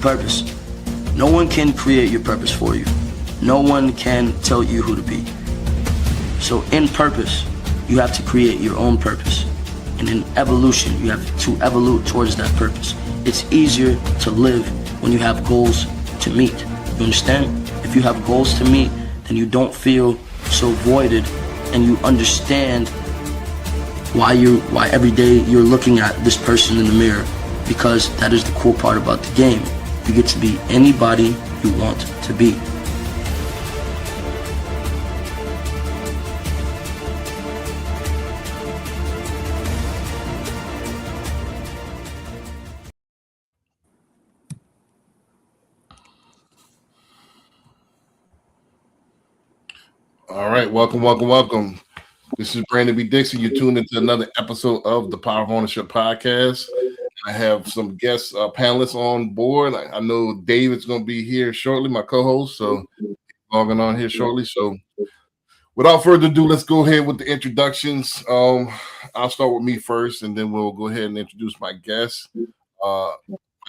Purpose. No one can create your purpose for you. No one can tell you who to be. So in purpose, you have to create your own purpose. And in evolution, you have to evolve towards that purpose. It's easier to live when you have goals to meet. You understand? If you have goals to meet, then you don't feel so voided, and you understand why every day you're looking at this person in the mirror, because that is the cool part about the game. You get to be anybody you want to be. All right, welcome. This is Brandon B. Dixon. You're tuned into another episode of the Power of Ownership podcast. I have some guest panelists on board. I know David's going to be here shortly, my co-host, so logging on here shortly. So without further ado, let's go ahead with the introductions. I'll start with me first, and then we'll go ahead and introduce my guests. My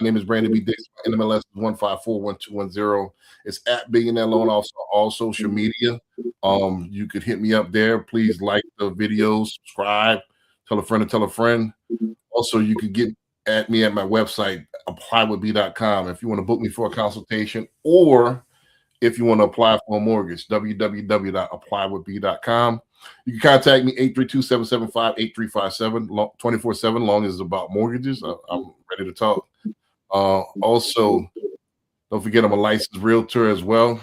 name is Brandon B. Dixon. NMLS is 1541210. It's at Billionaire Loan Officer, all social media. You could hit me up there. Please like the videos, subscribe, tell a friend to tell a friend. Also, you could get at me at my website, applywithb.com, if you want to book me for a consultation, or if you want to apply for a mortgage, www.applywithb.com. You can contact me 832-775-8357, 24/7, long as it's about mortgages. I'm ready to talk. Also, don't forget I'm a licensed realtor as well.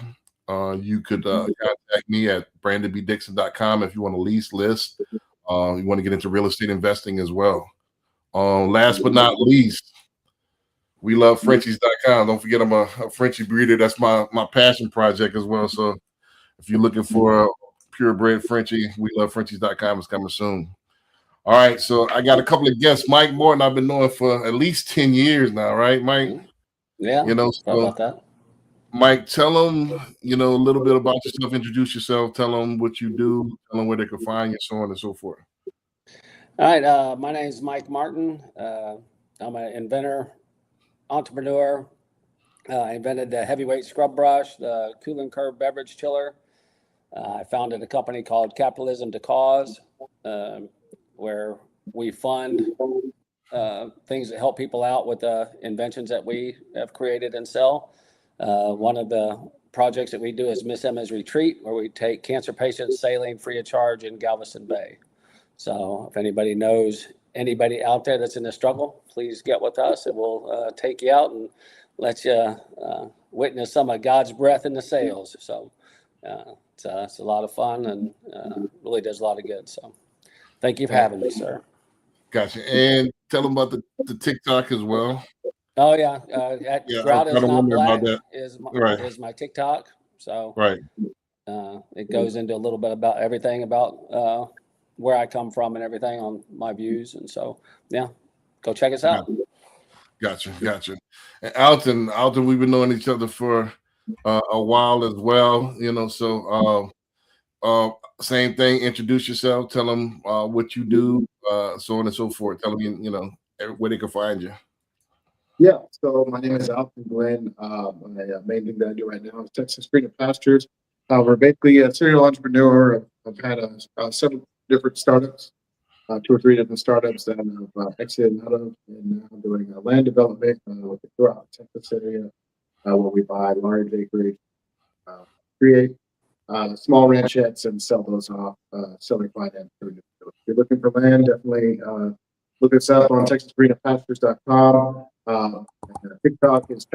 You could contact me at brandonbdixon.com if you want to lease, list. You want to get into real estate investing as well. Last but not least, we love Frenchies.com. Don't forget I'm a Frenchie breeder. That's my passion project as well. So if you're looking for a purebred Frenchie, we love Frenchies.com. It's coming soon. All right, so I got a couple of guests. Mike Morton, I've been knowing for at least 10 years now, right, Mike? Yeah, so about that. Mike, tell them, a little bit about yourself. Introduce yourself. Tell them what you do. Tell them where they can find you, so on and so forth. All right, my name is Mike Martin. I'm an inventor, entrepreneur. I invented the heavyweight scrub brush, the cool and curve beverage chiller. I founded a company called Capitalism to Cause, where we fund things that help people out with the inventions that we have created and sell. One of the projects that we do is Miss Emma's Retreat, where we take cancer patients sailing free of charge in Galveston Bay. So if anybody knows anybody out there that's in a struggle, please get with us, and we'll take you out and let you witness some of God's breath in the sails. So it's a lot of fun, and really does a lot of good. So thank you for having me, sir. Gotcha. And tell them about the TikTok as well. Oh yeah, Grout is not black is my TikTok. So right, it goes into a little bit about everything about where I come from and everything on my views, and so yeah, go check us out. Gotcha. And Alton, we've been knowing each other for a while as well. So same thing. Introduce yourself. Tell them what you do, so on and so forth. Tell them where they can find you. Yeah, so my name is Alton Glenn. My main thing that I do right now is Texas Freedom Pastures. We're basically a serial entrepreneur. I've had several different startups, 2 or 3 different startups that I've exited out of, and now I'm doing land development throughout the Texas area, where we buy large acreage, create small ranchettes, and sell those off, selling finance. If you're looking for land, definitely look us up on TexasFreedomPastures.com. TikTok is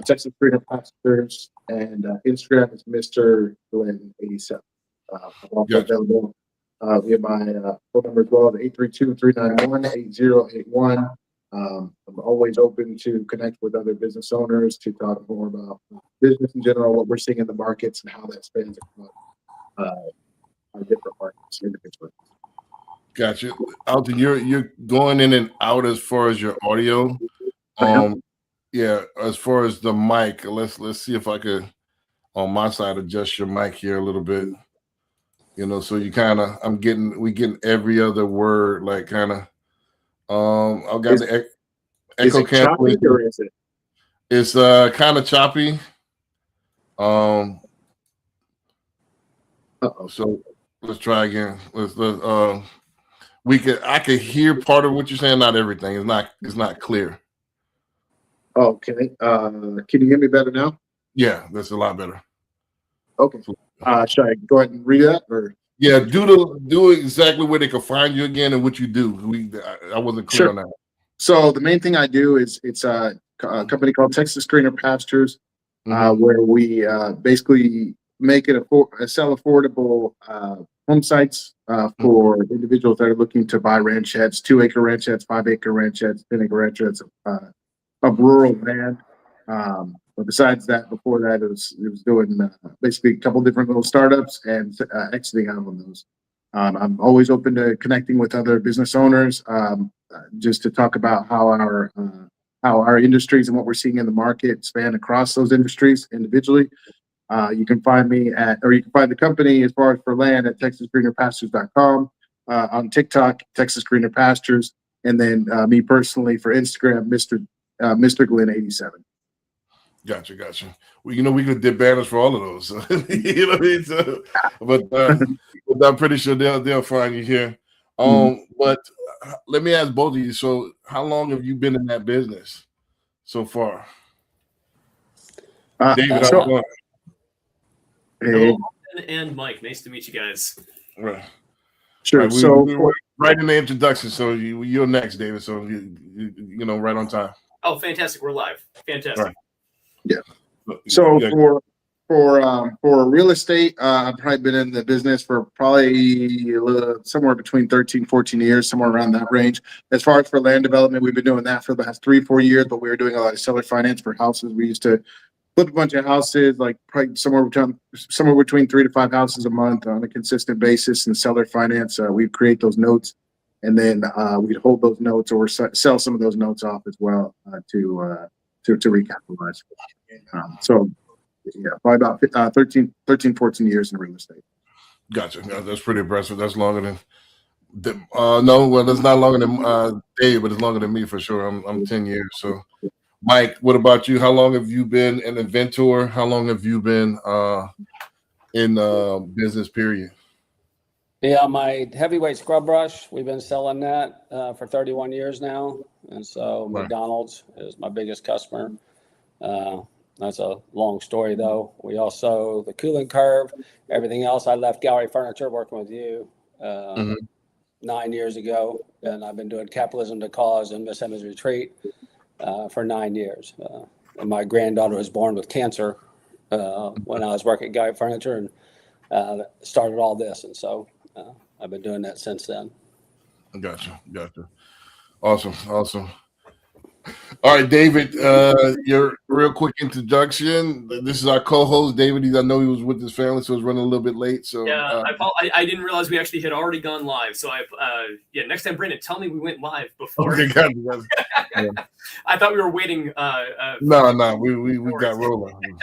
Texas Freedom Pastures, and Instagram is Mr. Glenn 87. I'm also available via my phone number as well, 832-391-8081. I'm always open to connect with other business owners to talk more about business in general, what we're seeing in the markets, and how that spans across our different markets individually. Gotcha. Alton, you're going in and out as far as your audio. Yeah, as far as the mic, let's see if I could on my side adjust your mic here a little bit. So you kind of we getting every other word, like kind of I've got the echo cancellation. Or is it? It's kind of choppy. So let's try again. I could hear part of what you're saying, not everything. It's not clear. Okay. Can you hear me better now? Yeah, that's a lot better. Okay. Should I go ahead and read that or? Yeah, do exactly where they can find you again and what you do. I wasn't clear on that. So the main thing I do is it's a company called Texas Greener Pastures, where we basically make it sell affordable home sites for individuals that are looking to buy ranchettes, 2-acre ranchettes, 5-acre ranchettes, 10-acre ranchettes of rural land. But besides that, before that, it was doing basically a couple different little startups and exiting out on those. I'm always open to connecting with other business owners, just to talk about how our industries and what we're seeing in the market span across those industries individually. You can find me you can find the company as far as for land at texasgreenerpastures.com, on TikTok, Texas Greener Pastures, and then me personally for Instagram, Mr. Glenn 87. Gotcha. Well, we could dip banners for all of those. You know what I mean? So, but I'm pretty sure they'll find you here. But let me ask both of you. So, how long have you been in that business so far? David, how's it going? Hello, and Mike. Nice to meet you guys. Right. Sure. Right, we're right in the introduction, so you're next, David. So you know, right on time. Oh, fantastic! We're live. Fantastic. Right. Yeah. So for real estate, I've probably been in the business for probably somewhere between 13, 14 years, somewhere around that range. As far as for land development, we've been doing that for the past 3-4 years, but we were doing a lot of seller finance for houses. We used to flip a bunch of houses, like probably somewhere between 3 to 5 houses a month on a consistent basis. And seller finance, we'd create those notes, and then we'd hold those notes or sell some of those notes off as well to recapitalize. So yeah, probably about 13, 14 years in real estate. Gotcha. That's pretty impressive. That's longer than that's not longer than Dave, but it's longer than me for sure. I'm 10 years. So Mike, what about you? How long have you been an inventor? How long have you been in business period? Yeah, my heavyweight scrub brush, we've been selling that for 31 years now. And so Right. McDonald's is my biggest customer. That's a long story, though. We also, the cooling curve, everything else. I left Gallery Furniture working with you 9 years ago. And I've been doing Capitalism to Cause and Miss Emma's Retreat for 9 years. And my granddaughter was born with cancer when I was working at Gallery Furniture and started all this. And so I've been doing that since then. Gotcha. Awesome. All right, David, your real quick introduction. This is our co-host, David. I know he was with his family, so he's running a little bit late. So yeah, I didn't realize we actually had already gone live. So next time, Brandon, tell me we went live before. Okay, gotcha. Yeah. I thought we were waiting. No, we got rolling.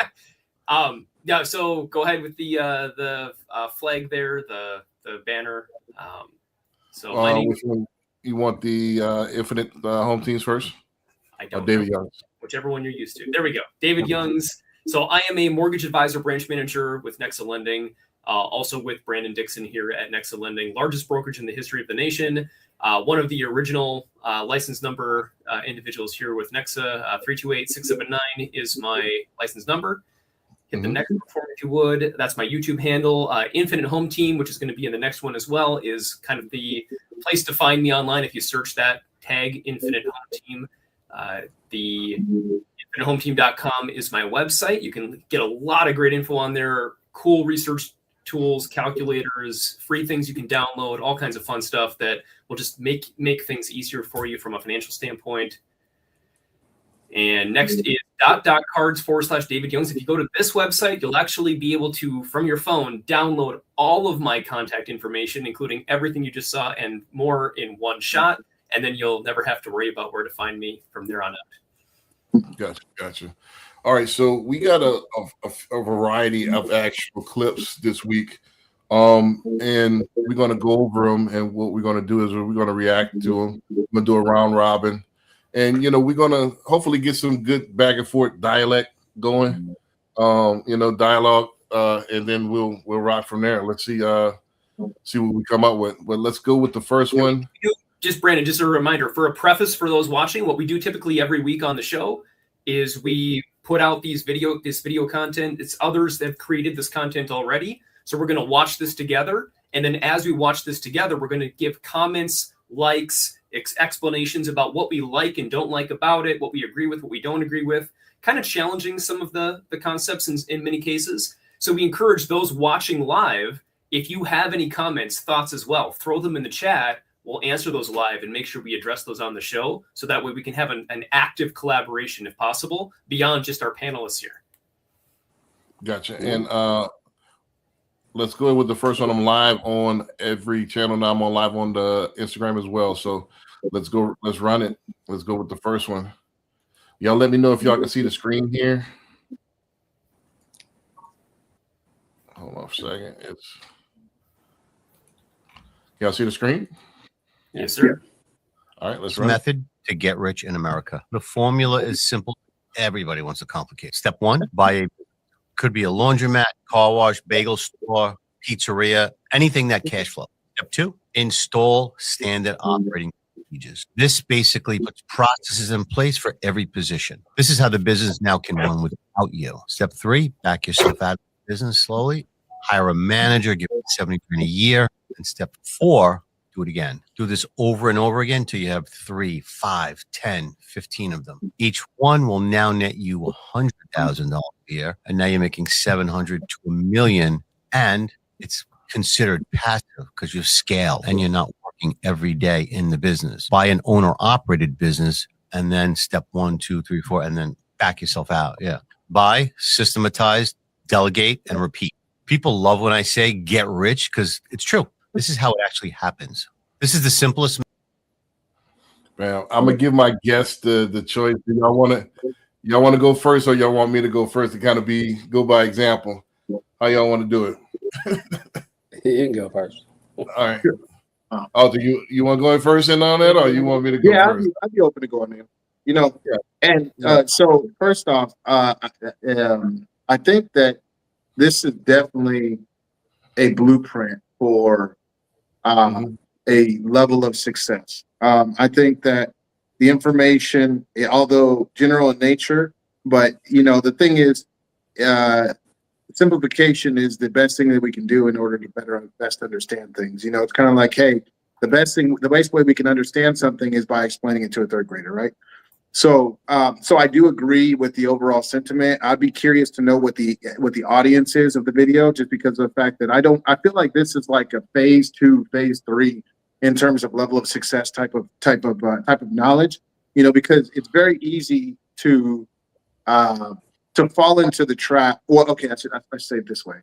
Yeah, so go ahead with the flag there, the banner. Which one you want, the Infinite Home Teams first? I don't David know. Youngs. Whichever one you're used to. There we go. David Youngs. So I am a mortgage advisor branch manager with Nexa Lending, also with Brandon Dixon here at Nexa Lending, largest brokerage in the history of the nation. One of the original license number individuals here with Nexa. 328-679 is my license number. Hit the next form if you would. That's my YouTube handle. Infinite Home Team, which is going to be in the next one as well, is kind of the place to find me online if you search that tag, Infinite Home Team. The infinitehometeam.com is my website. You can get a lot of great info on there, cool research tools, calculators, free things you can download, all kinds of fun stuff that will just make things easier for you from a financial standpoint. And next is .cards/David Youngs. If you go to this website, you'll actually be able to, from your phone, download all of my contact information, including everything you just saw and more in one shot. And then you'll never have to worry about where to find me from there on out. Gotcha. All right, so we got a variety of actual clips this week, and we're going to go over them. And what we're going to do is we're going to react to them. I'm going to do a round robin, and we're gonna hopefully get some good back and forth dialect going, dialogue, and then we'll rock from there. Let's see what we come up with. But let's go with the first one. Just Brandon, just a reminder for a preface for those watching, what we do typically every week on the show is we put out this video content. It's others that have created this content already. So we're going to watch this together. And then as we watch this together, we're going to give comments, likes, explanations about what we like and don't like about it, what we agree with, what we don't agree with, kind of challenging some of the concepts in many cases. So we encourage those watching live, if you have any comments, thoughts as well, throw them in the chat. We'll answer those live and make sure we address those on the show. So that way we can have an active collaboration if possible beyond just our panelists here. Gotcha. And let's go with the first one. I'm live on every channel now. I'm on live on the Instagram as well. So let's go. Let's run it. Let's go with the first one. Y'all let me know if y'all can see the screen here. Hold on a second. Y'all see the screen? Yes, sir. All right, let's run it. Method to get rich in America. The formula is simple. Everybody wants to complicate. Step one, could be a laundromat, car wash, bagel store, pizzeria, anything that cash flow. Step two, install standard operating procedures. This basically puts processes in place for every position. This is how the business now can run without you. Step three, back yourself out of the business slowly. Hire a manager, give it $70,000 a year. And step four, do it again. Do this over and over again till you have 3, 5, 10, 15 of them. Each one will now net you $100,000 a year. And now you're making $700,000 to $1 million. And it's considered passive because you scale and you're not working every day in the business. Buy an owner operated business and then step 1, 2, 3, 4, and then back yourself out. Yeah. Buy, systematize, delegate, and repeat. People love when I say get rich because it's true. This is how it actually happens. This is the simplest. Man, I'm gonna give my guests the choice. Do y'all want to go first, or y'all want me to go first to kind of go by example? How y'all want to do it? You can go first. All right. Oh, do you want to go in first and on that, or you want me to go first? I'd be open to going in. And so first off, I think that this is definitely a blueprint for a level of success. I think that the information, although general in nature, but the thing is, simplification is the best thing that we can do in order to best understand things. It's kind of like, hey, the best way we can understand something is by explaining it to a third grader, right? So I do agree with the overall sentiment. I'd be curious to know what the audience is of the video, just because of the fact that I feel like this is like a phase 2, phase 3 in terms of level of success type of knowledge, because it's very easy to fall into the trap. Well, okay, I say it this way.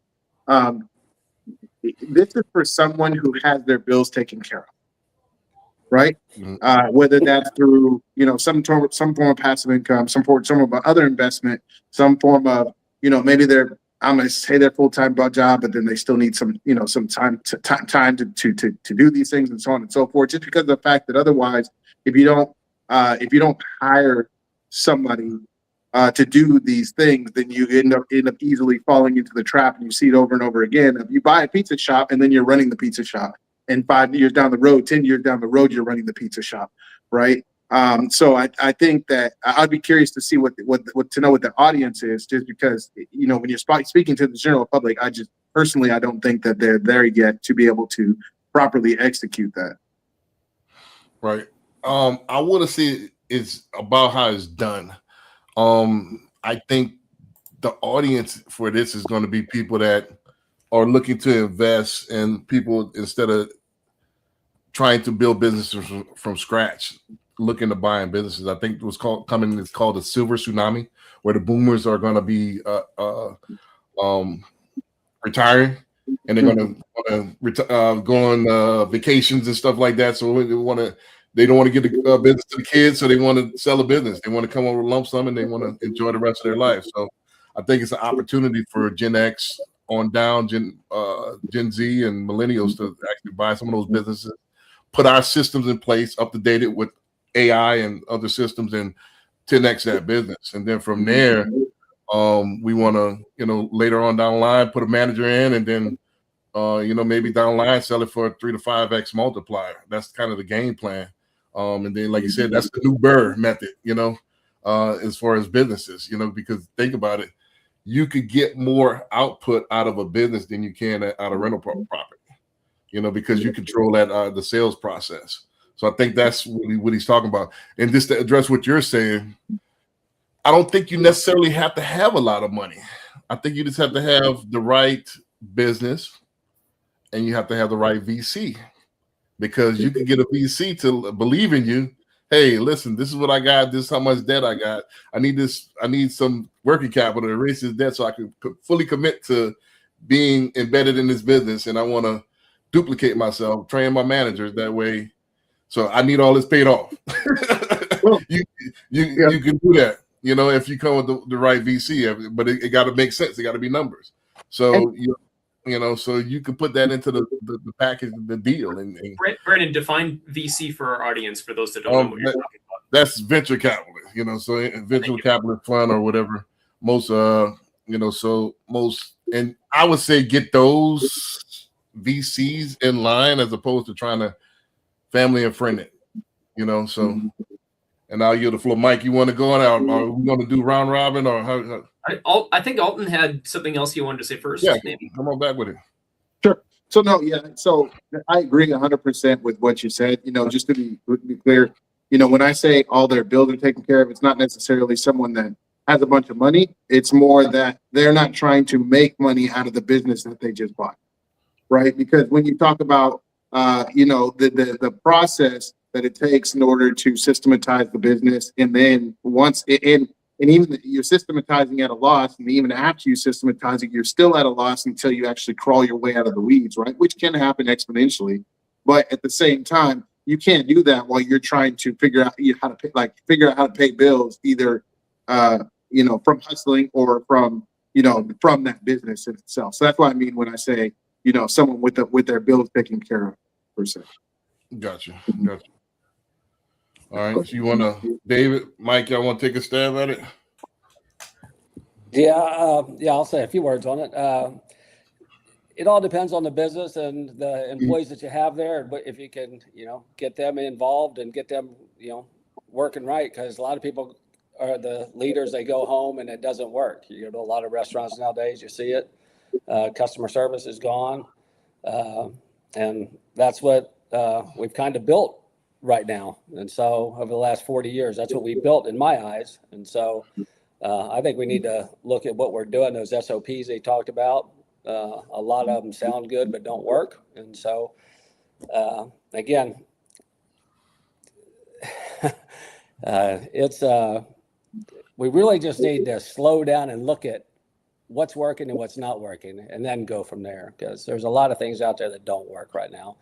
This is for someone who has their bills taken care of. Right, whether that's through some form of passive income, some form of other investment, some form of maybe I'm going to say their full-time job, but then they still need some some time to do these things and so on and so forth. Just because of the fact that otherwise, if you don't hire somebody to do these things, then you end up easily falling into the trap, and you see it over and over again. If you buy a pizza shop and then you're running the pizza shop. And 5 years down the road, 10 years down the road, you're running the pizza shop, right? So I think that I'd be curious to see what to know what the audience is, just because when you're speaking to the general public, I don't think that they're there yet to be able to properly execute that. Right. I want to see it's about how it's done. I think the audience for this is going to be people that are looking to invest, and people, instead of trying to build businesses from scratch, looking to buy in businesses. I think it's called the silver tsunami, where the boomers are going to be retiring, and they're going to go on vacations and stuff like that. So they don't want to give the business to the kids, so they want to sell a business. They want to come over with lump sum, and they want to enjoy the rest of their life. So I think it's an opportunity for Gen X on down, Gen Z and millennials to actually buy some of those businesses, put our systems in place, up to date it with AI and other systems and 10x that business. And then from there, we want to, later on down the line, put a manager in, and then, maybe down the line, sell it for a 3 to 5x multiplier. That's kind of the game plan. And then, like you said, that's the new Burr method, as far as businesses, because think about it, you could get more output out of a business than you can out of rental property, because you control that the sales process. So I think that's what he's talking about. And just to address what you're saying, I don't think you necessarily have to have a lot of money. I think you just have to have the right business, and you have to have the right VC, because you can get a VC to believe in you. Hey, listen, this is what I got. This is how much debt I got. I need this. I need some working capital to erase this debt so I can fully commit to being embedded in this business. And I want to duplicate myself, train my managers that way. So I need all this paid off. You can do that, if you come with the right VC, but it got to make sense. It got to be numbers. So so you can put that into the package, the deal. And Brandon, define VC for our audience, for those that don't know what you're talking about. That's venture capitalist, so venture capitalist fund or whatever. Most, and I would say get those VCs in line as opposed to trying to family and friend it, so. And I'll yield the floor. Mike, you want to go on out? Are we going to do round robin or how? I think Alton had something else he wanted to say first. Yeah, maybe. Come on back with it. Sure. So so I agree 100% with what you said. Just to be clear, when I say all their bills are taken care of, it's not necessarily someone that has a bunch of money. It's more that they're not trying to make money out of the business that they just bought, right? Because when you talk about, the process that it takes in order to systematize the business, and then once and even you're systematizing at a loss, and even after you systematize it, you're still at a loss until you actually crawl your way out of the weeds, right? Which can happen exponentially, but at the same time, you can't do that while you're trying to figure out how to pay bills, either from hustling or from that business in itself. So that's what I mean when I say someone with their bills taken care of, per se. Gotcha. All right. So you want to, David, Mike, y'all want to take a stab at it? Yeah, I'll say a few words on it. It all depends on the business and the employees that you have there, but if you can, get them involved and get them, working right, because a lot of people are the leaders. They go home and it doesn't work. You go to a lot of restaurants nowadays, you see it. Customer service is gone, and that's what we've kind of built right now. And so over the last 40 years, that's what we built in my eyes. And so I think we need to look at what we're doing. Those SOPs they talked about, a lot of them sound good, but don't work. And so again, we really just need to slow down and look at what's working and what's not working, and then go from there, because there's a lot of things out there that don't work right now.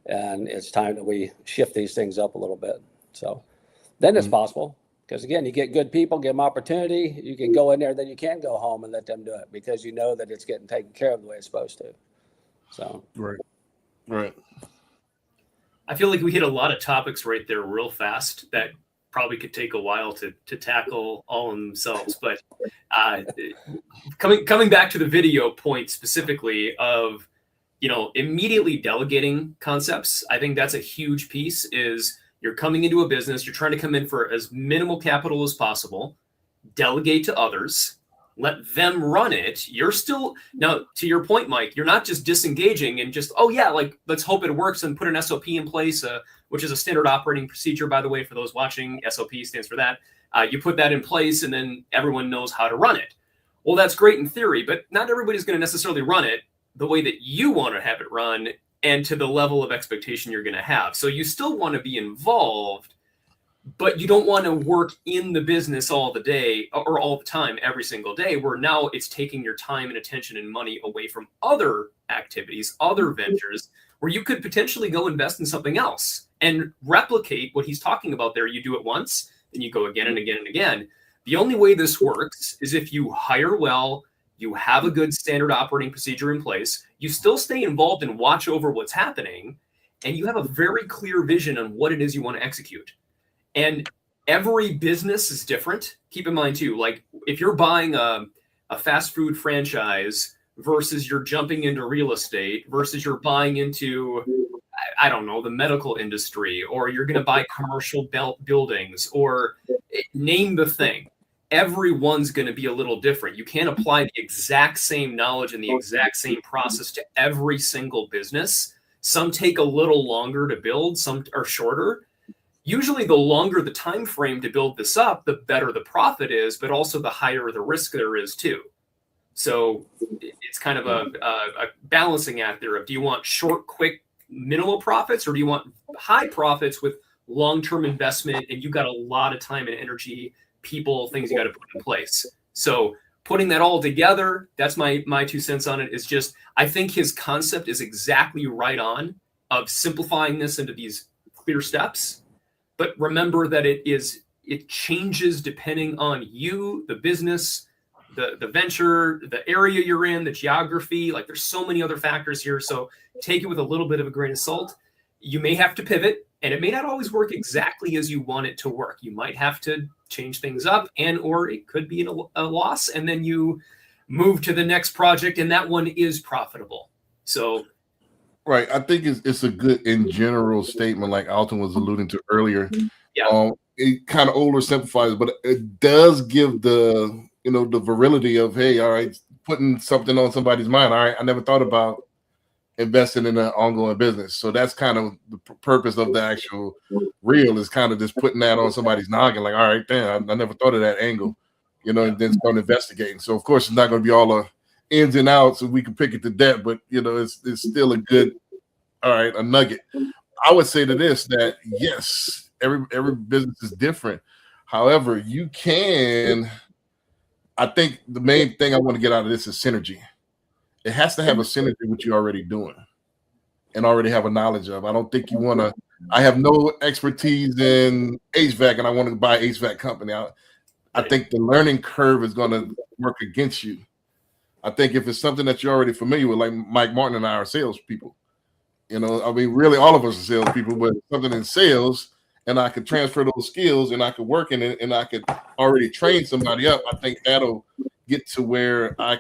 And it's time that we shift these things up a little bit. So then it's possible, because again, you get good people, give them opportunity. You can go in there, then you can go home and let them do it, because that it's getting taken care of the way it's supposed to. So Right. I feel like we hit a lot of topics right there real fast that probably could take a while to tackle all in themselves. But coming back to the video point specifically of, immediately delegating concepts, I think that's a huge piece. Is you're coming into a business, you're trying to come in for as minimal capital as possible, delegate to others, let them run it. You're still, now to your point, Mike, you're not just disengaging and just, let's hope it works and put an SOP in place, which is a standard operating procedure, by the way, for those watching. SOP stands for that. You put that in place and then everyone knows how to run it. Well, that's great in theory, but not everybody's going to necessarily run it the way that you want to have it run and to the level of expectation you're going to have. So you still want to be involved, but you don't want to work in the business all the day or all the time, every single day, where now it's taking your time and attention and money away from other activities, other ventures, where you could potentially go invest in something else and replicate what he's talking about there. You do it once, then you go again and again and again. The only way this works is if you hire well, you have a good standard operating procedure in place, you still stay involved and watch over what's happening, and you have a very clear vision on what it is you want to execute. And every business is different. Keep in mind too, like if you're buying a fast food franchise versus you're jumping into real estate versus you're buying into, I don't know, the medical industry, or you're going to buy commercial buildings, or name the thing. Everyone's going to be a little different. You can't apply the exact same knowledge and the exact same process to every single business. Some take a little longer to build, some are shorter. Usually the longer the time frame to build this up, the better the profit is, but also the higher the risk there is too. So it's kind of a balancing act there of, do you want short, quick, minimal profits, or do you want high profits with long-term investment and you've got a lot of time and energy, people, things you got to put in place. So putting that all together, that's my 2 cents on it. Is just, I think his concept is exactly right on, of simplifying this into these clear steps. But remember that it changes depending on you, the business, the venture, the area you're in, the geography. Like there's so many other factors here. So take it with a little bit of a grain of salt. You may have to pivot, and it may not always work exactly as you want it to work. You might have to change things up, or it could be a loss, and then you move to the next project, and that one is profitable. So, right, I think it's a good in general statement, like Alton was alluding to earlier. Yeah, it kind of oversimplifies, but it does give the virility of, hey, all right, putting something on somebody's mind. All right, I never thought about investing in an ongoing business. So that's kind of the purpose of the actual reel, is kind of just putting that on somebody's noggin. Like, all right, damn, I never thought of that angle, and then start investigating. So of course it's not going to be all the ins and outs, and we can pick it to death, but it's still a good, all right, a nugget. I would say to this, that yes, every business is different. However, I think the main thing I want to get out of this is synergy. It has to have a synergy with what you're already doing and already have a knowledge of. I don't think you want to. I have no expertise in HVAC, and I want to buy an HVAC company. I think the learning curve is going to work against you. I think if it's something that you're already familiar with, like Mike Martin and I are salespeople. Really all of us are salespeople, but something in sales, and I could transfer those skills, and I could work in it, and I could already train somebody up. I think that'll get to where I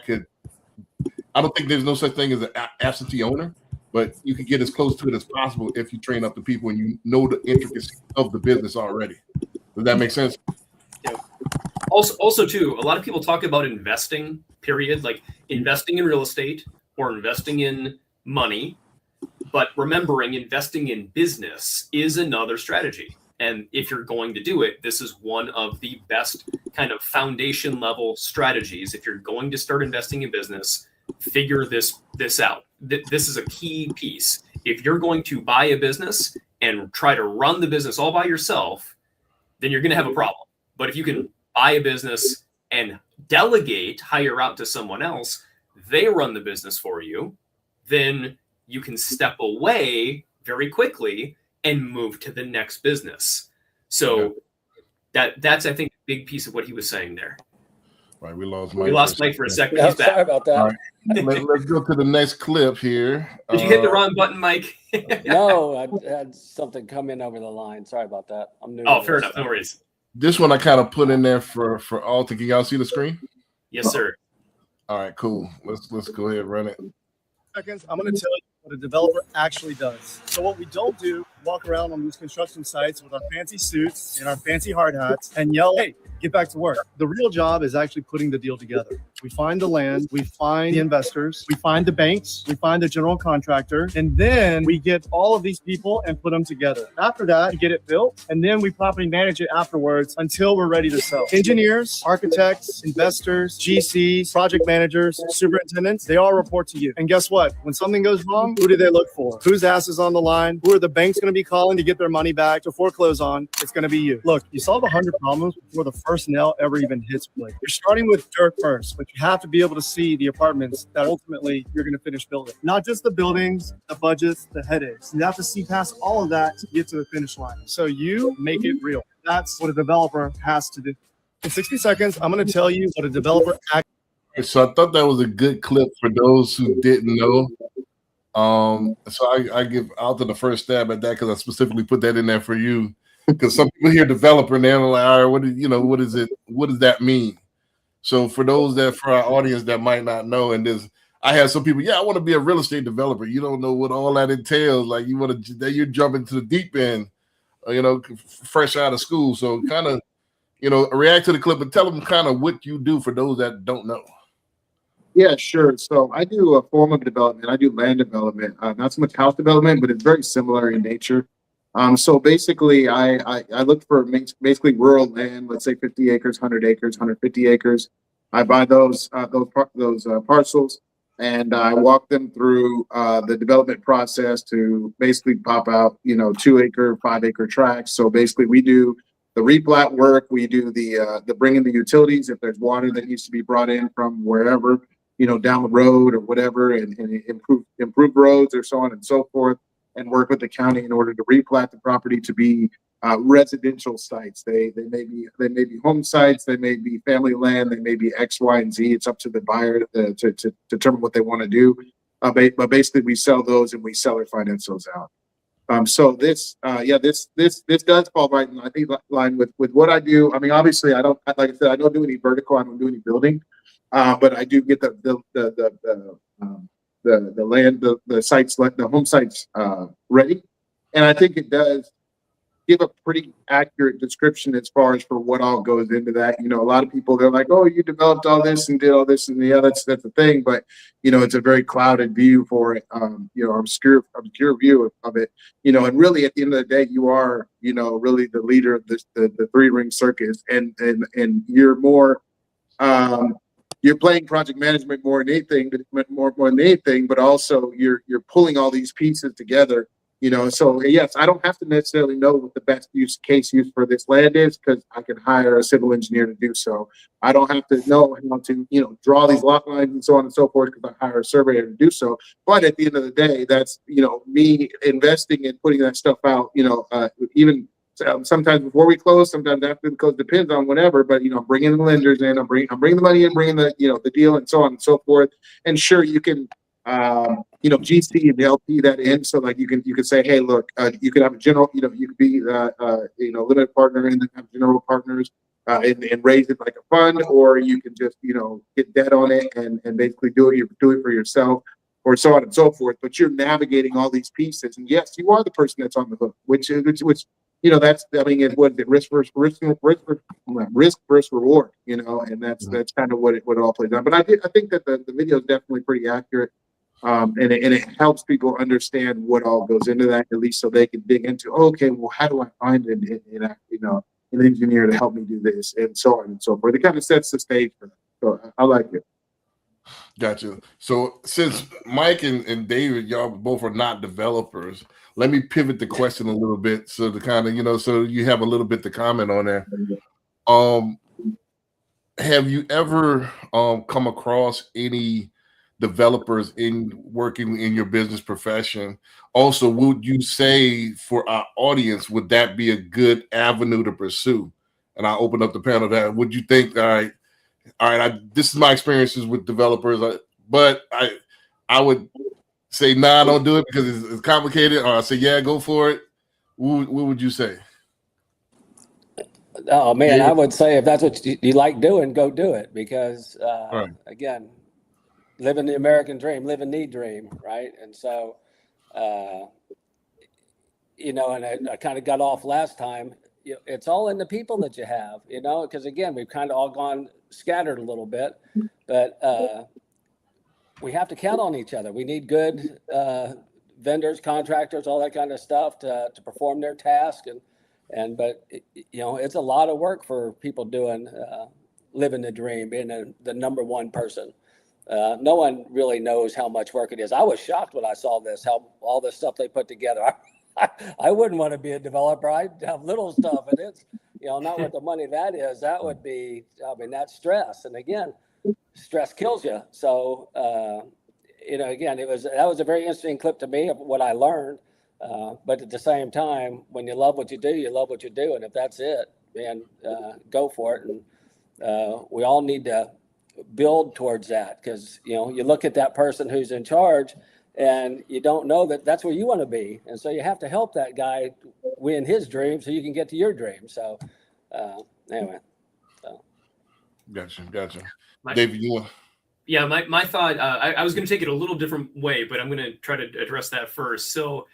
don't think there's no such thing as an absentee owner, but you can get as close to it as possible if you train up the people and you know the intricacies of the business already. Does that make sense? Yeah. Also, too, a lot of people talk about investing, period, like investing in real estate or investing in money. But remembering investing in business is another strategy. And if you're going to do it, this is one of the best kind of foundation level strategies. If you're going to start investing in business, figure this out. This is a key piece. If you're going to buy a business and try to run the business all by yourself, then you're going to have a problem. But if you can buy a business and delegate, hire out to someone else, they run the business for you, then you can step away very quickly and move to the next business. So that's I think a big piece of what he was saying there. Right, we lost Mike. We lost Mike for a second. Yeah, He's back. sorry about that. All right. Let's go to the next clip here. Did you hit the wrong button, Mike? No, I had something come in over the line. Sorry about that. I'm new. Oh, to fair this. enough. No worries. This one I kind of put in there for Alton. Can y'all see the screen? Yes, sir. All right, cool. Let's go ahead and run it. Seconds, I'm going to tell you what a developer actually does. So what we don't do, walk around on these construction sites with our fancy suits and our fancy hard hats and yell, hey, get back to work. The real job is actually putting the deal together. We find the land, we find the investors, we find the banks, we find the general contractor, and then we get all of these people and put them together. After that, we get it built, and then we properly manage it afterwards until we're ready to sell. Engineers, architects, investors, GCs, project managers, superintendents, they all report to you. And guess what? When something goes wrong, who do they look for? Whose ass is on the line? Who are the banks going to be calling to get their money back, to foreclose on? It's going to be you. Look, you solve 100 problems before the first nail ever even hits play. You're starting with dirt first, but you have to be able to see the apartments that ultimately you're going to finish building. Not just the buildings, the budgets, the headaches. You have to see past all of that to get to the finish line. So you make it real. That's what a developer has to do. In 60 seconds, I'm going to tell you what a developer actually. So I thought that was a good clip for those who didn't know. So I give Alton the first stab at that because I specifically put that in there for you. Because some people hear developer and they're like, all right, what is it? What does that mean? So for our audience that might not know, I have some people, I want to be a real estate developer. You don't know what all that entails. Like you're jumping to the deep end, fresh out of school. So kind of, react to the clip and tell them kind of what you do for those that don't know. Yeah, sure. So I do a form of development. I do land development, not so much house development, but it's very similar in nature. So basically, I look for basically rural land, let's say 50 acres, 100 acres, 150 acres. I buy those parcels, and I walk them through the development process to basically pop out, 2-acre, 5-acre tracts. So basically, we do the replat work. We do the bringing the utilities if there's water that needs to be brought in from wherever, down the road or whatever, and improve roads or so on and so forth, and work with the county in order to replat the property to be residential sites. They may be home sites, they may be family land, they may be X, Y, and Z. It's up to the buyer to determine what they want to do. But basically, we sell those and we seller finance those out. So this does fall right in, I think, line with what I do. I mean, obviously, I don't, like I said, I don't do any vertical. I don't do any building, but I do get the land, the sites, the home sites ready, and I think it does give a pretty accurate description as far as for what all goes into that. A lot of people, they're like, oh, you developed all this and did all this, and that's the thing, but it's a very clouded view for it, obscure view of it, and really at the end of the day, you are, really the leader of this, the three-ring circus, and you're more, you're playing project management more than anything, but also you're pulling all these pieces together. So yes, I don't have to necessarily know what the best use for this land is, because I can hire a civil engineer to do so. I don't have to know how to, draw these lot lines and so on and so forth, because I hire a surveyor to do so. But at the end of the day, that's, me investing and putting that stuff out, even sometimes before we close, sometimes after the close, depends on whatever, but, bringing the lenders in, I'm bringing the money in, bringing the, the deal and so on and so forth. And sure, you can, GC and LP that in, so like you can say, hey, look, you could have a general, you could be limited partner and then have general partners and raise it like a fund, or you can just get debt on it and basically do it for yourself, or so on and so forth. But you're navigating all these pieces, and yes, you are the person that's on the hook, which that's, I mean, it's what the risk versus reward, and that's kind of what it all plays on. But I think that the video is definitely pretty accurate. And it helps people understand what all goes into that, at least so they can dig into, okay, well, how do I find an engineer to help me do this, and so on and so forth. It kind of sets the stage for that. So I like it. Gotcha. So since Mike and David, y'all both are not developers, let me pivot the question a little bit, so to kind of, so you have a little bit to comment on there. Have you ever come across any developers in working in your business profession? Also, would you say for our audience, would that be a good avenue to pursue? And I open up the panel to that. Would you think, all right, this is my experiences with developers, but I would say, nah, don't do it because it's complicated, or I say, yeah, go for it. What would you say? Oh man, I would say if that's what you like doing, go do it, because Right. again, living the American dream, living the dream, right? And so, and I kind of got off last time. It's all in the people that you have, because again, we've kind of all gone scattered a little bit, but we have to count on each other. We need good vendors, contractors, all that kind of stuff to perform their task, but it's a lot of work for people doing living the dream, being the number one person. No one really knows how much work it is. I was shocked when I saw this, how all this stuff they put together. I wouldn't want to be a developer. I have little stuff, and it's, not what the money that is. That would be, that's stress. And again, stress kills you. So, again, that was a very interesting clip to me of what I learned. But at the same time, when you love what you do, you love what you do. And if that's it, man, go for it. And we all need to build towards that, because you look at that person who's in charge and you don't know that that's where you want to be, and so you have to help that guy we in his dream so you can get to your dream. So anyway. Gotcha. My- David, you want? Yeah, my thought, I was going to take it a little different way, but I'm going to try to address that first. So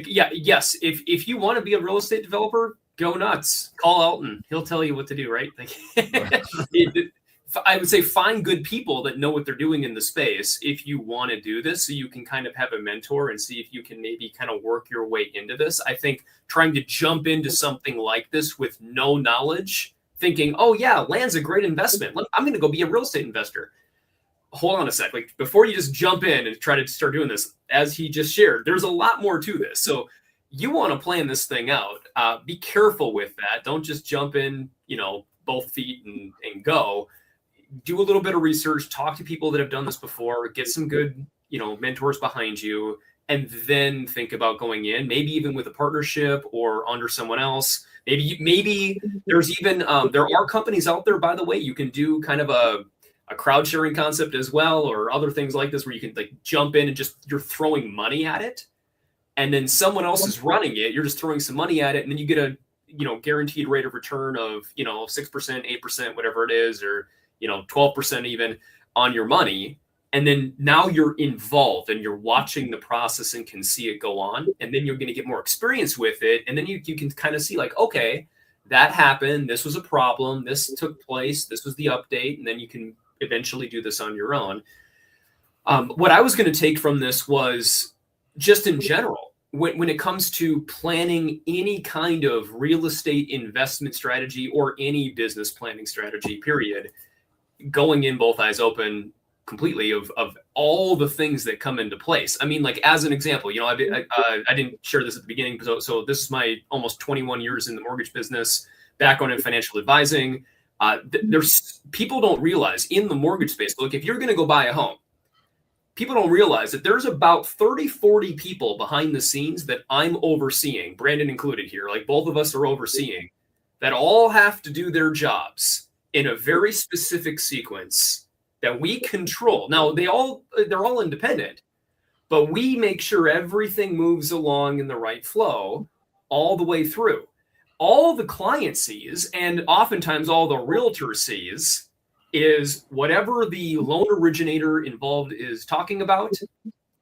yes, if you want to be a real estate developer, go nuts. Call Elton. He'll tell you what to do, right? Like, I would say find good people that know what they're doing in the space if you want to do this, so you can kind of have a mentor and see if you can maybe kind of work your way into this. I think trying to jump into something like this with no knowledge, thinking, oh yeah, land's a great investment, I'm going to go be a real estate investor. Hold on a sec. Like, before you just jump in and try to start doing this, as he just shared, there's a lot more to this. So you want to plan this thing out. Be careful with that. Don't just jump in, both feet and go. Do a little bit of research, talk to people that have done this before, get some good, mentors behind you, and then think about going in, maybe even with a partnership or under someone else. Maybe there's even, there are companies out there, by the way, you can do kind of a crowd sharing concept as well, or other things like this where you can like jump in and just, you're throwing money at it, and then someone else is running it. You're just throwing some money at it, and then you get a, guaranteed rate of return of, 6%, 8%, whatever it is, or 12% even on your money. And then now you're involved and you're watching the process and can see it go on. And then you're going to get more experience with it. And then you can kind of see like, okay, that happened. This was a problem. This took place. This was the update. And then you can eventually do this on your own. What I was going to take from this was just in general, when it comes to planning any kind of real estate investment strategy or any business planning strategy, period, going in both eyes open completely of all the things that come into place. I mean, like, as an example, I didn't share this at the beginning. So this is my almost 21 years in the mortgage business, background in financial advising. There's people don't realize in the mortgage space, look, if you're going to go buy a home, people don't realize that there's about 30, 40 people behind the scenes that I'm overseeing, Brandon included here, like both of us are overseeing, that all have to do their jobs in a very specific sequence that we control. Now, they're all independent, but we make sure everything moves along in the right flow all the way through. All the client sees, and oftentimes all the realtor sees, is whatever the loan originator involved is talking about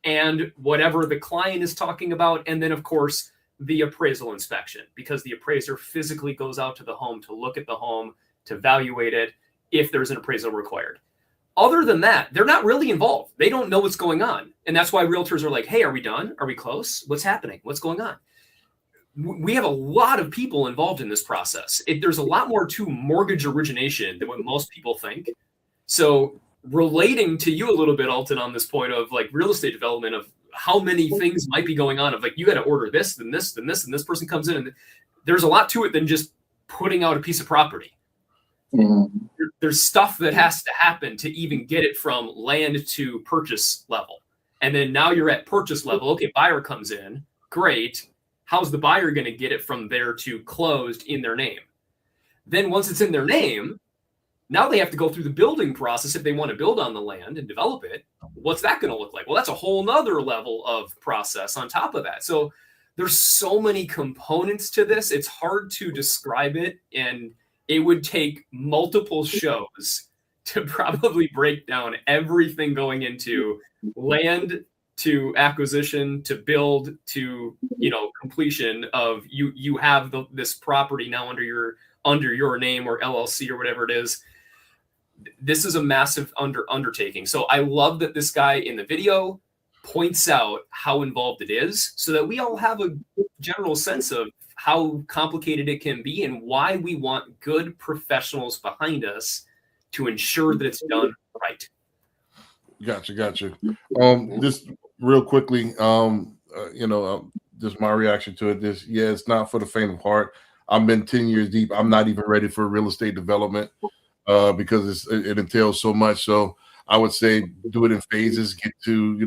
and whatever the client is talking about. And then, of course, the appraisal inspection, because the appraiser physically goes out to the home to look at the home, to evaluate it if there's an appraisal required. Other than that, they're not really involved. They don't know what's going on. And that's why realtors are like, hey, are we done? Are we close? What's happening? What's going on? We have a lot of people involved in this process. There's a lot more to mortgage origination than what most people think. So relating to you a little bit, Alton, on this point of like real estate development, of how many things might be going on, of like, you got to order this, then this, then this, and this person comes in, and there's a lot to it than just putting out a piece of property. There's stuff that has to happen to even get it from land to purchase level. And then now you're at purchase level. Okay, buyer comes in. Great. How's the buyer going to get it from there to closed in their name? Then once it's in their name, now they have to go through the building process if they want to build on the land and develop it. What's that going to look like? Well, that's a whole nother level of process on top of that. So there's so many components to this. It's hard to describe it, and it would take multiple shows to probably break down everything going into land to acquisition to build to completion of you have this property now under your name or LLC or whatever it is. This is a massive undertaking. So I love that this guy in the video points out how involved it is, so that we all have a general sense of how complicated it can be and why we want good professionals behind us to ensure that it's done right. Gotcha. Just real quickly, just my reaction to it. It's not for the faint of heart. I've been 10 years deep. I'm not even ready for real estate development because it entails so much. So I would say do it in phases. Get to,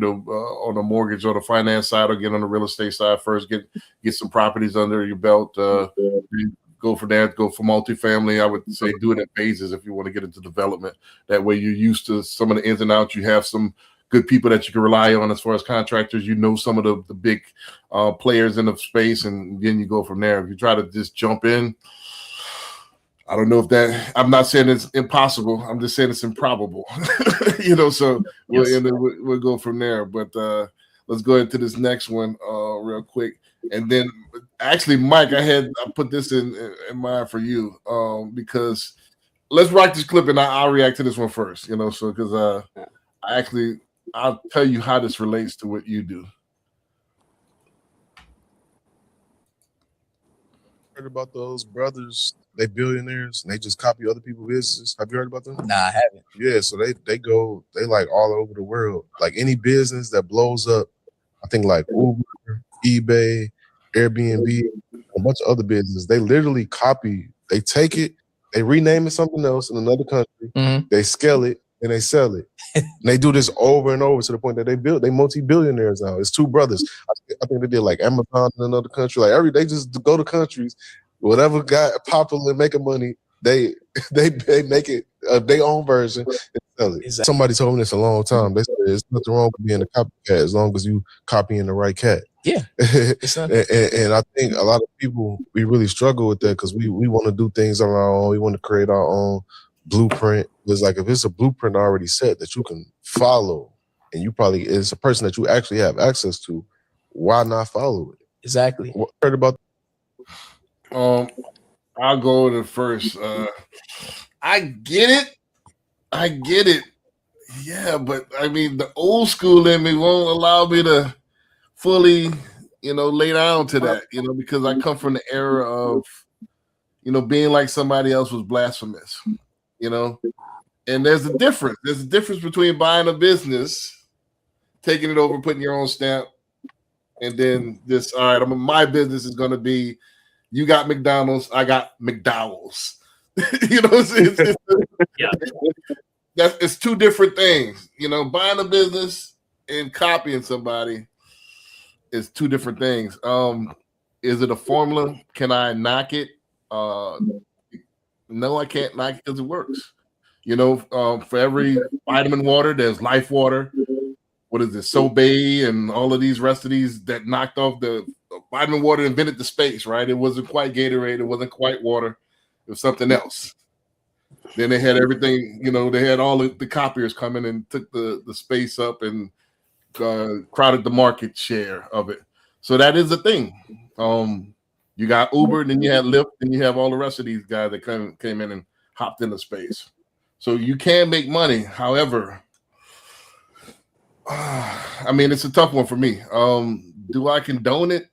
on the mortgage or the finance side, or get on the real estate side first. Get some properties under your belt. Go for that. Go for multifamily. I would say do it in phases if you want to get into development. That way you're used to some of the ins and outs. You have some good people that you can rely on as far as contractors. You know some of the big players in the space, and then you go from there. If you try to just jump in, I don't know if that. I'm not saying it's impossible. I'm just saying it's improbable. So we'll go from there. But let's go into this next one real quick, and then actually, Mike, I put this in mind for you because let's rock this clip, and I'll react to this one first. So because I'll tell you how this relates to what you do. Heard about those brothers? They billionaires and they just copy other people's businesses. Have you heard about them? Nah, I haven't. Yeah, so they like all over the world. Like any business that blows up, I think like Uber, eBay, Airbnb, a bunch of other businesses. They literally copy. They take it, they rename it something else in another country. They scale it and they sell it. And they do this over and over to the point that they multi-billionaires now. It's two brothers. I think they did like Amazon in another country. Like they just go to countries, whatever got popular and making money, they make it their own version and sell it. Exactly. Somebody told me this a long time. They said there's nothing wrong with being a copycat as long as you copying the right cat. Yeah. and I think a lot of people, we really struggle with that because we want to do things on our own. We want to create our own blueprint. It's like if it's a blueprint already set that you can follow, and it's a person that you actually have access to, why not follow it? Exactly. What heard about? I'll go to first. I get it. Yeah, but I mean, the old school in me won't allow me to fully, lay down to that, because I come from the era of, being like somebody else was blasphemous, and there's a difference. There's a difference between buying a business, taking it over, putting your own stamp, and then this, all right, my business is going to be, you got McDonald's, I got McDowell's. It's two different things. Buying a business and copying somebody is two different things. Is it a formula? Can I knock it? No, I can't knock it because it works. For every vitamin water, there's life water. What is it, Sobe and all of these rest of these that knocked off the vitamin water, invented the space, right? It wasn't quite Gatorade. It wasn't quite water. It was something else. Then they had everything, they had all the copiers coming and took the space up and crowded the market share of it. So that is a thing. You got Uber, then you had Lyft, and you have all the rest of these guys that came in and hopped into space. So you can make money. However, I mean, it's a tough one for me. Do I condone it?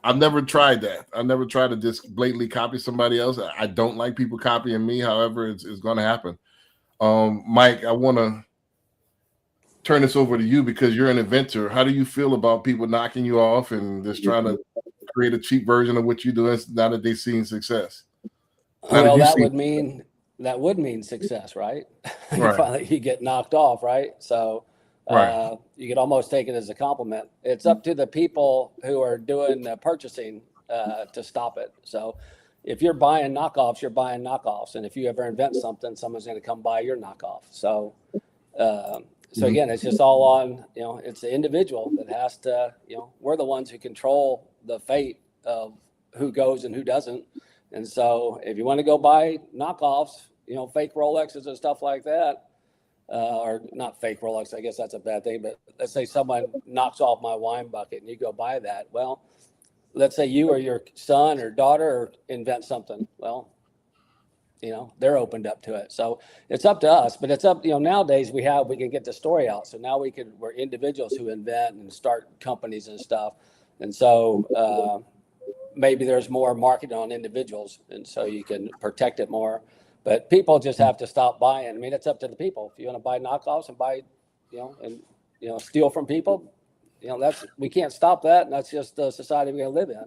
I've never tried that. I've never tried to just blatantly copy somebody else. I don't like people copying me. However, it's going to happen. Mike, I want to turn this over to you because you're an inventor. How do you feel about people knocking you off and just trying to create a cheap version of what you do now that they've seen success? Well, that would mean success, right? Right. You get knocked off, right? So Right. you could almost take it as a compliment. It's up to the people who are doing the purchasing to stop it. So if you're buying knockoffs, you're buying knockoffs. And if you ever invent something, someone's going to come buy your knockoff. So again, it's just all on, it's the individual that has to, we're the ones who control the fate of who goes and who doesn't. And so if you want to go buy knockoffs, fake Rolexes and stuff like that, or not fake Rolex, I guess that's a bad thing, but let's say someone knocks off my wine bucket and you go buy that. Well, let's say you or your son or daughter invent something. Well, they're opened up to it. So it's up to us, but it's up, nowadays we can get the story out. So now we're individuals who invent and start companies and stuff. And so maybe there's more marketing on individuals and so you can protect it more. But people just have to stop buying. I mean, it's up to the people. If you want to buy knockoffs and buy, steal from people, we can't stop that. And that's just the society we're going to live in.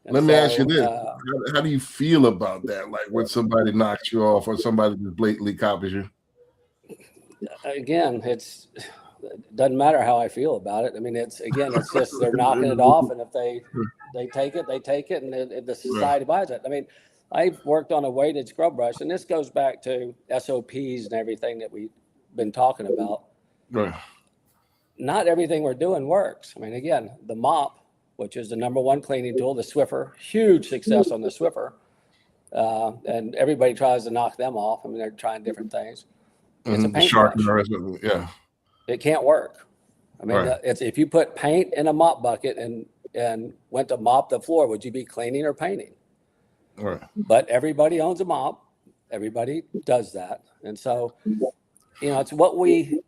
And Let me ask you this. How do you feel about that? Like when somebody knocks you off or somebody just blatantly copies you? Again, it doesn't matter how I feel about it. I mean, it's just they're knocking it off. And if they take it, they take it. And the society buys it. I mean, I've worked on a weighted scrub brush, and this goes back to SOPs and everything that we been talking about. Right. Not everything we're doing works. I mean, again, the mop, which is the number one cleaning tool, the Swiffer, huge success on the Swiffer. And everybody tries to knock them off. I mean, they're trying different things. It's a The shark and the paintbrush. rest of it. Yeah. It can't work. I mean, Right. it's if you put paint in a mop bucket and went to mop the floor, would you be cleaning or painting? Right. But everybody owns a mop. Everybody does that. And so, it's what we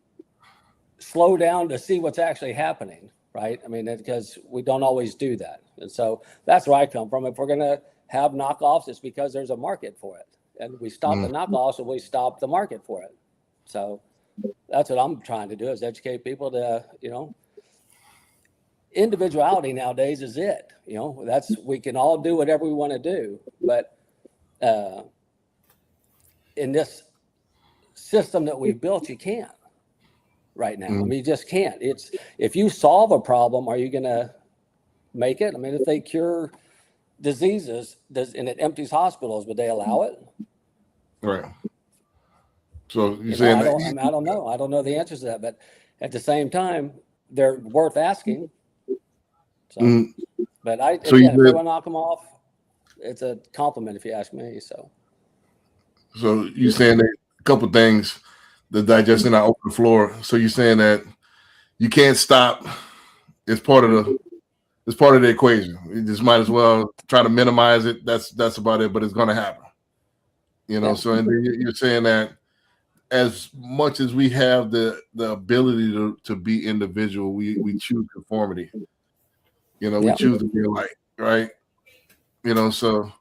slow down to see what's actually happening, right? I mean, because we don't always do that. And so that's where I come from. If we're going to have knockoffs, it's because there's a market for it. And we stop the knockoffs and we stop the market for it. So that's what I'm trying to do, is educate people to, individuality nowadays is it. We can all do whatever we want to do. But in this system that we've built, you can't right now. I mean, you just can't. It's if you solve a problem, are you going to make it? I mean, if they cure diseases and it empties hospitals, would they allow it? Right. So you're saying I don't know. I don't know the answers to that, but at the same time, they're worth asking. So, but if we want to knock them off, it's a compliment if you ask me. So you're saying that a couple things, the digestion, I open the floor. So you're saying that you can't stop. It's part of the equation. You just might as well try to minimize it. That's about it. But it's going to happen. Yeah. So and you're saying that as much as we have the ability to be individual, we choose conformity. We choose to be alike, right? So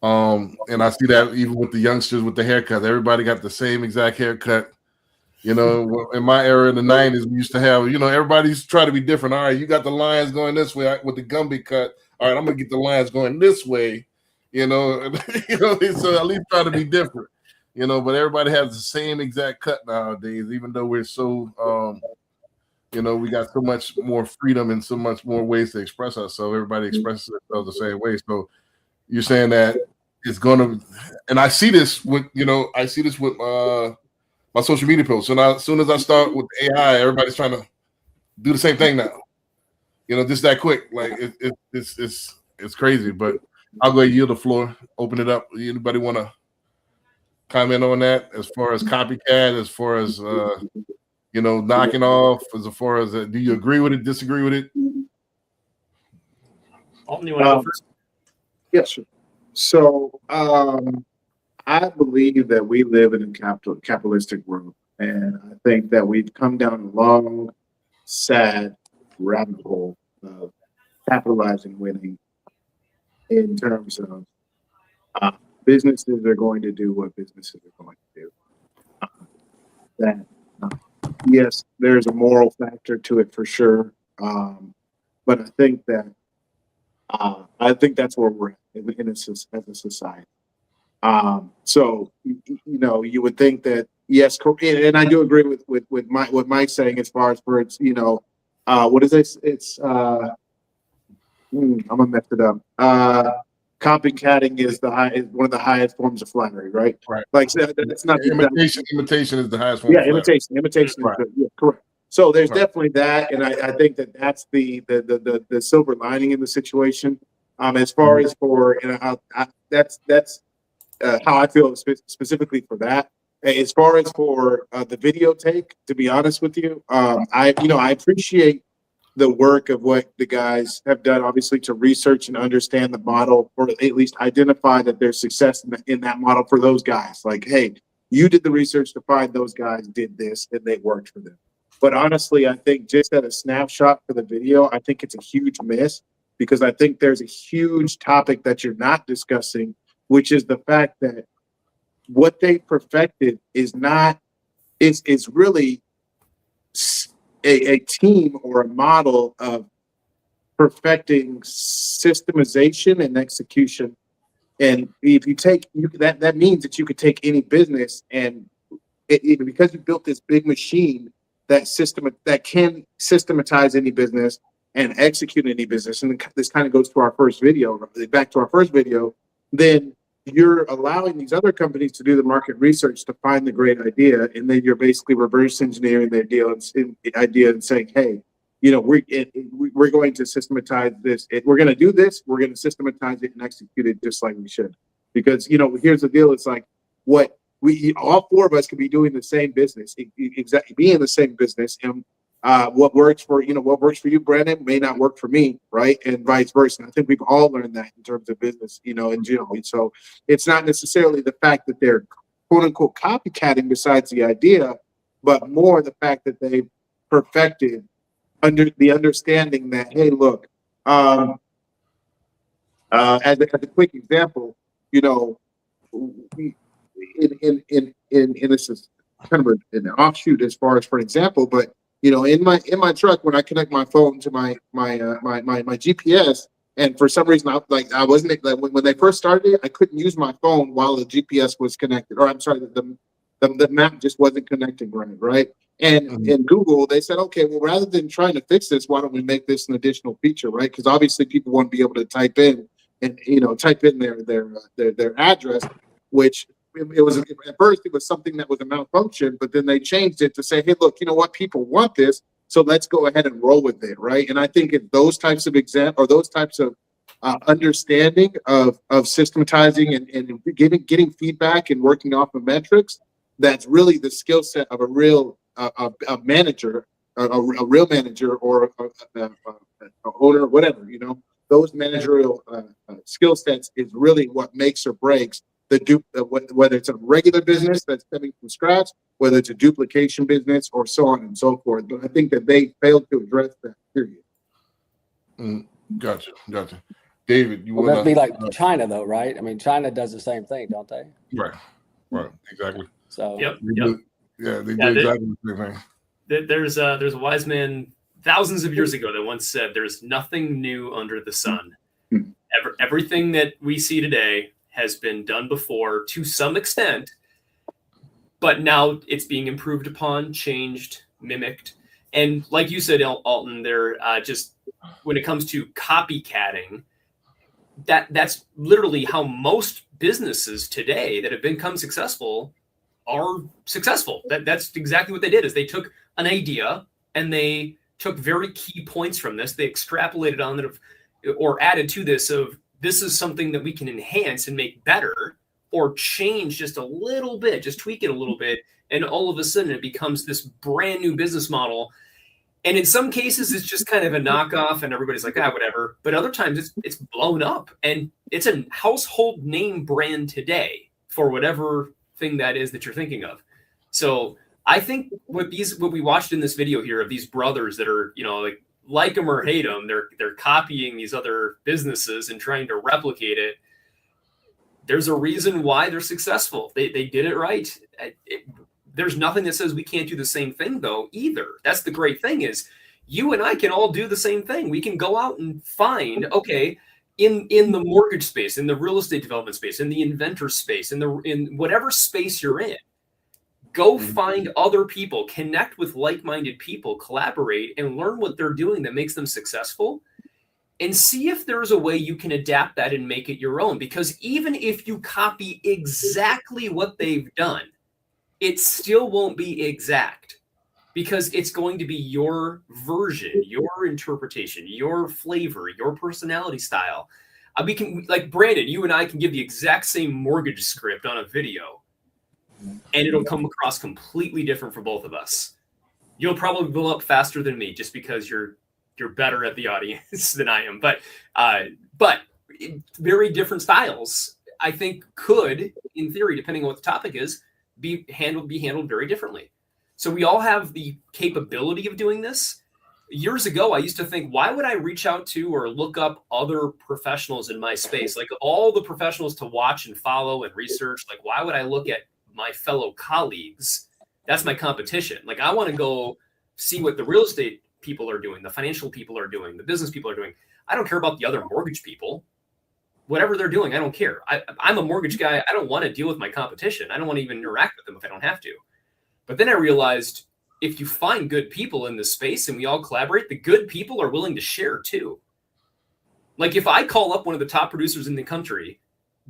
and I see that even with the youngsters with the haircut. Everybody got the same exact haircut. In my era in the 90s, we used to have, everybody used to try to be different. All right, you got the lines going this way with the Gumby cut. All right, I'm gonna get the lines going this way, so at least try to be different. But everybody has the same exact cut nowadays, even though we're so we got so much more freedom and so much more ways to express ourselves. Everybody expresses themselves the same way. So you're saying that it's gonna, and I see this with my social media posts. So now, as soon as I start with AI, everybody's trying to do the same thing now. Just that quick. Like it's crazy. But I'll go yield the floor, open it up. Anybody want to comment on that as far as copycat, as far as knocking off, as far as do you agree with it, disagree with it? Alton, you want to go first? Yes, sir. So I believe that we live in a capitalistic world, and I think that we've come down a long, sad rabbit hole of capitalizing winning in terms of businesses are going to do what businesses are going to do. Yes, there's a moral factor to it for sure, but I think that's where we're at as a society. So you would think that yes, and I do agree with what Mike's saying as far as for it's what is this? It's I'm gonna mess it up. Copycatting is one of the highest forms of flattery, right? Right. Like that's not imitation is the highest form. Yeah, of flattery. imitation. Right. Yeah, correct. So there's Right. definitely that, and I think that's the silver lining in the situation. As far as for that's how I feel specifically for that. As far as for the video take, to be honest with you, I appreciate the work of what the guys have done, obviously, to research and understand the model, or at least identify that there's success in that model for those guys. Like, hey, you did the research to find those guys did this and they worked for them. But honestly, I think just at a snapshot for the video, I think it's a huge miss, because I think there's a huge topic that you're not discussing, which is the fact that what they perfected is really a team or a model of perfecting systemization and execution. And if you take that means that you could take any business and because you built this big machine that can systematize any business and execute any business. And this kind of goes to our first video, back to our first video. Then you're allowing these other companies to do the market research to find the great idea, and then you're basically reverse engineering the idea and saying, hey, you know, we're going to systematize this. We're going to do this. We're going to systematize it and execute it just like we should. Because, you know, here's the deal. It's like what all four of us could be doing the same business, exactly, be in the same business. And what works for you, Brandon, may not work for me, right? And vice versa. I think we've all learned that in terms of business, you know, in general. And so it's not necessarily the fact that they're quote unquote copycatting besides the idea, but more the fact that they've perfected under the understanding that, hey, look, as a quick example, you know, this is kind of an offshoot as far as for an example, but you know, in my truck, when I connect my phone to my GPS, and for some reason I wasn't like when they first started it, I couldn't use my phone while the GPS was connected, or I'm sorry, the map just wasn't connecting right. And in Google, they said, okay, well, rather than trying to fix this, why don't we make this an additional feature, right? Because obviously people want to be able to type in their address, which it was at first it was something that was a malfunction, but then they changed it to say, hey, look, you know what, people want this, so let's go ahead and roll with it, right? And I think if those types of understanding of systematizing and getting feedback and working off of metrics, that's really the skill set of a real manager, a real manager, or a owner, whatever, you know. Those managerial skill sets is really what makes or breaks whether it's a regular business that's coming from scratch, whether it's a duplication business, or so on and so forth. But I think that they failed to address that, period. Gotcha. David, you Well, want that'd be like China, though, right? I mean, China does the same thing, don't they? Right, exactly. So Yep. They do exactly the same thing. There's a wise man thousands of years ago that once said, "There's nothing new under the sun." Everything that we see today has been done before to some extent, but now it's being improved upon, changed, mimicked. And like you said, Alton, they're just when it comes to copycatting, that's literally how most businesses today that have become successful are successful. That's exactly what they did. Is they took an idea and they took very key points from this. They extrapolated on it or added to this of this is something that we can enhance and make better or change just a little bit, just tweak it a little bit. And all of a sudden it becomes this brand new business model. And in some cases, it's just kind of a knockoff and everybody's like, whatever. But other times it's blown up and it's a household name brand today for whatever thing that is that you're thinking of. So I think what we watched in this video here of these brothers that are, you know, like them or hate them, they're copying these other businesses and trying to replicate it. There's a reason why they're successful. They did it right. There's nothing that says we can't do the same thing, though, either. That's the great thing is you and I can all do the same thing. We can go out and find, okay, in the mortgage space, in the real estate development space, in the inventor space, in whatever space you're in, go find other people, connect with like-minded people, collaborate, and learn what they're doing that makes them successful, and see if there's a way you can adapt that and make it your own. Because even if you copy exactly what they've done, it still won't be exact because it's going to be your version, your interpretation, your flavor, your personality style. We can, like Brandon, you and I can give the exact same mortgage script on a video and it'll come across completely different for both of us. You'll probably blow up faster than me just because you're better at the audience than I am. But very different styles, I think, could, in theory, depending on what the topic is, be handled very differently. So we all have the capability of doing this. Years ago, I used to think, why would I reach out to or look up other professionals in my space? Like all the professionals to watch and follow and research. Like, why would I look at my fellow colleagues? That's my competition. Like, I want to go see what the real estate people are doing, the financial people are doing, the business people are doing. I don't care about the other mortgage people. Whatever they're doing, I don't care. I'm a mortgage guy. I don't want to deal with my competition. I don't want to even interact with them if I don't have to. But then I realized if you find good people in this space and we all collaborate, the good people are willing to share too. Like if I call up one of the top producers in the country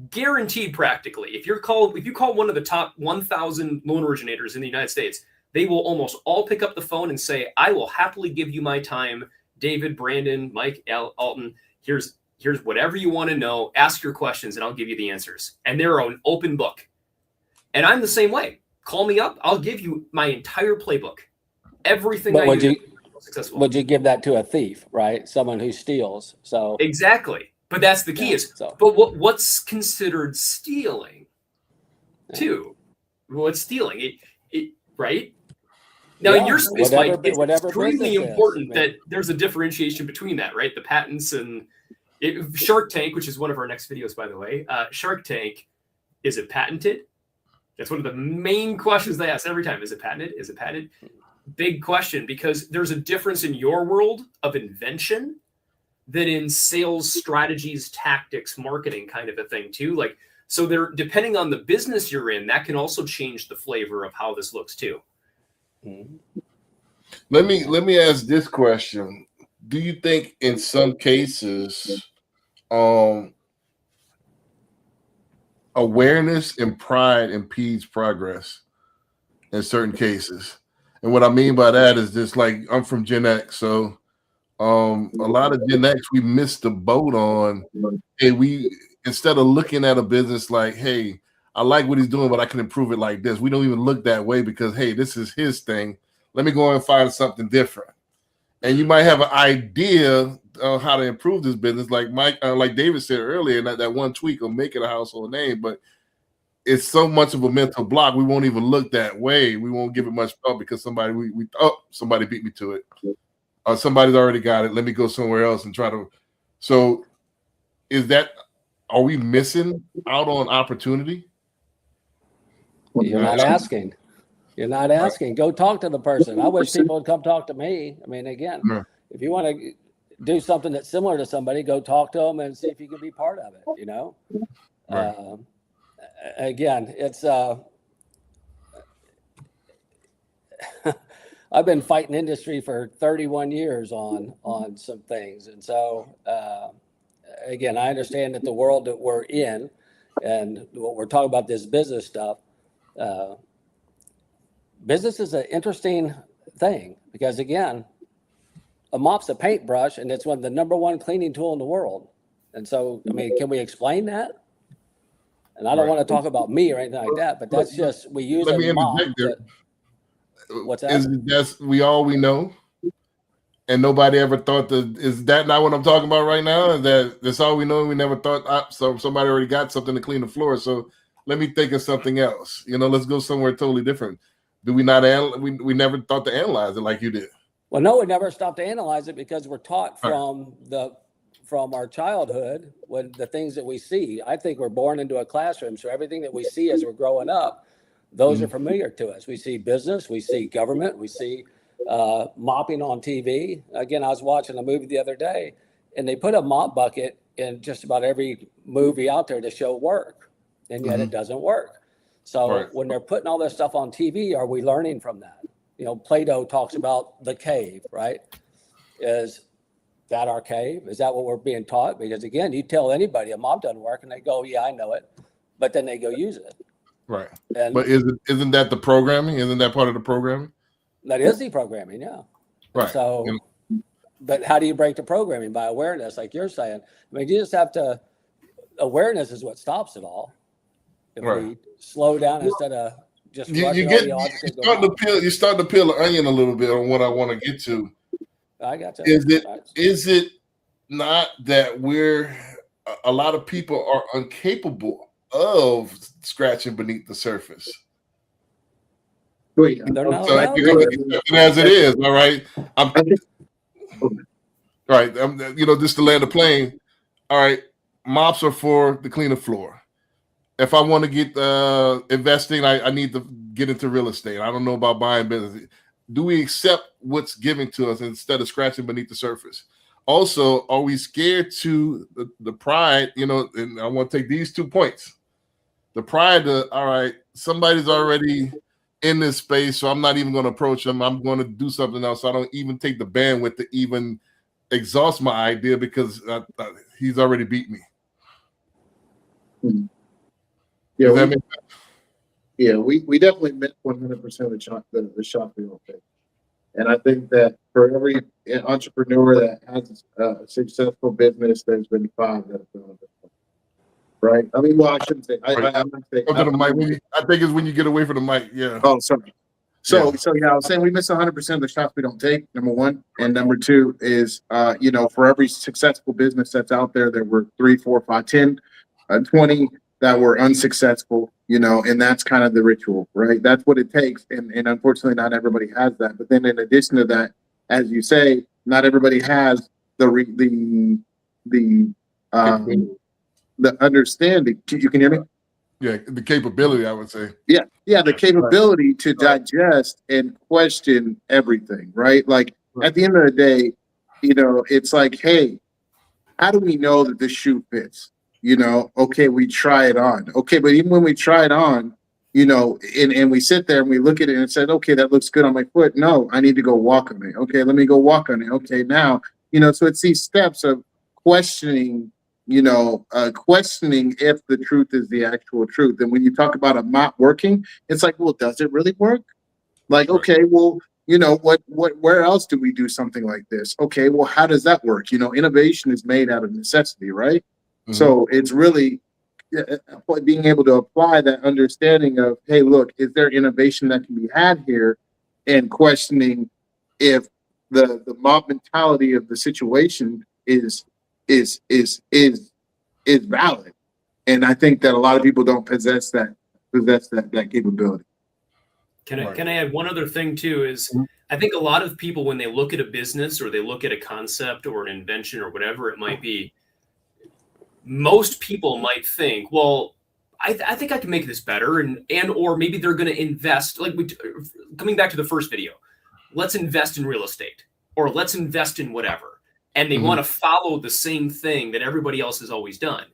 guaranteed practically, if you call one of the top 1,000 loan originators in the United States, they will almost all pick up the phone and say, I will happily give you my time. David, Brandon, Mike, Alton, here's whatever you want to know. Ask your questions and I'll give you the answers. And they're an open book. And I'm the same way. Call me up. I'll give you my entire playbook. Everything But I do. Successful. Would you give that to a thief, right? Someone who steals. So exactly. But that's the key but what's considered stealing too? What's stealing? It right? Now in your space, Mike, it's extremely important that there's a differentiation between that, right? The patents and Shark Tank, which is one of our next videos, by the way. Shark Tank, is it patented? That's one of the main questions they ask every time. Is it patented? Is it patented? Big question, because there's a difference in your world of invention than in sales strategies, tactics, marketing kind of a thing too. Like, so they're depending on the business you're in, that can also change the flavor of how this looks too. Let me ask this question. Do you think in some cases awareness and pride impedes progress in certain cases? And what I mean by that is just like, I'm from Gen X, so a lot of Gen X, we missed the boat on, hey, we, instead of looking at a business like, hey, I like what he's doing, but I can improve it like this. We don't even look that way because, hey, this is his thing. Let me go and find something different. And you might have an idea on how to improve this business, like Mike, like David said earlier, that one tweak will make it a household name, but it's so much of a mental block. We won't even look that way. We won't give it much thought because somebody beat me to it. Somebody's already got it. Let me go somewhere else and try to. So, are we missing out on opportunity? You're not asking. You're not asking. Go talk to the person. I wish people would come talk to me. I mean, again, if you want to do something that's similar to somebody, go talk to them and see if you can be part of it, you know? Right. Again, it's I've been fighting industry for 31 years on some things. And so, again, I understand that the world that we're in and what we're talking about, this business stuff, business is an interesting thing because, again, a mop's a paintbrush and it's one of the number one cleaning tool in the world. And so, I mean, can we explain that? And I don't want to talk about me or anything like that, but that's just, we use a mop. What's that? That's we know, and nobody ever thought that. Is that not what I'm talking about right now? Is that's all we know? We never thought. So somebody already got something to clean the floor. So let me think of something else. You know, let's go somewhere totally different. Do we not? We never thought to analyze it like you did. Well, no, we never stopped to analyze it because we're taught from our childhood when the things that we see. I think we're born into a classroom, so everything that we see as we're growing up, those are familiar to us. We see business, we see government, we see mopping on TV. Again, I was watching a movie the other day, and they put a mop bucket in just about every movie out there to show work, and yet it doesn't work. So when they're putting all this stuff on TV, are we learning from that? You know, Plato talks about the cave, right? Is that our cave? Is that what we're being taught? Because again, you tell anybody a mop doesn't work and they go, yeah, I know it. But then they go use it. Right. And but isn't that the programming? Isn't that part of the programming? That is the programming, yeah. Right. So, but how do you break the programming? By awareness, like you're saying. I mean, you just have to, awareness is what stops it all. If we slow down instead of just you're starting to peel the onion a little bit on what I want to get to. I got you. Is it not that a lot of people are incapable of scratching beneath the surface? Wait, they're not so as it is, all right. Just to land the plane. All right, mops are for the cleaner floor. If I want to get investing, I need to get into real estate. I don't know about buying business. Do we accept what's given to us instead of scratching beneath the surface? Also, are we scared to the pride? You know, and I want to take these 2 points. The pride, all right, somebody's already in this space, so I'm not even going to approach them. I'm going to do something else. I don't even take the bandwidth to even exhaust my idea because he's already beat me. Yeah, Does that we, make yeah, we definitely met 100% of the shot we don't take. And I think that for every entrepreneur that has a successful business, there's been five that have done it. Right? I mean, well, I shouldn't say. I'm not saying. Go to the mic. I think it's when you get away from the mic. Yeah. Oh, sorry. So yeah, I was saying we miss 100% of the shots we don't take. Number one, and number two is, for every successful business that's out there, there were 3, 4, 5, 10, 20 that were unsuccessful. And that's kind of the ritual, right? That's what it takes, and unfortunately, not everybody has that. But then, in addition to that, as you say, not everybody has the understanding. You can hear me? Yeah, the capability, I would say. Yeah, the capability to digest and question everything, right? Like at the end of the day, it's like, hey, how do we know that this shoe fits? Okay, we try it on. Okay, but even when we try it on, and we sit there and we look at it and said, okay, that looks good on my foot. No, I need to go walk on it. Okay, let me go walk on it. Okay, now, so it's these steps of questioning questioning if the truth is the actual truth. And when you talk about a mop working, it's like, well, does it really work? Like, okay, well, where else do we do something like this? Okay, well, how does that work? Innovation is made out of necessity, right? Mm-hmm. So it's really being able to apply that understanding of, hey, look, is there innovation that can be had here? And questioning if the mob mentality of the situation is valid. And I think that a lot of people don't possess that capability. Can I add one other thing too? Is I think a lot of people, when they look at a business or they look at a concept or an invention or whatever it might be, most people might think, well, I think I can make this better, and or maybe they're going to invest. Like coming back to the first video, let's invest in real estate or let's invest in whatever. And they want to follow the same thing that everybody else has always done.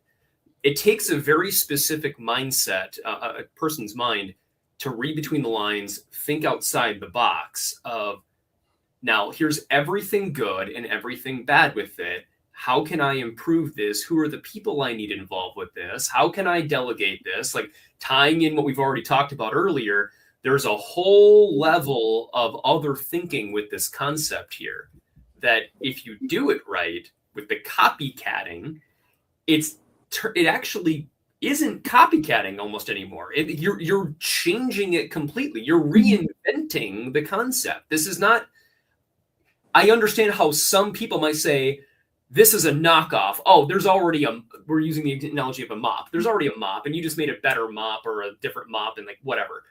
It takes a very specific mindset, a person's mind, to read between the lines, think outside the box of, now here's everything good and everything bad with it. How can I improve this? Who are the people I need involved with this? How can I delegate this? Like tying in what we've already talked about earlier, there's a whole level of other thinking with this concept here that if you do it right with the copycatting, it actually isn't copycatting almost anymore. You're changing it completely. You're reinventing the concept. This is not, I understand how some people might say, this is a knockoff. Oh, there's already we're using the analogy of a mop. There's already a mop and you just made a better mop or a different mop and like whatever.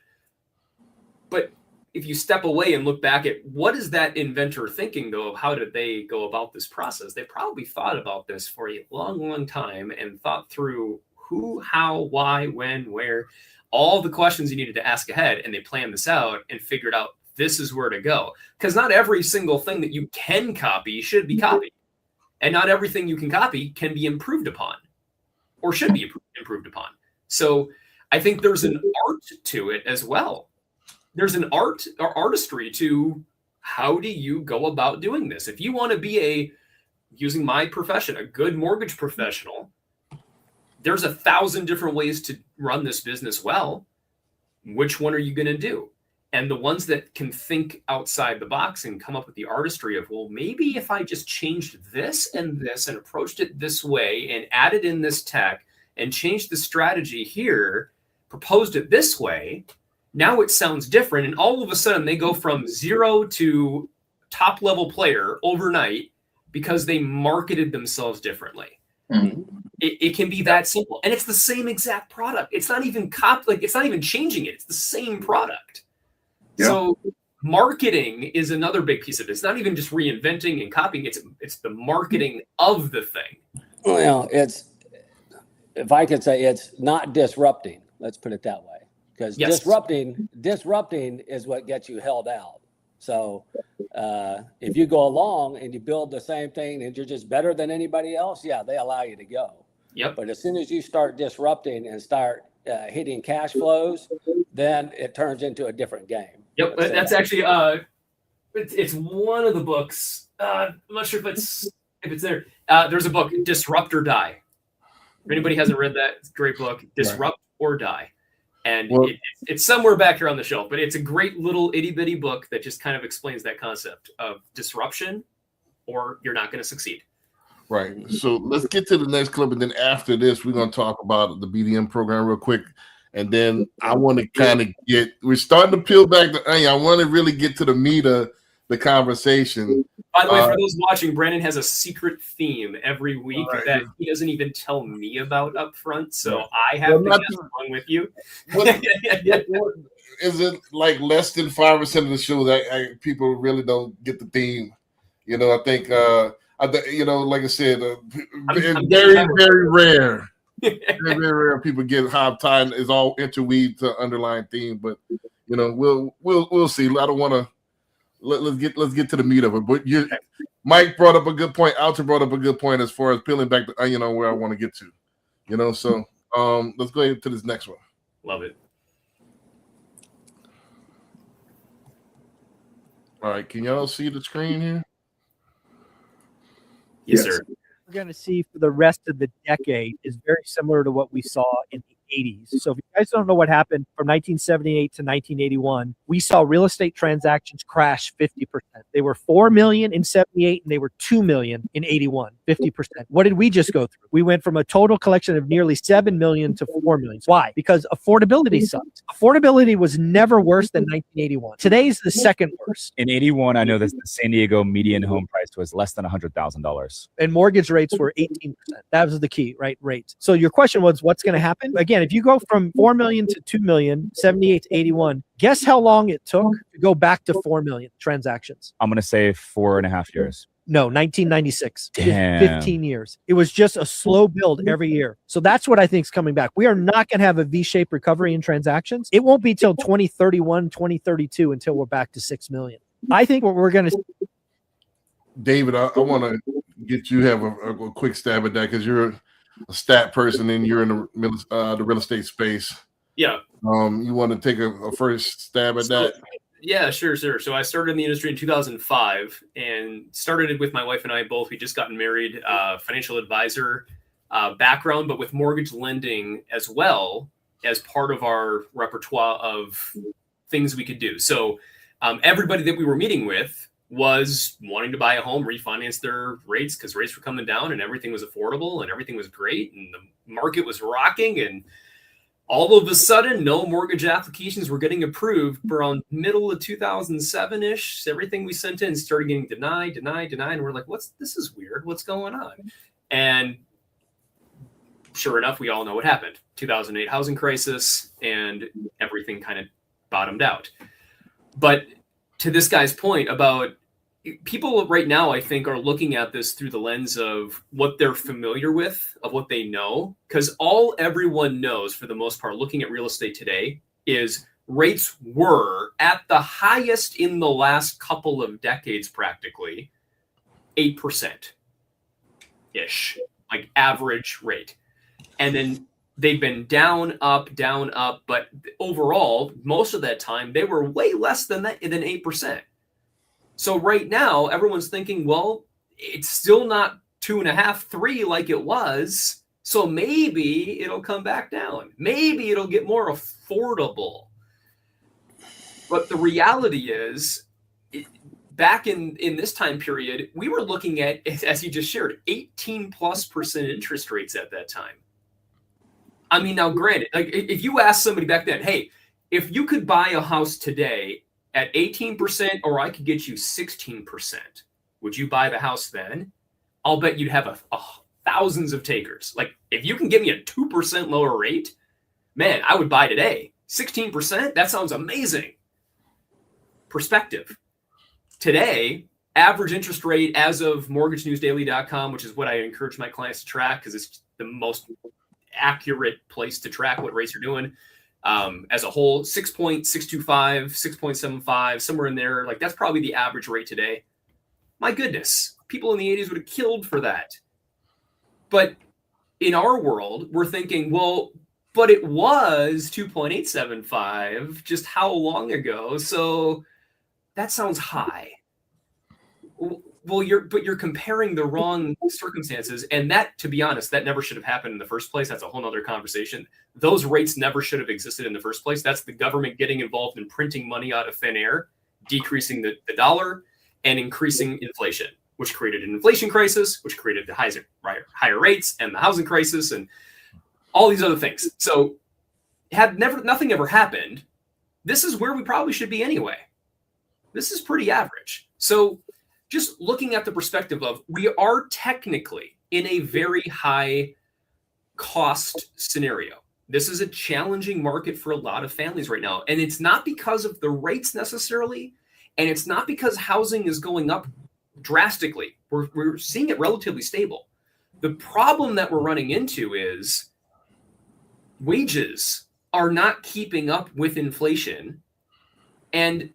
But if you step away and look back at what is that inventor thinking though, of how did they go about this process? They probably thought about this for a long, long time and thought through who, how, why, when, where, all the questions you needed to ask ahead. And they planned this out and figured out this is where to go. Because not every single thing that you can copy should be copied. And not everything you can copy can be improved upon or should be improved upon. So I think there's an art to it as well. There's an art or artistry to how do you go about doing this? If you want to be using my profession, a good mortgage professional, there's 1,000 different ways to run this business well. Which one are you going to do? And the ones that can think outside the box and come up with the artistry of, well, maybe if I just changed this and approached it this way and added in this tech and changed the strategy here, proposed it this way, now it sounds different. And all of a sudden they go from zero to top level player overnight because they marketed themselves differently. Mm-hmm. It can be that simple. And it's the same exact product. It's not even it's not even changing it. It's the same product. Yeah. So marketing is another big piece of it. It's not even just reinventing and copying. It's the marketing of the thing. Well, if I could say, it's not disrupting. Let's put it that way, because disrupting is what gets you held out. So if you go along and you build the same thing and you're just better than anybody else, yeah, they allow you to go. Yep. But as soon as you start disrupting and start hitting cash flows, then it turns into a different game. Yep, that's actually it's one of the books. I'm not sure if it's there. There's a book, Disrupt or Die. If anybody hasn't read that, it's a great book, Disrupt or Die. And Well- it's somewhere back here on the shelf, but it's a great little itty bitty book that just kind of explains that concept of disruption or you're not going to succeed. Right. So let's get to the next clip. And then after this, we're going to talk about the BDM program real quick. And then I want to kind of we're starting to peel back the onion. I want to really get to the meat of the conversation. By the way, for those watching, Brandon has a secret theme every week Right. that he doesn't even tell me about up front. So Right. I have to guess along with you. What is it like less than 5% of the show that people really don't get the theme? You know, I think, like I said, it's very, very rare. Very rare people get half time is all interweaved to underlying theme, but you know, we'll see. I don't want to let's get to the meat of it. But Mike brought up a good point. Alton brought up a good point as far as peeling back the onion on where I want to get to. You know, so let's go into this next one. Love it. All right, can y'all see the screen here? Yes, Yes. sir. We're going to see for the rest of the decade is very similar to what we saw in the 80s. So if you guys don't know what happened from 1978 to 1981, we saw real estate transactions crash 50%. They were 4 million in 78 and they were 2 million in 81, 50%. What did we just go through? We went from a total collection of nearly 7 million to 4 million. Why? Because affordability sucked. Affordability was never worse than 1981. Today's the second worst. In 81, I know that the San Diego median home price was less than $100,000. And mortgage rates were 18%. That was the key, right? Rates. So your question was, what's going to happen? Again, if you go from 4 million to 2 million, 78 to 81, guess how long it took to go back to 4 million transactions? I'm going to say 4.5 years. No, 1996. Damn. 15 years. It was just a slow build every year. So that's what I think is coming back. We are not going to have a V-shaped recovery in transactions. It won't be till 2031, 2032 until we're back to 6 million. I think what we're going to David, I want to get you have a quick stab at that because you're a stat person and you're in the real estate space. Yeah. You want to take a first stab at that? Yeah, sure. So I started in the industry in 2005 and started it with my wife and I both. We just gotten married, financial advisor background, but with mortgage lending as well as part of our repertoire of things we could do. So everybody that we were meeting with was wanting to buy a home, refinance their rates because rates were coming down and everything was affordable and everything was great and the market was rocking. And all of a sudden, no mortgage applications were getting approved around middle of 2007-ish. Everything we sent in started getting denied. And we're like, this is weird. What's going on? And sure enough, we all know what happened. 2008 housing crisis and everything kind of bottomed out. But to this guy's point about people right now, I think, are looking at this through the lens of what they're familiar with, of what they know, because all everyone knows for the most part, looking at real estate today, is rates were at the highest in the last couple of decades, practically 8%-ish, like average rate. And then they've been down, up, but overall, most of that time, they were way less than 8%. So right now, everyone's thinking, well, it's still not 2.5, 3 like it was. So maybe it'll come back down. Maybe it'll get more affordable. But the reality is, back in this time period, we were looking at, as you just shared, 18+% interest rates at that time. I mean, now granted, like if you ask somebody back then, hey, if you could buy a house today at 18% or I could get you 16%, would you buy the house then? I'll bet you'd have thousands of takers. Like if you can give me a 2% lower rate, man, I would buy today. 16%, that sounds amazing. Perspective. Today, average interest rate as of mortgagenewsdaily.com, which is what I encourage my clients to track because it's the most accurate place to track what rates are doing. As a whole, 6.625, 6.75, somewhere in there. Like that's probably the average rate today. My goodness, people in the 80s would have killed for that. But in our world, we're thinking, well, but it was 2.875 just how long ago? So that sounds high. Well, you're comparing the wrong circumstances, and that, to be honest, that never should have happened in the first place. That's a whole nother conversation. Those rates never should have existed in the first place. That's the government getting involved in printing money out of thin air, decreasing the dollar, and increasing inflation, which created an inflation crisis, which created the higher rates and the housing crisis and all these other things. So had nothing ever happened, this is where we probably should be anyway. This is pretty average. So just looking at the perspective of, we are technically in a very high cost scenario. This is a challenging market for a lot of families right now. And it's not because of the rates necessarily, and it's not because housing is going up drastically. We're seeing it relatively stable. The problem that we're running into is wages are not keeping up with inflation. And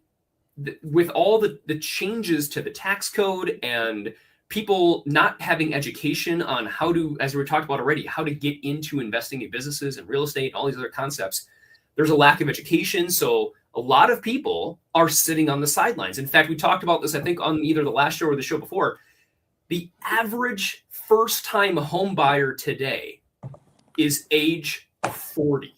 with all the changes to the tax code and people not having education on how to, as we talked about already, how to get into investing in businesses and real estate and all these other concepts, there's a lack of education. So a lot of people are sitting on the sidelines. In fact, we talked about this, I think, on either the last show or the show before. The average first-time home buyer today is age 40.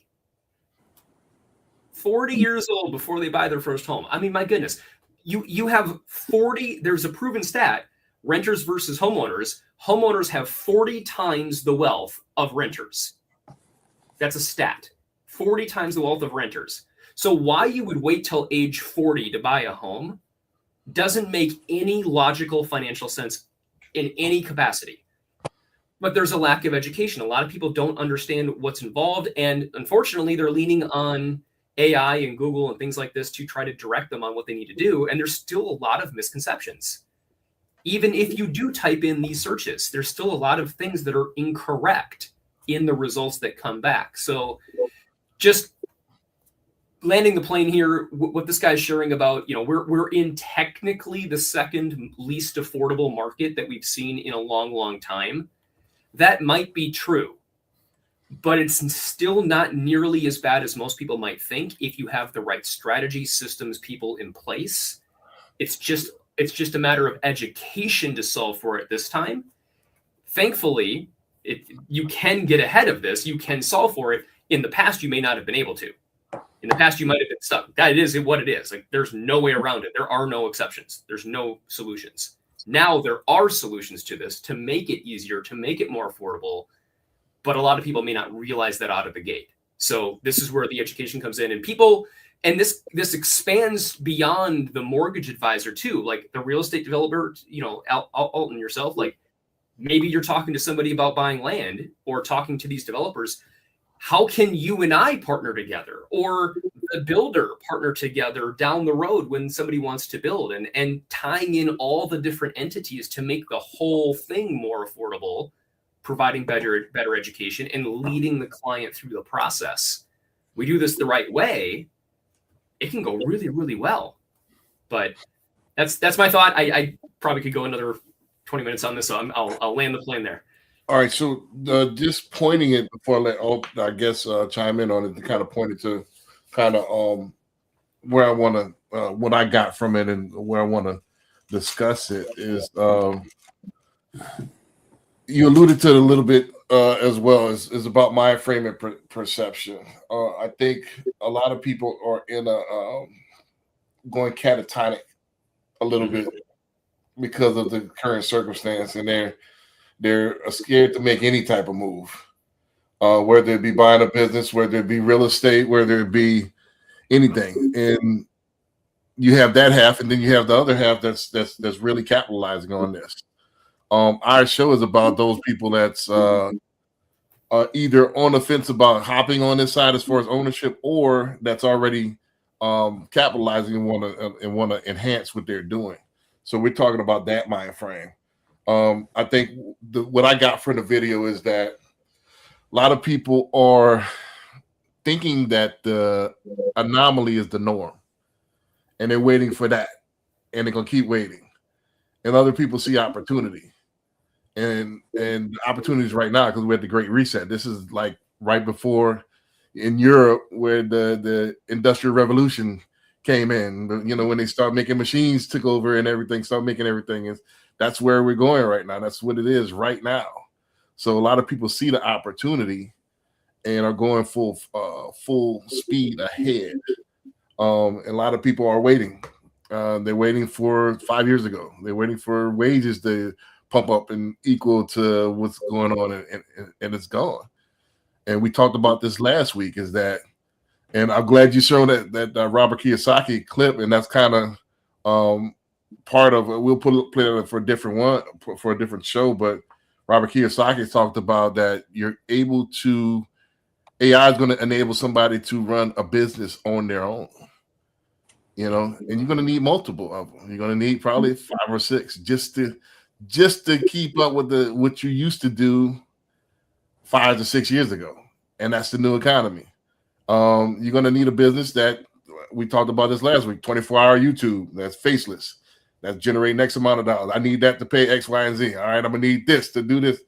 40 years old before they buy their first home. I mean, my goodness, you have 40, there's a proven stat, renters versus homeowners. Homeowners have 40 times the wealth of renters. That's a stat. 40 times the wealth of renters. So why you would wait till age 40 to buy a home doesn't make any logical financial sense in any capacity. But there's a lack of education. A lot of people don't understand what's involved. And unfortunately, they're leaning on AI and Google and things like this to try to direct them on what they need to do. And there's still a lot of misconceptions. Even if you do type in these searches, there's still a lot of things that are incorrect in the results that come back. So just landing the plane here, what this guy's sharing about, we're in technically the second least affordable market that we've seen in a long, long time. That might be true, but it's still not nearly as bad as most people might think if you have the right strategy, systems, people in place. It's just a matter of education to solve for it this time. Thankfully, you can get ahead of this. You can solve for it. In the past, you may not have been able to. In the past, you might have been stuck. That is what it is. Like, there's no way around it. There are no exceptions. There's no solutions. Now there are solutions to this to make it easier, to make it more affordable. But a lot of people may not realize that out of the gate. So this is where the education comes in, and this expands beyond the mortgage advisor too, like the real estate developer, Alton yourself, like maybe you're talking to somebody about buying land or talking to these developers. How can you and I partner together, or the builder partner together down the road when somebody wants to build, and tying in all the different entities to make the whole thing more affordable, providing better education and leading the client through the process. We do this the right way, it can go really, really well. But that's my thought. I probably could go another 20 minutes on this, so I'll land the plane there. All right, so just pointing it before I let chime in on it, to kind of point it to kind of where I want to what I got from it and where I want to discuss it is you alluded to it a little bit as well as about mind frame and perception. I think a lot of people are in a going catatonic a little bit because of the current circumstance, and they're scared to make any type of move, whether it be buying a business, whether it be real estate, whether it be anything. And you have that half, and then you have the other half that's really capitalizing on this. Our show is about those people that's either on the fence about hopping on this side as far as ownership, or that's already capitalizing and want to enhance what they're doing. So we're talking about that mind frame. I think what I got from the video is that a lot of people are thinking that the anomaly is the norm, and they're waiting for that, and they're gonna keep waiting. And other people see opportunity, and opportunities right now, because we're at the Great Reset. This is like right before in Europe where the Industrial Revolution came in. When they start making machines, took over, and everything, start making everything. that's where we're going right now. That's what it is right now. So a lot of people see the opportunity and are going full speed ahead. A lot of people are waiting. They're waiting for 5 years ago. They're waiting for wages to pump up and equal to what's going on, and it's gone. And we talked about this last week. Is that, and I'm glad you showed that Robert Kiyosaki clip, and that's kind of part of it. We'll play it for a different show. But Robert Kiyosaki talked about that you're able to. AI is going to enable somebody to run a business on their own, and you're going to need multiple of them. You're going to need probably 5 or 6 just to keep up with what you used to do 5 to 6 years ago, and that's the new economy. You're going to need a business that we talked about this last week, 24-hour YouTube that's faceless, that's generating X amount of dollars. I need that to pay X, Y, and Z. All right, I'm going to need this to do this.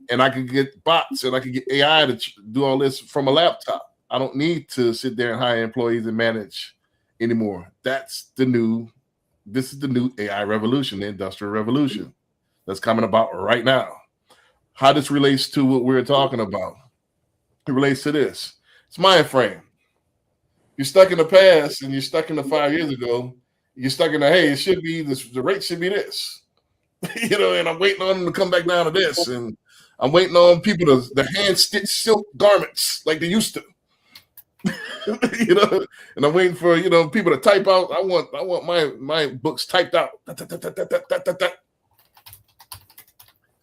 And I can get bots and I can get AI to do all this from a laptop. I don't need to sit there and hire employees and manage anymore. This is the new AI revolution, the industrial revolution that's coming about right now. How this relates to what we're talking about? It relates to this. It's mind frame. You're stuck in the past and you're stuck in the 5 years ago. You're stuck in hey, it should be this, the rate should be this. And I'm waiting on them to come back down to this. And I'm waiting on people to hand stitch silk garments like they used to. And I'm waiting for people to type out. I want my books typed out. It's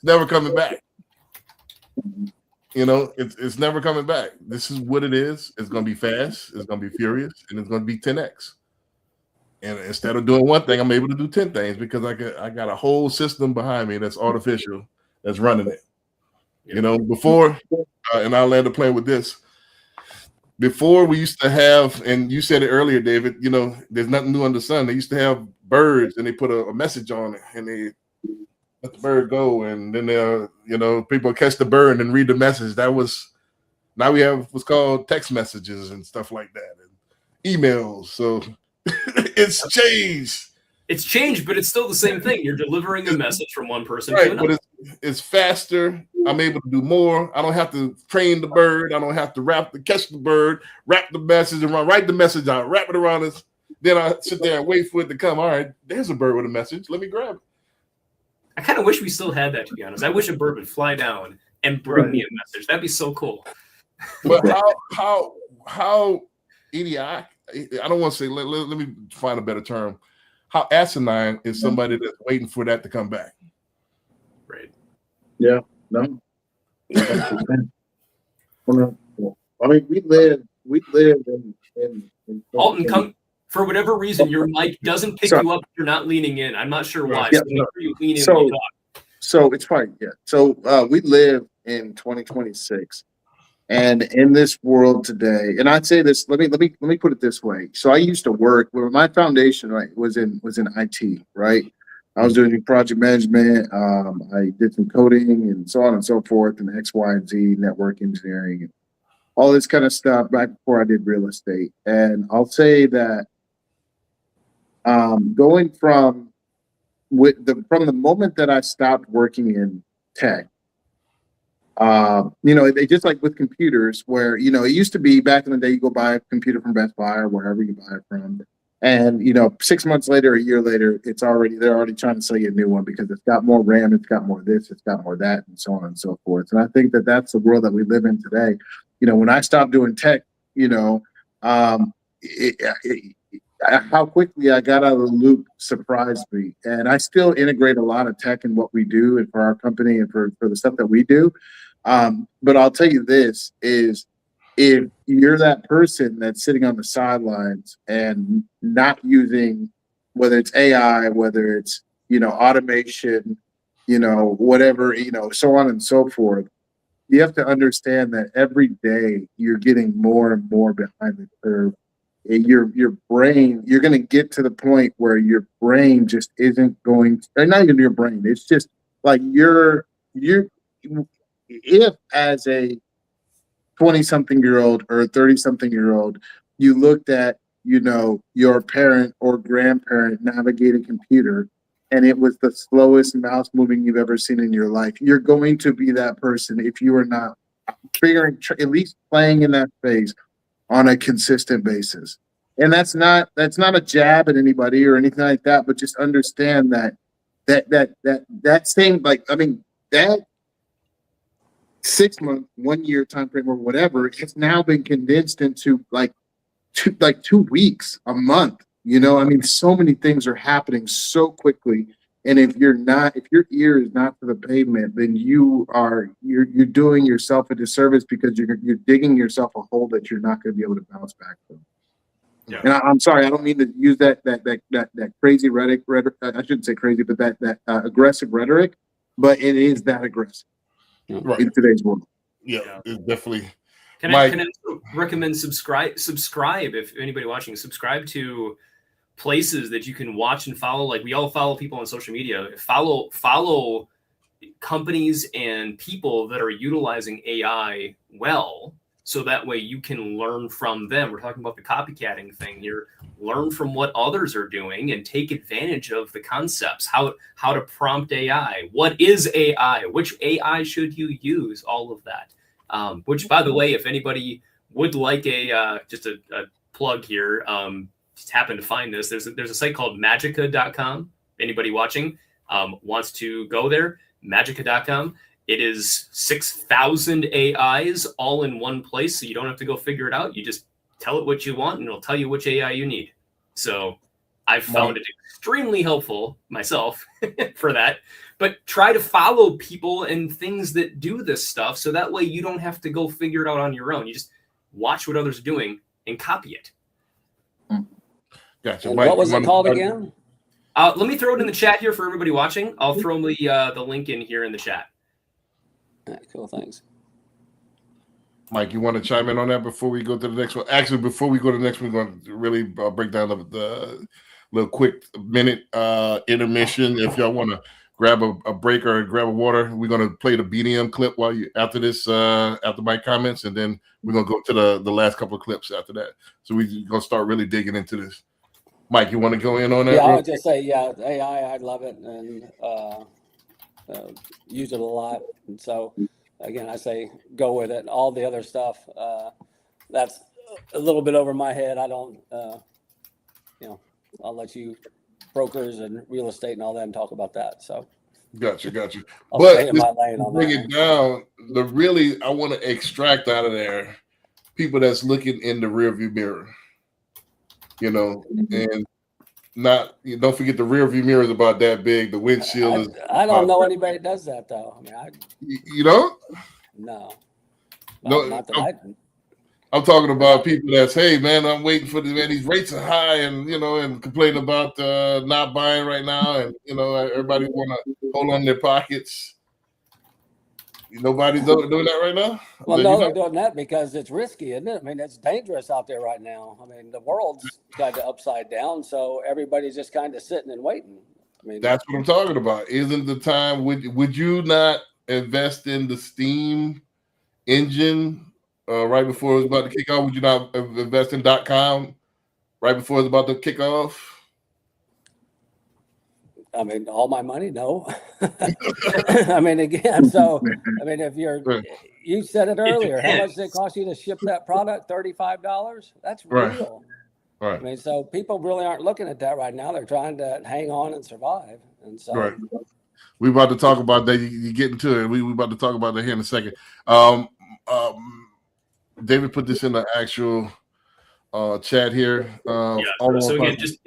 never coming back. It's never coming back. This is what it is. It's going to be fast. It's going to be furious, and it's going to be 10x. And instead of doing one thing, I'm able to do 10 things because I got a whole system behind me that's artificial that's running it. Before, and I'll land the plane with this. Before we used to have, and you said it earlier, David, there's nothing new under the sun. They used to have birds and they put a message on it and they let the bird go. And then, people catch the bird and read the message. Now we have what's called text messages and stuff like that and emails. So it's changed. It's changed, but it's still the same thing. You're delivering a message from one person right, to another. But it's faster. I'm able to do more. I don't have to train the bird. I don't have to catch the bird, wrap the message and write the message out, wrap it around us. Then I sit there and wait for it to come. All right, there's a bird with a message. Let me grab it. I kind of wish we still had that, to be honest. I wish a bird would fly down and bring me a message. That'd be so cool. But how idiotic? I don't want to say. Let me find a better term. How asinine is somebody that's waiting for that to come back? Right. Yeah. No. I mean, we live in Alton, come for whatever reason. Your mic doesn't pick you up. You're not leaning in. I'm not sure why. Yeah, So make sure you lean in when you talk. So it's fine. Yeah. So we live in 2026. And in this world today, and I'd say this, let me put it this way. So I used to work where my foundation was in IT, right? I was doing project management. I did some coding and so on and so forth, and X, Y, and Z, network engineering, and all this kind of stuff back before I did real estate. And I'll say that going from the moment that I stopped working in tech, they just like with computers where, it used to be back in the day, you go buy a computer from Best Buy or wherever you buy it from. And, 6 months later, a year later, they're already trying to sell you a new one because it's got more RAM, it's got more this, it's got more that, and so on and so forth. And I think that that's the world that we live in today. When I stopped doing tech, how quickly I got out of the loop surprised me. And I still integrate a lot of tech in what we do and for our company and for the stuff that we do. But I'll tell you this is, if you're that person that's sitting on the sidelines and not using, whether it's AI, whether it's, automation, whatever, so on and so forth, you have to understand that every day you're getting more and more behind the curve. Your brain, you're going to get to the point where your brain just isn't going, or not even your brain. It's just like if as a 20-something-year-old or a 30-something-year-old, you looked at, your parent or grandparent navigate a computer and it was the slowest mouse moving you've ever seen in your life. You're going to be that person if you are not at least playing in that space on a consistent basis. And that's not a jab at anybody or anything like that, but just understand that same, like, I mean, that 6 month, 1 year time frame or whatever, it's now been condensed into like 2 weeks, a month. You know, I mean, so many things are happening so quickly. And if your ear is not to the pavement, then you're doing yourself a disservice, because you're digging yourself a hole that you're not going to be able to bounce back from. Yeah. And I'm sorry, I don't mean to use that crazy rhetoric. I shouldn't say crazy, but that aggressive rhetoric. But it is that aggressive in today's world. Yeah, it's definitely. Can I recommend subscribe if anybody watching, subscribe to places that you can watch and follow. Like, we all follow people on social media. Follow companies and people that are utilizing AI well, so that way you can learn from them. We're talking about the copycatting thing here. Learn from what others are doing and take advantage of the concepts, how to prompt AI, what is AI, which AI should you use, all of that. Which, by the way, if anybody would like just a plug here, just happened to find this. There's a site called magica.com. Anybody watching wants to go there, magica.com. It is 6,000 AIs all in one place, so you don't have to go figure it out. You just tell it what you want, and it'll tell you which AI you need. So I've found it extremely helpful myself for that. But try to follow people and things that do this stuff, so that way you don't have to go figure it out on your own. You just watch what others are doing and copy it. Gotcha. And Mike, what was it called again? Let me throw it in the chat here for everybody watching. I'll throw the link in here in the chat. All right, cool, thanks. Mike, you want to chime in on that before we go to the next one? Actually, before we go to the next one, we're going to really break down the little quick minute intermission. If y'all want to grab a break or grab a water, we're going to play the BDM clip after my comments, and then we're going to go to the last couple of clips after that. So we're going to start really digging into this. Mike, you want to go in on that? Yeah, I would just say, AI, I love it, and use it a lot. And so, again, I say go with it. All the other stuff, that's a little bit over my head. I don't, I'll let you brokers and real estate and all them talk about that. So, Gotcha. I'll But stay in my lane on bring that. it down. I want to extract out of there people that's looking in the rearview mirror, and don't forget the rearview mirror is about that big. The windshield is. I don't know anybody that does that though. I mean, you don't? No. No, Not that I'm talking about people that's, hey man, I'm waiting for these rates are high, and and complaining about not buying right now, and everybody want to hold on their pockets. Nobody's doing that right now. Well, no, they're doing that because it's risky, isn't it? I mean, it's dangerous out there right now. I mean, the world's kind of upside down, so everybody's just kind of sitting and waiting. I mean, that's what I'm talking about. Isn't the time? Would you not invest in the steam engine right before it was about to kick off? Would you not invest in .com right before it was about to kick off? I mean, all my money, no. I mean, again, so, I mean, if you said it earlier, how much does it cost you to ship that product? $35? That's real. Right. I mean, so people really aren't looking at that right now. They're trying to hang on and survive. And so, right. We're about to talk about that. You get into it. We're about to talk about that here in a second. David put this in the actual chat here. So again, just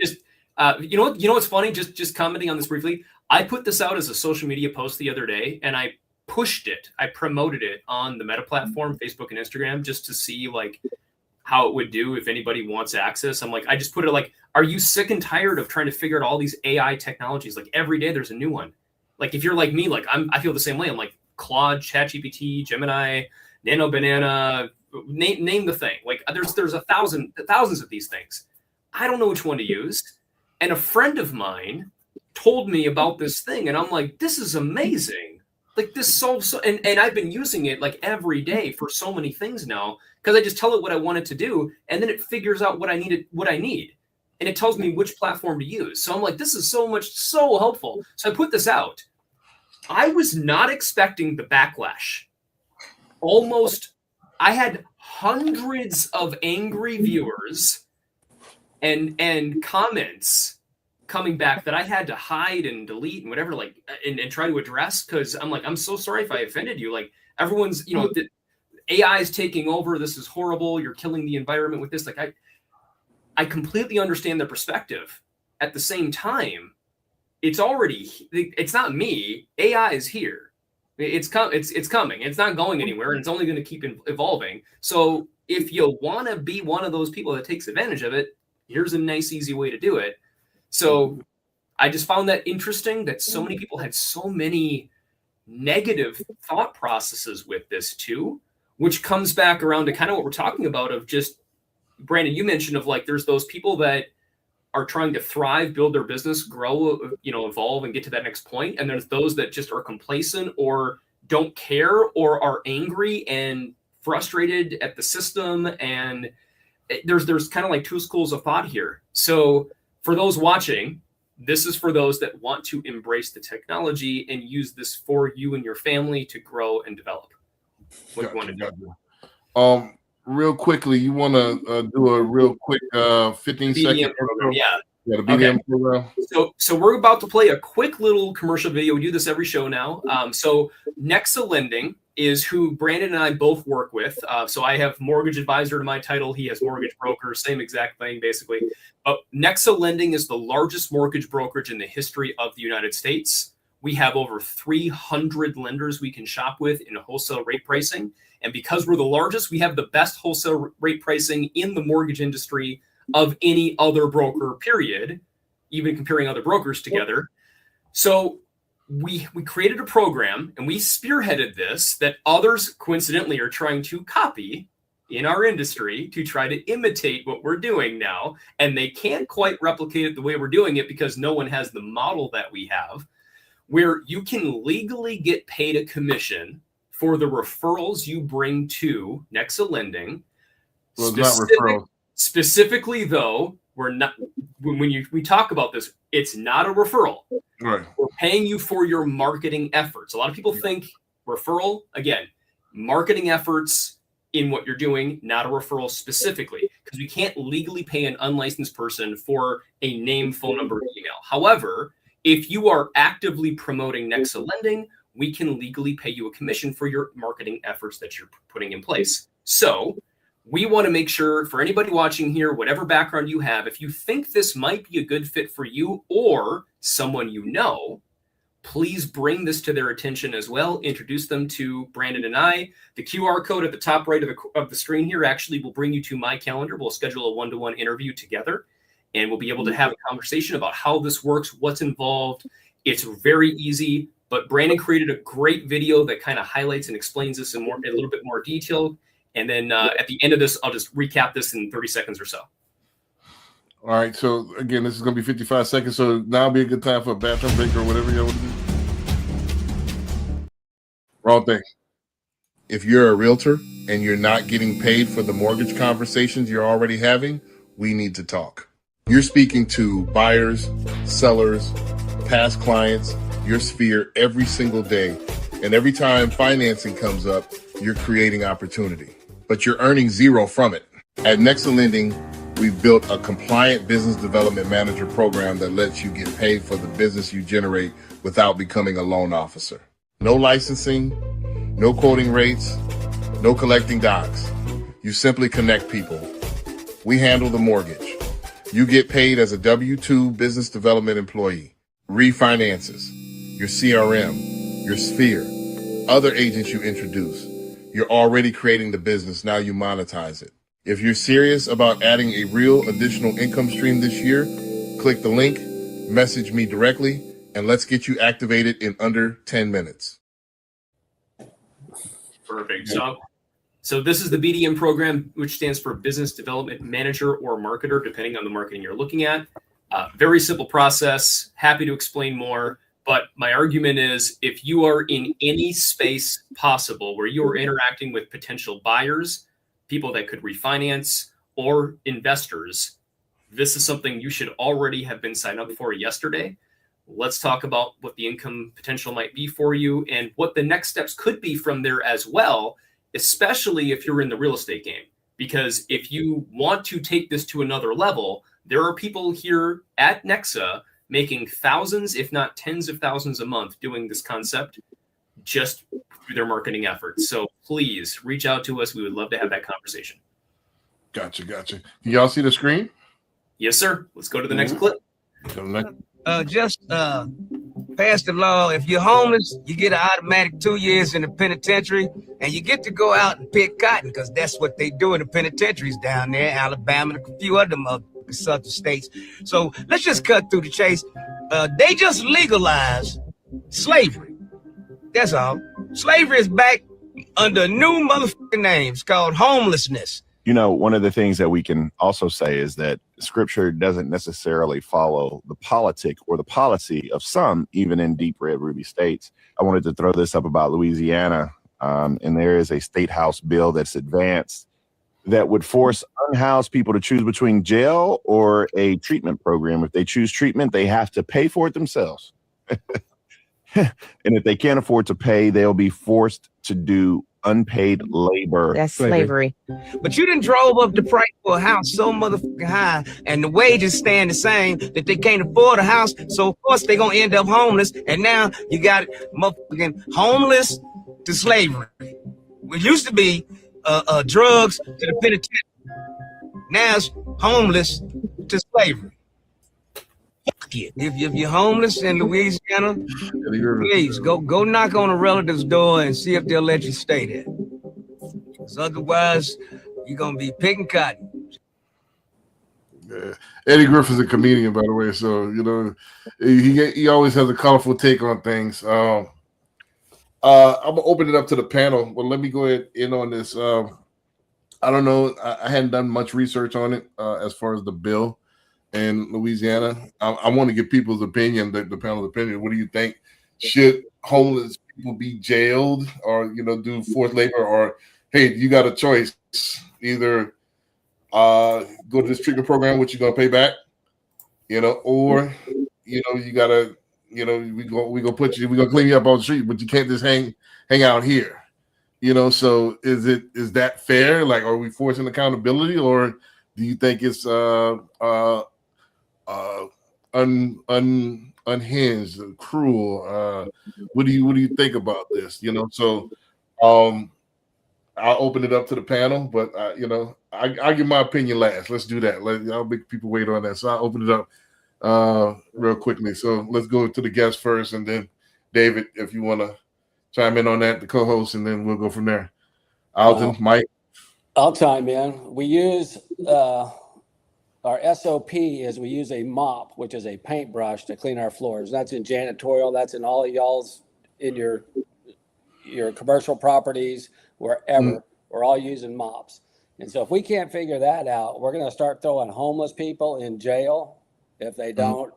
you know what's funny? Just commenting on this briefly. I put this out as a social media post the other day, and I pushed it. I promoted it on the Meta platform, Facebook and Instagram, just to see like how it would do if anybody wants access. I'm like, I just put it like, are you sick and tired of trying to figure out all these AI technologies? Like every day there's a new one. Like if you're like me, like I feel the same way. I'm like Claude, ChatGPT, Gemini, Nano Banana, name the thing. Like there's thousands of these things. I don't know which one to use. And a friend of mine told me about this thing, and I'm like, this is amazing. Like this solves and I've been using it like every day for so many things now, because I just tell it what I want it to do, and then it figures out what I need. and it tells me which platform to use. So I'm like, this is so helpful. So I put this out. I was not expecting the backlash. I had hundreds of angry viewers and comments coming back that I had to hide and delete and whatever, like, and try to address, because I'm like, I'm so sorry if I offended you. Like, everyone's, the AI is taking over. This is horrible. You're killing the environment with this. Like, I completely understand the perspective. At the same time, it's not me. AI is here. It's coming. It's not going anywhere, and it's only going to keep evolving. So if you want to be one of those people that takes advantage of it, here's a nice, easy way to do it. So I just found that interesting that so many people had so many negative thought processes with this too, which comes back around to kind of what we're talking about of just, Brandon, you mentioned of like, there's those people that are trying to thrive, build their business, grow, evolve and get to that next point. And there's those that just are complacent or don't care or are angry and frustrated at the system. And there's kind of like two schools of thought here. So for those watching, this is for those that want to embrace the technology and use this for you and your family to grow and develop. What you want to do? Real quickly, you want to do a real quick 15-second program, yeah. The BDM program. So we're about to play a quick little commercial video. We do this every show now. So Nexa Lending is who Brandon and I both work with. So I have mortgage advisor to my title. He has mortgage broker, same exact thing, basically. But Nexa Lending is the largest mortgage brokerage in the history of the United States. We have over 300 lenders we can shop with in wholesale rate pricing. And because we're the largest, we have the best wholesale rate pricing in the mortgage industry of any other broker, period, even comparing other brokers together. So we created a program and we spearheaded this that others coincidentally are trying to copy in our industry to try to imitate what we're doing now. And they can't quite replicate it the way we're doing it because no one has the model that we have, where you can legally get paid a commission for the referrals you bring to Nexa Lending. Well, it's not referrals. Specifically, though, we're not. When we talk about this, it's not a referral. Right. We're paying you for your marketing efforts. A lot of people think referral, again, marketing efforts in what you're doing, not a referral specifically, because we can't legally pay an unlicensed person for a name, phone number, email. However, if you are actively promoting Nexa Lending, we can legally pay you a commission for your marketing efforts that you're putting in place. So we want to make sure for anybody watching here, whatever background you have, if you think this might be a good fit for you or someone you know, please bring this to their attention as well. Introduce them to Brandon and I. The QR code at the top right of the screen here actually will bring you to my calendar. We'll schedule a one-to-one interview together, and we'll be able to have a conversation about how this works, what's involved. It's very easy, but Brandon created a great video that kind of highlights and explains this in a little bit more detail. And then at the end of this, I'll just recap this in 30 seconds or so. All right. So again, this is going to be 55 seconds. So now be a good time for a bathroom break or whatever you want to do. Wrong thing. If you're a realtor and you're not getting paid for the mortgage conversations you're already having, we need to talk. You're speaking to buyers, sellers, past clients, your sphere every single day. And every time financing comes up, you're creating opportunity, but you're earning zero from it. At Nexa Lending, we've built a compliant business development manager program that lets you get paid for the business you generate without becoming a loan officer. No licensing, no quoting rates, no collecting docs. You simply connect people. We handle the mortgage. You get paid as a W-2 business development employee. Refinances, your CRM, your sphere, other agents you introduce. You're already creating the business, now you monetize it. If you're serious about adding a real additional income stream this year, click the link, message me directly, and let's get you activated in under 10 minutes. Perfect. So this is the BDM program, which stands for Business Development Manager or Marketer, depending on the marketing you're looking at. Very simple process. Happy to explain more. But my argument is if you are in any space possible where you are interacting with potential buyers, people that could refinance, or investors, this is something you should already have been signed up for yesterday. Let's talk about what the income potential might be for you and what the next steps could be from there as well, especially if you're in the real estate game. Because if you want to take this to another level, there are people here at Nexa making thousands, if not tens of thousands a month doing this concept just through their marketing efforts. So please reach out to us. We would love to have that conversation. Gotcha. Can y'all see the screen? Yes, sir. Let's go to the next clip. Just passed the law. If you're homeless, you get an automatic 2 years in the penitentiary, and you get to go out and pick cotton, because that's what they do in the penitentiaries down there, Alabama, and a few other southern states. So let's just cut through the chase. They just legalized slavery. That's all. Slavery is back under a new motherfucking name. It's called homelessness. You know, one of the things that we can also say is that scripture doesn't necessarily follow the politic or the policy of some, even in deep red ruby states. I wanted to throw this up about Louisiana, and there is a state house bill that's advanced that would force unhoused people to choose between jail or a treatment program. If they choose treatment, they have to pay for it themselves. And if they can't afford to pay, they'll be forced to do unpaid labor. That's slavery. But you done drove up the price for a house so motherfucking high, and the wages staying the same, that they can't afford a house. So of course they're gonna end up homeless. And now you got motherfucking homeless to slavery. It used to be drugs to the penitentiary. Now it's homeless to slavery. If you're homeless in Louisiana, please go knock on a relative's door and see if they'll let you stay there. Because otherwise, you're gonna be picking cotton. Yeah. Eddie Griffin's a comedian, by the way, so you know he always has a colorful take on things. I'm gonna open it up to the panel. Well, let me go ahead in on this. I don't know. I hadn't done much research on it as far as the bill in Louisiana. I want to get people's opinion, the panel's opinion. What do you think? Should homeless people be jailed, or do forced labor, or hey, you got a choice, either go to this treatment program, which you're gonna pay back, or you gotta, we gonna put you, we gonna clean you up on the street, but you can't just hang out here. So is that fair? Like, are we forcing accountability, or do you think it's unhinged, cruel? What do you think about this? So I'll open it up to the panel, but I'll give my opinion last. Let's do that. I'll make people wait on that. So I'll open it up real quickly. So let's go to the guest first, and then David, if you want to chime in on that, the co-host, and then we'll go from there. Alton, Mike. I'll chime in. We use our SOP is we use a mop, which is a paintbrush, to clean our floors. That's in janitorial. That's in all of y'all's, in your commercial properties, wherever. We're all using mops. And so if we can't figure that out, we're going to start throwing homeless people in jail if they don't.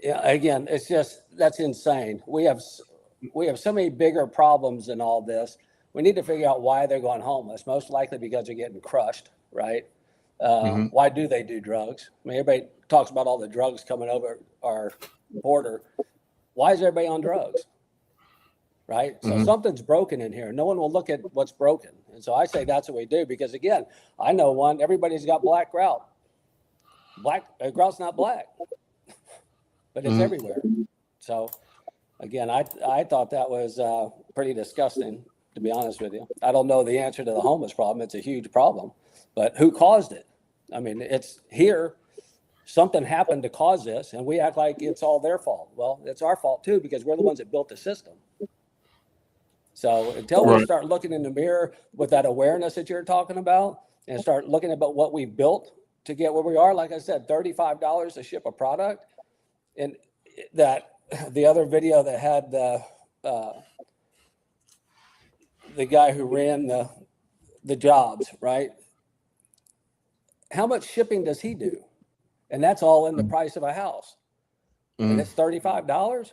Yeah, again, it's just, that's insane. We have so many bigger problems than all this. We need to figure out why they're going homeless. Most likely because they're getting crushed, right? Why do they do drugs? I mean, everybody talks about all the drugs coming over our border. Why is everybody on drugs? Right? So something's broken in here. No one will look at what's broken. And so I say that's what we do, because again, I know one, everybody's got black grout. Grout's not black, but it's everywhere. So again, I thought that was pretty disgusting, to be honest with you. I don't know the answer to the homeless problem. It's a huge problem, but who caused it? I mean, it's here. Something happened to cause this, and we act like it's all their fault. Well, it's our fault too, because we're the ones that built the system. So until we start looking in the mirror with that awareness that you're talking about, and start looking about what we built to get where we are, like I said, $35 to ship a product. And that the other video that had the guy who ran the jobs, right? How much shipping does he do? And that's all in the price of a house. And it's $35.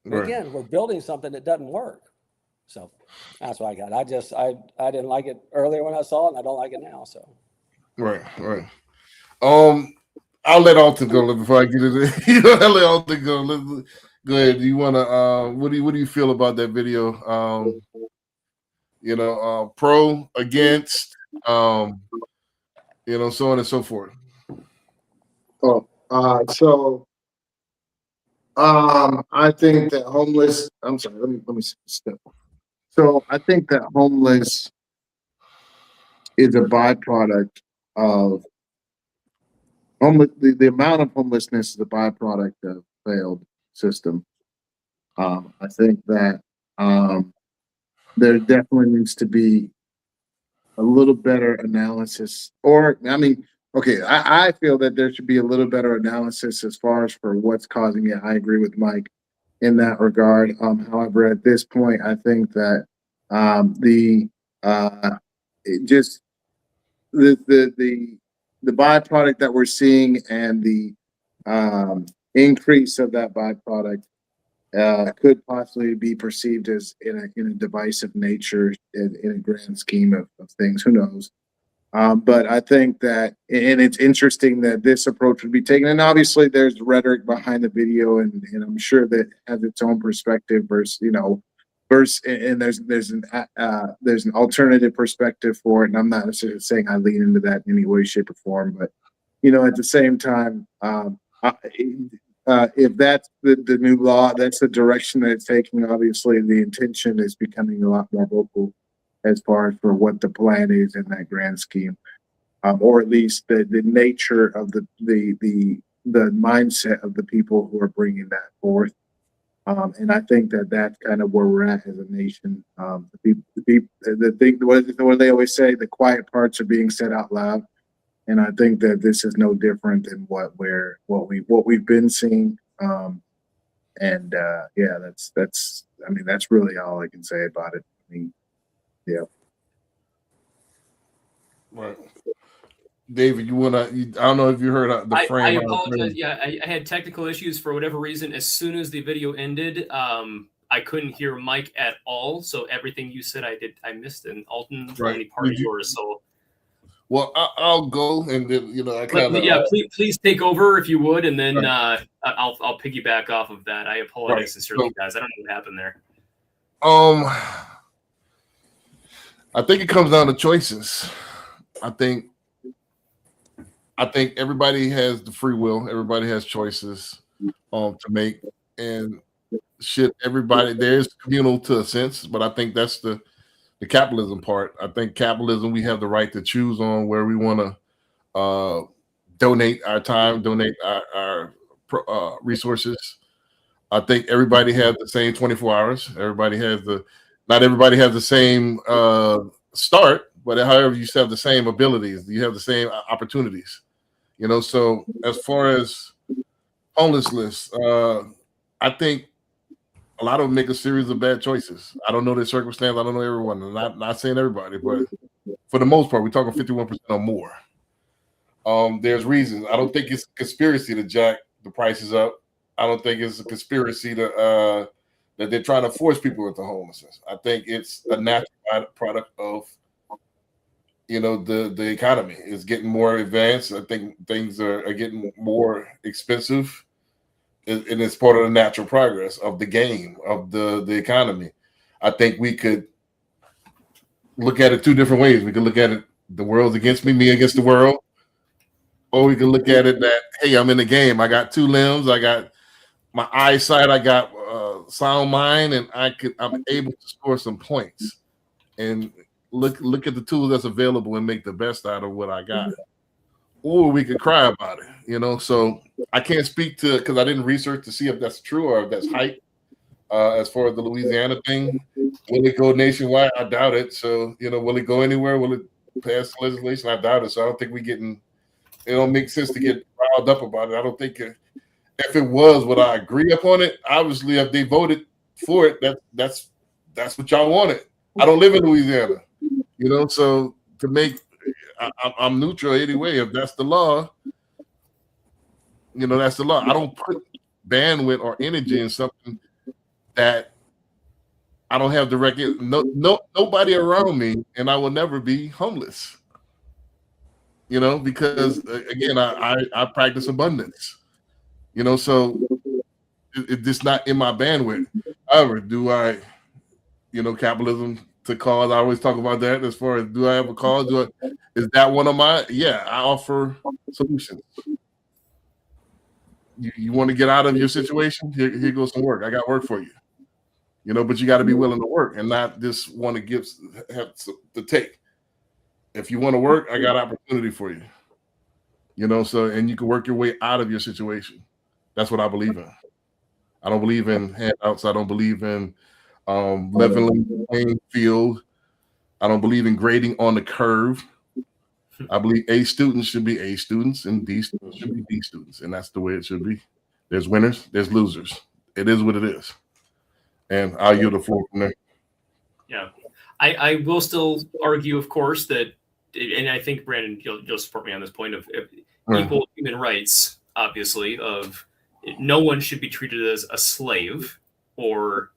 Right. Again, we're building something that doesn't work. So that's what I got. I didn't like it earlier when I saw it, and I don't like it now. So Right. I'll let Alton go before I get into it. I'll let Alton go. Go ahead. Do you want to? What do you feel about that video? Pro, against, so on and so forth. I think that homeless. I'm sorry. Let me step. So I think that homeless is a byproduct of homeless. The amount of homelessness is a byproduct of failed system. I think that there definitely needs to be a little better analysis, or I mean, okay, I feel that there should be a little better analysis as far as for what's causing it. I agree with Mike in that regard. However, at this point, I think that the just the byproduct that we're seeing and the increase of that byproduct could possibly be perceived as in a divisive nature in a grand scheme of things. Who knows? But I think that, and it's interesting that this approach would be taken. And obviously, there's rhetoric behind the video, and I'm sure that has its own perspective versus, and there's an alternative perspective for it. And I'm not necessarily saying I lean into that in any way, shape, or form, but at the same time, if that's the new law, that's the direction that it's taking. Obviously, the intention is becoming a lot more vocal as far as for what the plan is in that grand scheme, or at least the nature of the mindset of the people who are bringing that forth. And I think that that's kind of where we're at as a nation. What do they always say? The quiet parts are being said out loud. And I think that this is no different than what we've been seeing. That's really all I can say about it. I mean, yeah. Right. David, I don't know if you heard the frame. I apologize. Yeah, I had technical issues for whatever reason. As soon as the video ended, I couldn't hear Mike at all. So everything you said, I missed, and Alton, only part of yours. So. Well, I'll go, and then I kind of please take over if you would, and then I'll piggyback off of that. I apologize sincerely, guys. I don't know what happened there. I think it comes down to choices. I think everybody has the free will. Everybody has choices to make, and everybody there's communal to a sense, but I think that's the capitalism part. I think capitalism, we have the right to choose on where we want to donate our time, donate our resources. I think everybody has the same 24 hours. Not everybody has the same start, but however, you have the same abilities. You have the same opportunities. So as far as homelessness, I think a lot of them make a series of bad choices. I don't know their circumstance. I don't know everyone. I'm not saying everybody, but for the most part, we're talking 51% or more. There's reasons. I don't think it's a conspiracy to jack the prices up. I don't think it's a conspiracy that they're trying to force people into homelessness. I think it's a natural product of the economy is getting more advanced. I think things are getting more expensive. And it's part of the natural progress of the game of the economy. I think we could look at it two different ways. We could look at it, the world's against me against the world, or we could look at it that, hey, I'm in the game. I got two limbs. I got my eyesight. I got sound mind, and I'm able to score some points. And look at the tools that's available and make the best out of what I got. Or we could cry about it, So I can't speak to, because I didn't research to see if that's true or if that's hype. As far as the Louisiana thing, will it go nationwide? I doubt it. So will it go anywhere? Will it pass legislation? I doubt it. So I don't think it don't make sense to get riled up about it. I don't think if it was, would I agree upon it? Obviously, if they voted for it, that's what y'all wanted. I don't live in Louisiana, So to make I'm neutral anyway. If that's the law, that's the law. I don't put bandwidth or energy in something that I don't have nobody around me, and I will never be homeless. You know, because again, I practice abundance. You know, so it's just not in my bandwidth. However, do I, you know, capitalism to cause? I always talk about that. As far as do I have a cause? Is that one of my? Yeah, I offer solutions. You want to get out of your situation? Here goes some work. I got work for you. You know, but you got to be willing to work and not just want to have to take. If you want to work, I got opportunity for you. You know, so and you can work your way out of your situation. That's what I believe in. I don't believe in handouts. I don't believe in leveling the playing field. I don't believe in grading on the curve. I believe A students should be A students and B students should be B students, and that's the way it should be. There's winners, there's losers. It is what it is. And I'll yield the floor from there. Yeah, I will still argue, of course, that, and I think Brandon, you'll support me on this point of equal human rights. Obviously, of no one should be treated as a slave or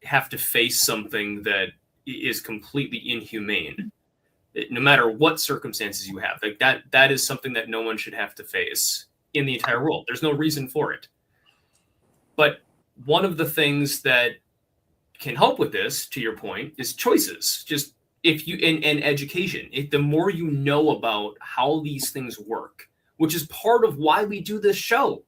have to face something that is completely inhumane, no matter what circumstances you have. Like that is something that no one should have to face in the entire world. There's no reason for it. But one of the things that can help with this, to your point, is choices. Just if you and education. The more you know about how these things work, which is part of why we do this show,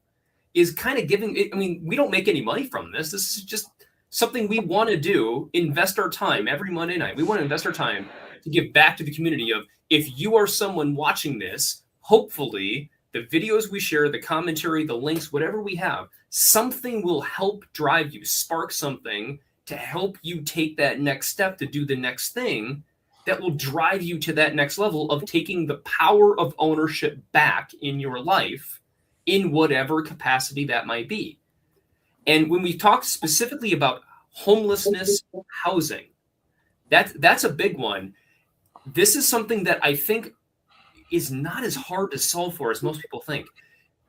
is kind of giving. I mean, we don't make any money from this. This is just something we want to do. Invest our time every Monday night. We want to invest our time to give back to the community. Of if you are someone watching this, hopefully the videos we share, the commentary, the links, whatever we have, something will help drive you, spark something to help you take that next step to do the next thing that will drive you to that next level of taking the power of ownership back in your life in whatever capacity that might be. And when we talk specifically about homelessness, housing, that's a big one. This is something that I think is not as hard to solve for as most people think.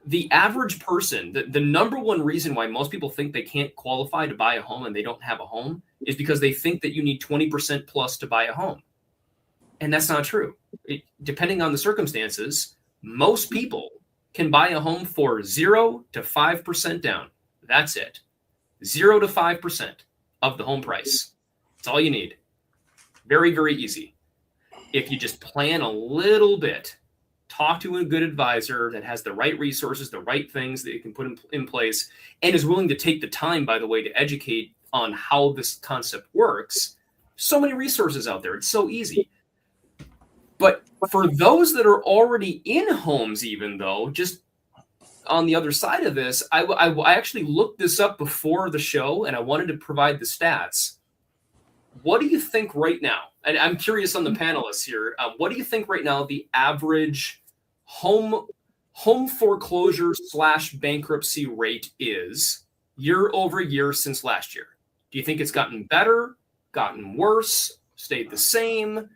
The average person, the number one reason why most people think they can't qualify to buy a home and they don't have a home is because they think that you need 20% plus to buy a home. And that's not true. Depending on the circumstances, most people can buy a home for 0 to 5% down. That's it. 0 to 5% of the home price. That's all you need. Very, very easy. If you just plan a little bit, talk to a good advisor that has the right resources, the right things that you can put in place, and is willing to take the time, by the way, to educate on how this concept works. So many resources out there. It's so easy. But for those that are already in homes, even though, just on the other side of this, I actually looked this up before the show, and I wanted to provide the stats. What do you think right now? And I'm curious on the panelists here. What do you think right now the average home foreclosure / bankruptcy rate is year over year since last year? Do you think it's gotten better, gotten worse, stayed the same?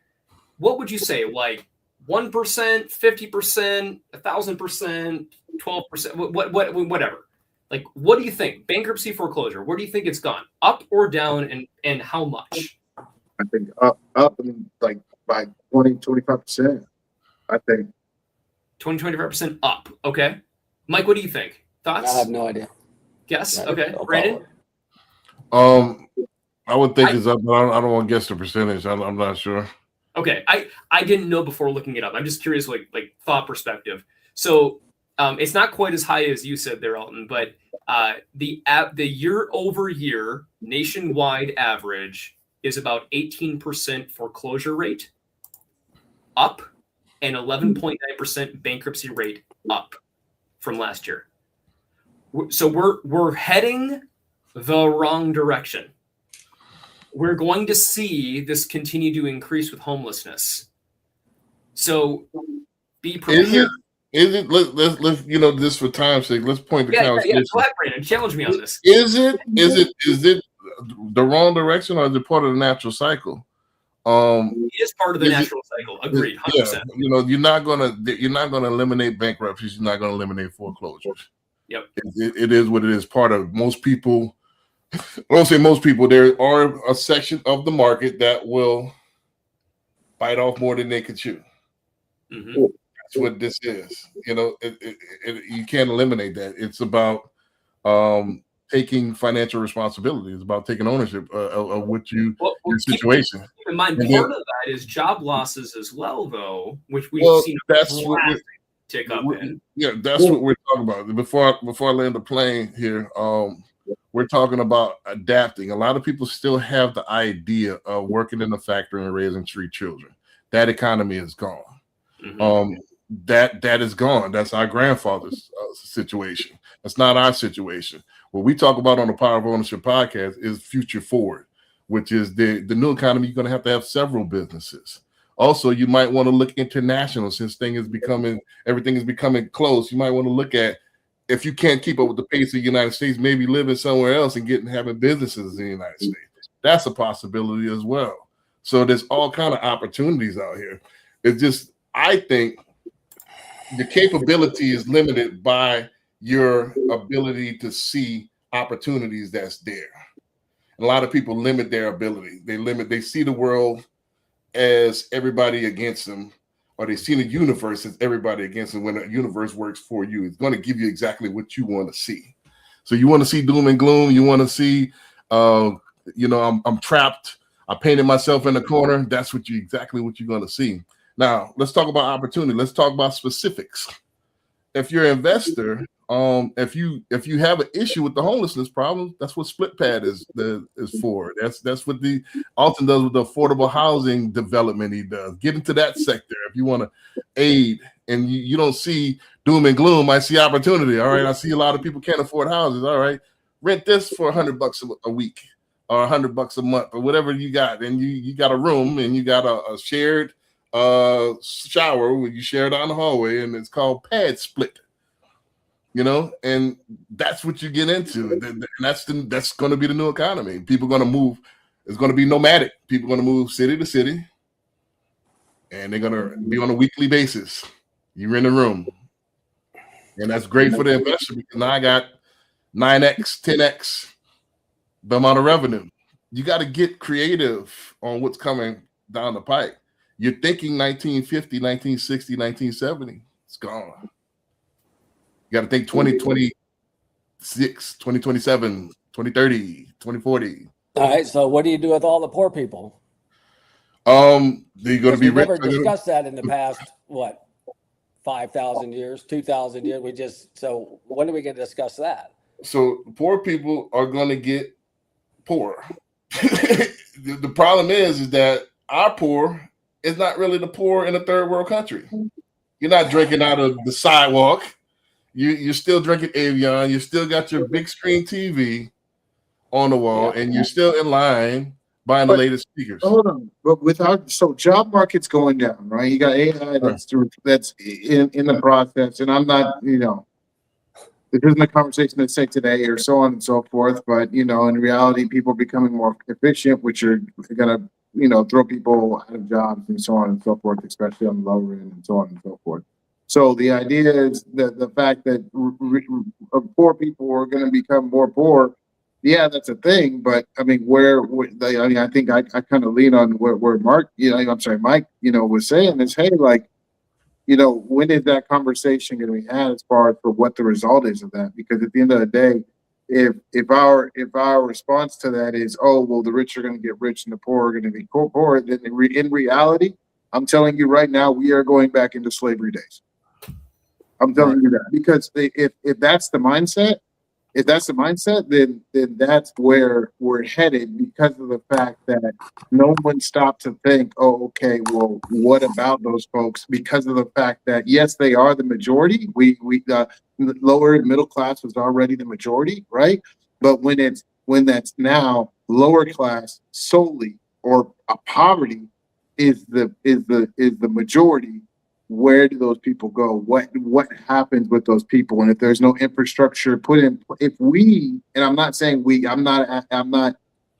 What would you say? Like 1%, 50%, 1,000%, 12%, whatever. Like, what do you think? Bankruptcy, foreclosure, where do you think it's gone? Up or down, and how much? I think up and like by 20-25%. I think 20-25% up. Okay. Mike, what do you think? Thoughts? I have no idea. Guess? Okay. Brandon? I would think it's up, but I don't want to guess the percentage. I'm not sure. Okay. I didn't know before looking it up. I'm just curious, like thought perspective. So it's not quite as high as you said there, Alton, but the year over year nationwide average is about 18% foreclosure rate up and 11.9% bankruptcy rate up from last year. So we're heading the wrong direction. We're going to see this continue to increase with homelessness. So be prepared. Is it? Let's just for time's sake, let's point the conversation. Yeah. Go ahead, Brandon. Challenge me on this. Is it the wrong direction, or is it part of the natural cycle? It is part of the natural cycle. Agreed. 100%. Yeah, you're not gonna eliminate bankruptcies. You're not gonna eliminate foreclosures. Yep. It is what it is. Part of most people. I don't say most people. There are a section of the market that will bite off more than they could chew. Mm-hmm. That's what this is. You know, you can't eliminate that. It's about taking financial responsibility. It's about taking ownership of what your situation. Keep in mind, And part then- of that is job losses as well, though, which we've Well, seen that's what drastic tick up in. Yeah, that's what we're talking about. Before I land the plane here, we're talking about adapting. A lot of people still have the idea of working in a factory and raising 3 children. That economy is gone. That is gone. That's our grandfather's situation. That's not our situation. What we talk about on the Power of Ownership podcast is future forward, which is the new economy. You're going to have several businesses. Also, you might want to look international since everything is becoming close. You might want to look at, if you can't keep up with the pace of the United States, maybe living somewhere else and having businesses in the United States. That's a possibility as well. So there's all kind of opportunities out here. It's just, I think the capability is limited by your ability to see opportunities that's there. A lot of people limit their ability. They see the world as everybody against them, or they see the universe as everybody against them. When the universe works for you, it's going to give you exactly what you want to see. So you want to see doom and gloom. You want to see, I'm trapped. I painted myself in a corner. That's exactly what you're going to see. Now, let's talk about opportunity. Let's talk about specifics. If you're an investor, if you have an issue with the homelessness problem, that's what SplitPad is for. That's what the Alton does with the affordable housing development. He does. Get into that sector if you want to aid, and you don't see doom and gloom. I see opportunity. All right, I see a lot of people can't afford houses. All right, rent this for $100 a week or $100 a month or whatever you got, and you got a room and you got a shared shower where you share down the hallway, and it's called pad split. And that's what you get into, and that's going to be the new economy. People are going to move. It's going to be nomadic. People are going to move city to city, and they're going to be on a weekly basis. You're in the room, and that's great for the investor because now I got 9x, 10x the amount of revenue. You got to get creative on what's coming down the pike. You're thinking 1950, 1960, 1970. It's gone. You got to think 2026, 2027, 2030, 2040. All right. So what do you do with all the poor people? They're going to be We never discussed that in the past, 5,000 years, 2,000 years. So when are we going to discuss that? So poor people are going to get poor. The problem is that our poor is not really the poor in a third world country. You're not drinking out of the sidewalk. You're still drinking Avion. You still got your big screen TV on the wall, and you're still in line buying the latest speakers. Hold on, but job market's going down, right? You got AI that's in the process, and I'm not, this isn't a conversation that's say today or so on and so forth, but in reality, people are becoming more efficient, which are gonna throw people out of jobs and so on and so forth, especially on the lower end and so on and so forth. So the idea is that the fact that poor people are going to become more poor, yeah, that's a thing. But I mean, I think I kind of lean on where Mike was saying is, hey, when is that conversation going to be had as far as for what the result is of that? Because at the end of the day, if our response to that is, oh, well, the rich are going to get rich and the poor are going to be poor, then in reality, I'm telling you right now, we are going back into slavery days. I'm telling you that, because if that's the mindset, then that's where we're headed, because of the fact that no one stopped to think, oh, okay, well, what about those folks? Because of the fact that, yes, they are the majority. We lower middle class was already the majority, right? But when that's now lower class solely, or a poverty is the majority, where do those people go? What happens with those people? And if there's no infrastructure put in, and I'm not saying I'm not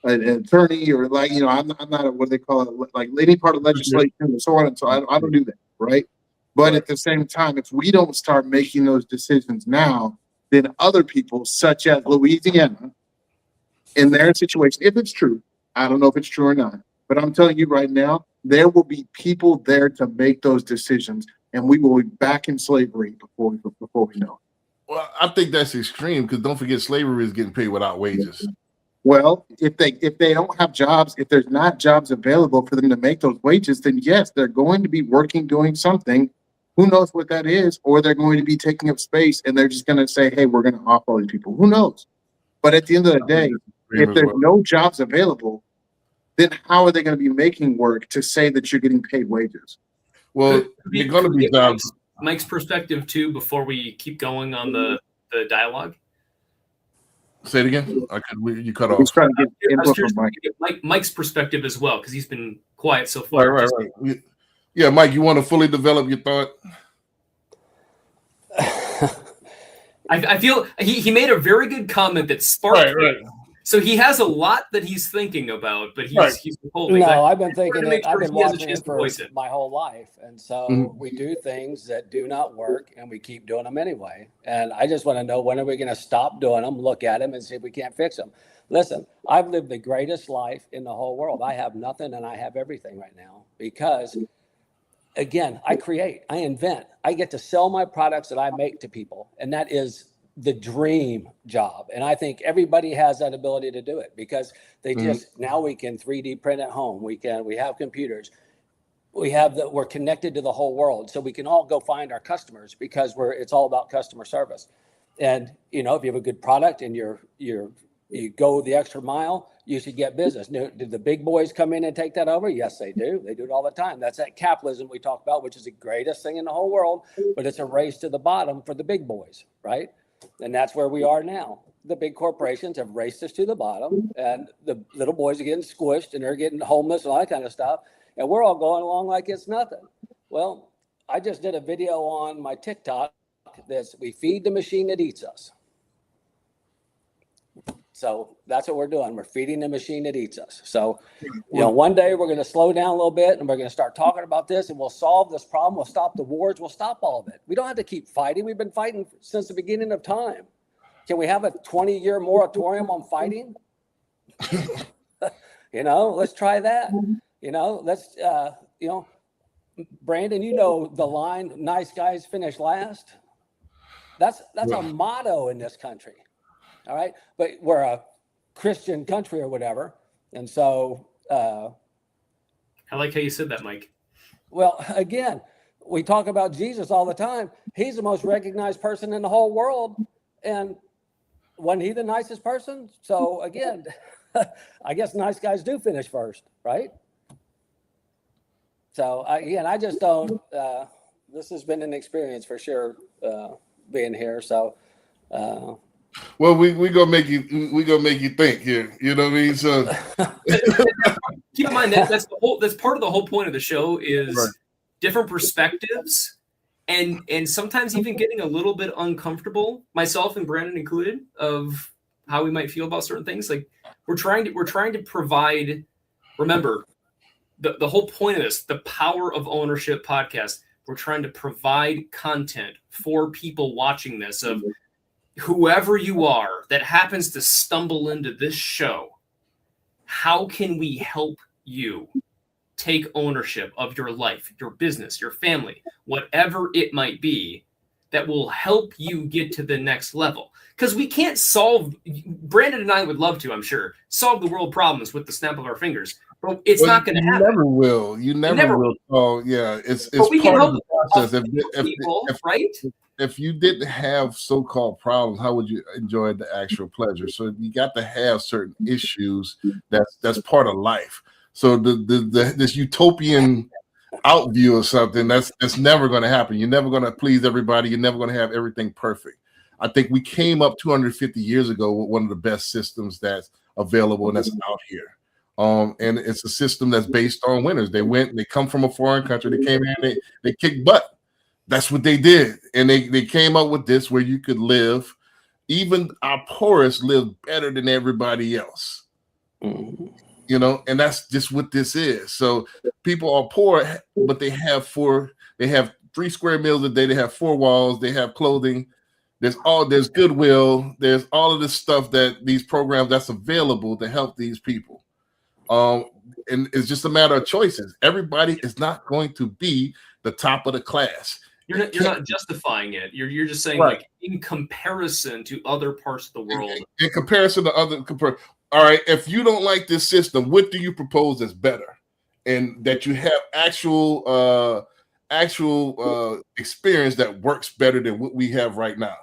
an attorney, or I'm not what they call it, like any part of legislation and so on and so I don't do that, right? But at the same time, if we don't start making those decisions now, then other people, such as Louisiana, in their situation, if it's true, I don't know if it's true or not, but I'm telling you right now, there will be people there to make those decisions. and we will be back in slavery before we know it. Well, I think that's extreme because don't forget slavery is getting paid without wages. Well, if they don't have jobs, if there's not jobs available for them to make those wages, then yes, they're going to be working doing something. Who knows what that is? Or they're going to be taking up space and they're just going to say, hey, we're going to offload these people. Who knows? But at the end of the day, if there's no jobs available, then how are they going to be making work to say that you're getting paid wages? Well, you're going to be jobs. Mike's perspective too, before we keep going on the dialogue. Say it again. You cut off. I was trying to get input from Mike. Mike's perspective as well, because he's been quiet so far. Right. Yeah, Mike, you want to fully develop your thought? I feel he made a very good comment that sparked. Right. So he has a lot that he's thinking about, but he's holding. No, I've been thinking it. I've been he has a watching chance it to for voice it. my whole life, and so we do things that do not work, and we keep doing them anyway. And I just want to know, when are we going to stop doing them? Look at them and see if we can't fix them. Listen, I've lived the greatest life in the whole world. I have nothing, and I have everything right now because, again, I create, I invent, I get to sell my products that I make to people, and that is the dream job. And I think everybody has that ability to do it because they just, now we can 3D print at home. We have computers. We're connected to the whole world. So we can all go find our customers because it's all about customer service. And, if you have a good product and you go the extra mile, you should get business. Do the big boys come in and take that over? Yes, they do. They do it all the time. That's that capitalism we talk about, which is the greatest thing in the whole world, but it's a race to the bottom for the big boys, right? And that's where we are now. The big corporations have raced us to the bottom, and the little boys are getting squished and they're getting homeless and all that kind of stuff. And we're all going along like it's nothing. Well, I just did a video on my TikTok that's we feed the machine that eats us. So that's what we're doing. We're feeding the machine that eats us. So, one day we're going to slow down a little bit and we're going to start talking about this and we'll solve this problem. We'll stop the wars. We'll stop all of it. We don't have to keep fighting. We've been fighting since the beginning of time. Can we have a 20-year moratorium on fighting? Let's try that. Let's, Brandon, the line, nice guys finish last. That's a motto in this country. All right. But we're a Christian country or whatever. And so I like how you said that, Mike. Well, again, we talk about Jesus all the time. He's the most recognized person in the whole world. And wasn't he the nicest person? So again, I guess nice guys do finish first, right? So I just don't, this has been an experience for sure, being here. So, well, we gonna make you think here. You know what I mean? So keep in mind that's part of the whole point of the show is different perspectives, and sometimes even getting a little bit uncomfortable, myself and Brandon included, of how we might feel about certain things. Like we're trying to provide. Remember, the whole point of this, the Power of Ownership podcast. We're trying to provide content for people watching this of whoever you are that happens to stumble into this show. How can we help you take ownership of your life, your business, your family, whatever it might be, that will help you get to the next level? Because we can't Brandon and I would love to, I'm sure, solve the world problems with the snap of our fingers. But it's not going to happen. You never will. You never will. Oh, yeah. It's part of the process. If you didn't have so-called problems, how would you enjoy the actual pleasure? So you got to have certain issues that's part of life. So this utopian outview of something that's never going to happen. You're never going to please everybody. You're never going to have everything perfect. I think we came up 250 years ago with one of the best systems that's available and that's out here. And it's a system that's based on winners. They come from a foreign country. They came in, they kicked butt. That's what they did. And they came up with this where you could live. Even our poorest live better than everybody else. And that's just what this is. So people are poor, but they have 3 square meals a day. They have 4 walls. They have clothing. There's goodwill. There's all of this stuff that these programs that's available to help these people. And it's just a matter of choices. Everybody is not going to be the top of the class. You're not justifying it. You're just saying Right. like in comparison to other parts of the world. In comparison to other, all right, if you don't like this system, what do you propose as better? And that you have actual experience that works better than what we have right now.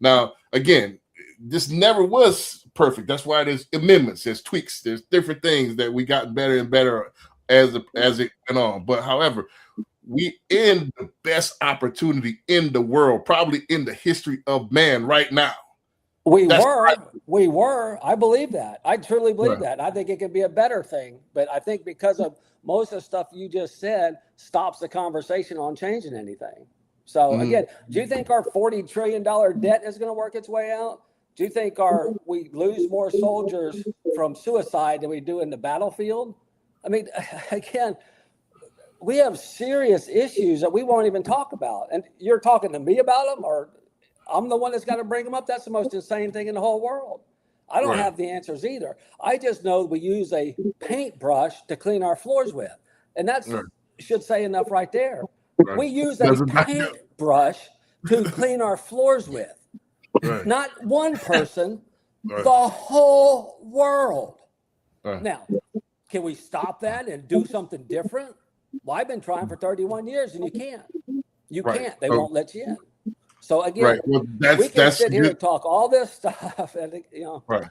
Now, again, this never was perfect. That's why there's amendments, there's tweaks, there's different things that we got better and better as it went on. But however, we in the best opportunity in the world, probably in the history of man right now. We were. I believe that. I truly believe Right. that. I think it could be a better thing. But I think because of most of the stuff you just said stops the conversation on changing anything. So again, do you think our $40 trillion debt is going to work its way out? Do you think we lose more soldiers from suicide than we do in the battlefield? I mean, again, we have serious issues that we won't even talk about. And you're talking to me about them, or I'm the one that's got to bring them up? That's the most insane thing in the whole world. I don't have the answers either. I just know we use a paintbrush to clean our floors with. And that should say enough right there. Right. We use a paintbrush to clean our floors with. Right. Not one person, Right. the whole world. Right. Now, can we stop that and do something different? Well, I've been trying for 31 years and you can't. You Right. can't. They So- won't let you in. So again, Right. Well, we can sit here and talk all this stuff, and right.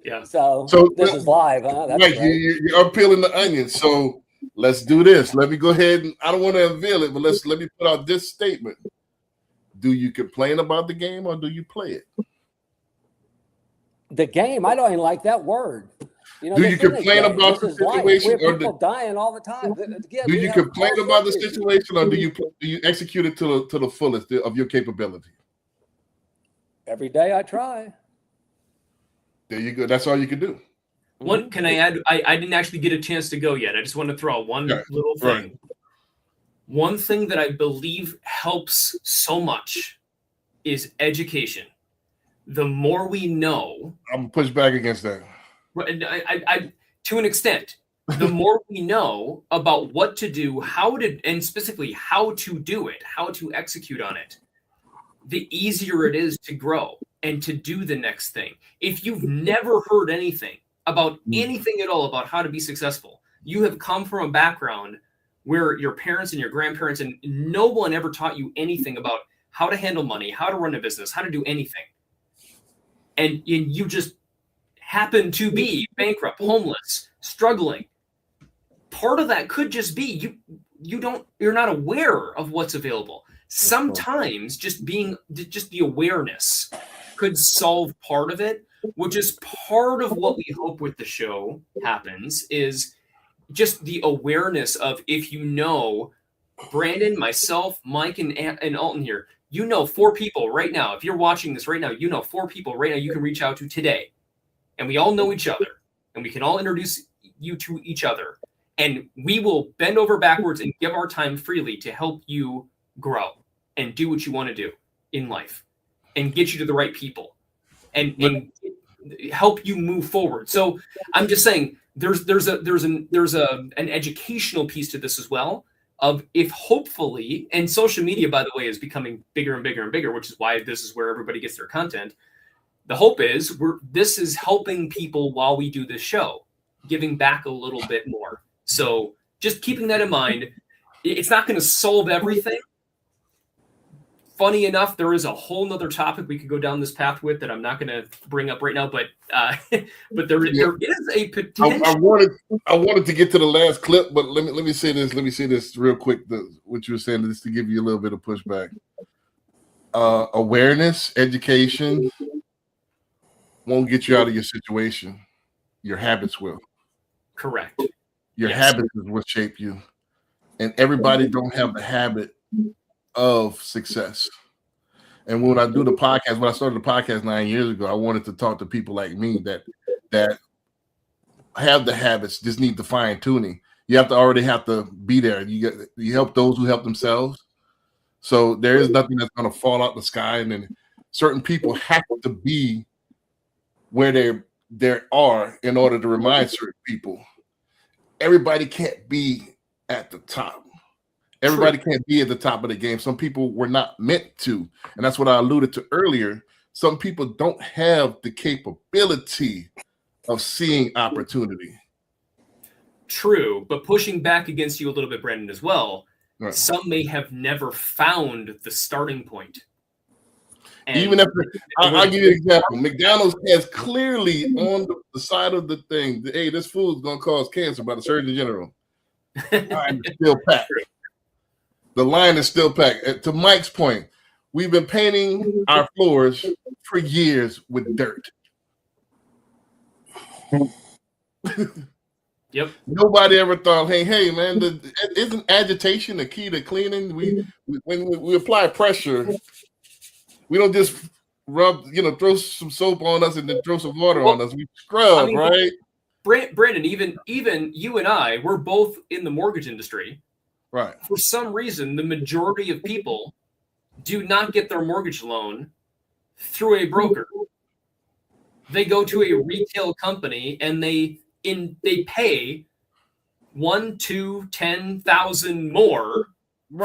Yeah. So this is live, huh? That's Right. great. You're peeling the onion. So let's do this. Let me go ahead and I don't want to unveil it, but let me put out this statement. Do you complain about the game or do you play it? The game, I don't even like that word. Do you this isn't a complain game. about This the is life. situation We have or people dying all the time. Again, do we you have complain all about the sorts of issues. situation or do you execute it to the fullest of your capability? Every day I try. There you go. That's all you can do. What can I add? I didn't actually get a chance to go yet. I just want to throw out one little thing. Right. One thing that I believe helps so much is education. The more we know, I'm gonna push back against that. I to an extent, the more we know about what to do, how to, and specifically how to do it, how to execute on it, the easier it is to grow and to do the next thing. If you've never heard anything about anything at all about how to be successful, you have come from a background where your parents and your grandparents and no one ever taught you anything about how to handle money, how to run a business, how to do anything. And you just happen to be bankrupt, homeless, struggling. Part of that could just be you're not aware of what's available. Sometimes just the awareness could solve part of it, which is part of what we hope with the show happens, is just the awareness of, if you know, Brandon, myself, Mike, and Alton here, 4 people right now. If you're watching this right now, 4 people right now you can reach out to today. And we all know each other. And we can all introduce you to each other. And we will bend over backwards and give our time freely to help you grow and do what you want to do in life and get you to the right people and help you move forward. So I'm just saying there's an educational piece to this as well, of if hopefully, and social media, by the way, is becoming bigger and bigger and bigger, which is why this is where everybody gets their content. The hope is this is helping people while we do this show, giving back a little bit more. So just keeping that in mind, it's not going to solve everything. Funny enough, there is a whole nother topic we could go down this path with that I'm not going to bring up right now, but there is a potential. I wanted to get to the last clip, but let me say this. Let me say this real quick. What you were saying is to give you a little bit of pushback. Awareness, education won't get you out of your situation. Your habits will. Correct. Your habits is what shape you, and everybody don't have the habit of success. And when I do the podcast, when I started the podcast 9 years ago, I wanted to talk to people like me that have the habits, just need the fine tuning. You already have to be there. You help those who help themselves. So there is nothing that's going to fall out the sky, and then certain people have to be where they are in order to remind certain people. Everybody can't be at the top. Everybody can't be at the top of the game. Some people were not meant to. And that's what I alluded to earlier. Some people don't have the capability of seeing opportunity. True, but pushing back against you a little bit, Brandon, as well. Right. Some may have never found the starting point. And even if I'll give you an example. McDonald's has clearly on the side of the thing, hey, this food's gonna cause cancer by the Surgeon General. Line is still packed. The line is still packed. To Mike's point, we've been painting our floors for years with dirt. Yep. Nobody ever thought, hey, man, isn't agitation the key to cleaning? When we apply pressure, we don't just rub, throw some soap on us and then throw some water on us. We scrub, right? Brandon, even you and I, we're both in the mortgage industry. Right. For some reason, the majority of people do not get their mortgage loan through a broker. They go to a retail company and they pay $1,000, $2,000, $10,000 more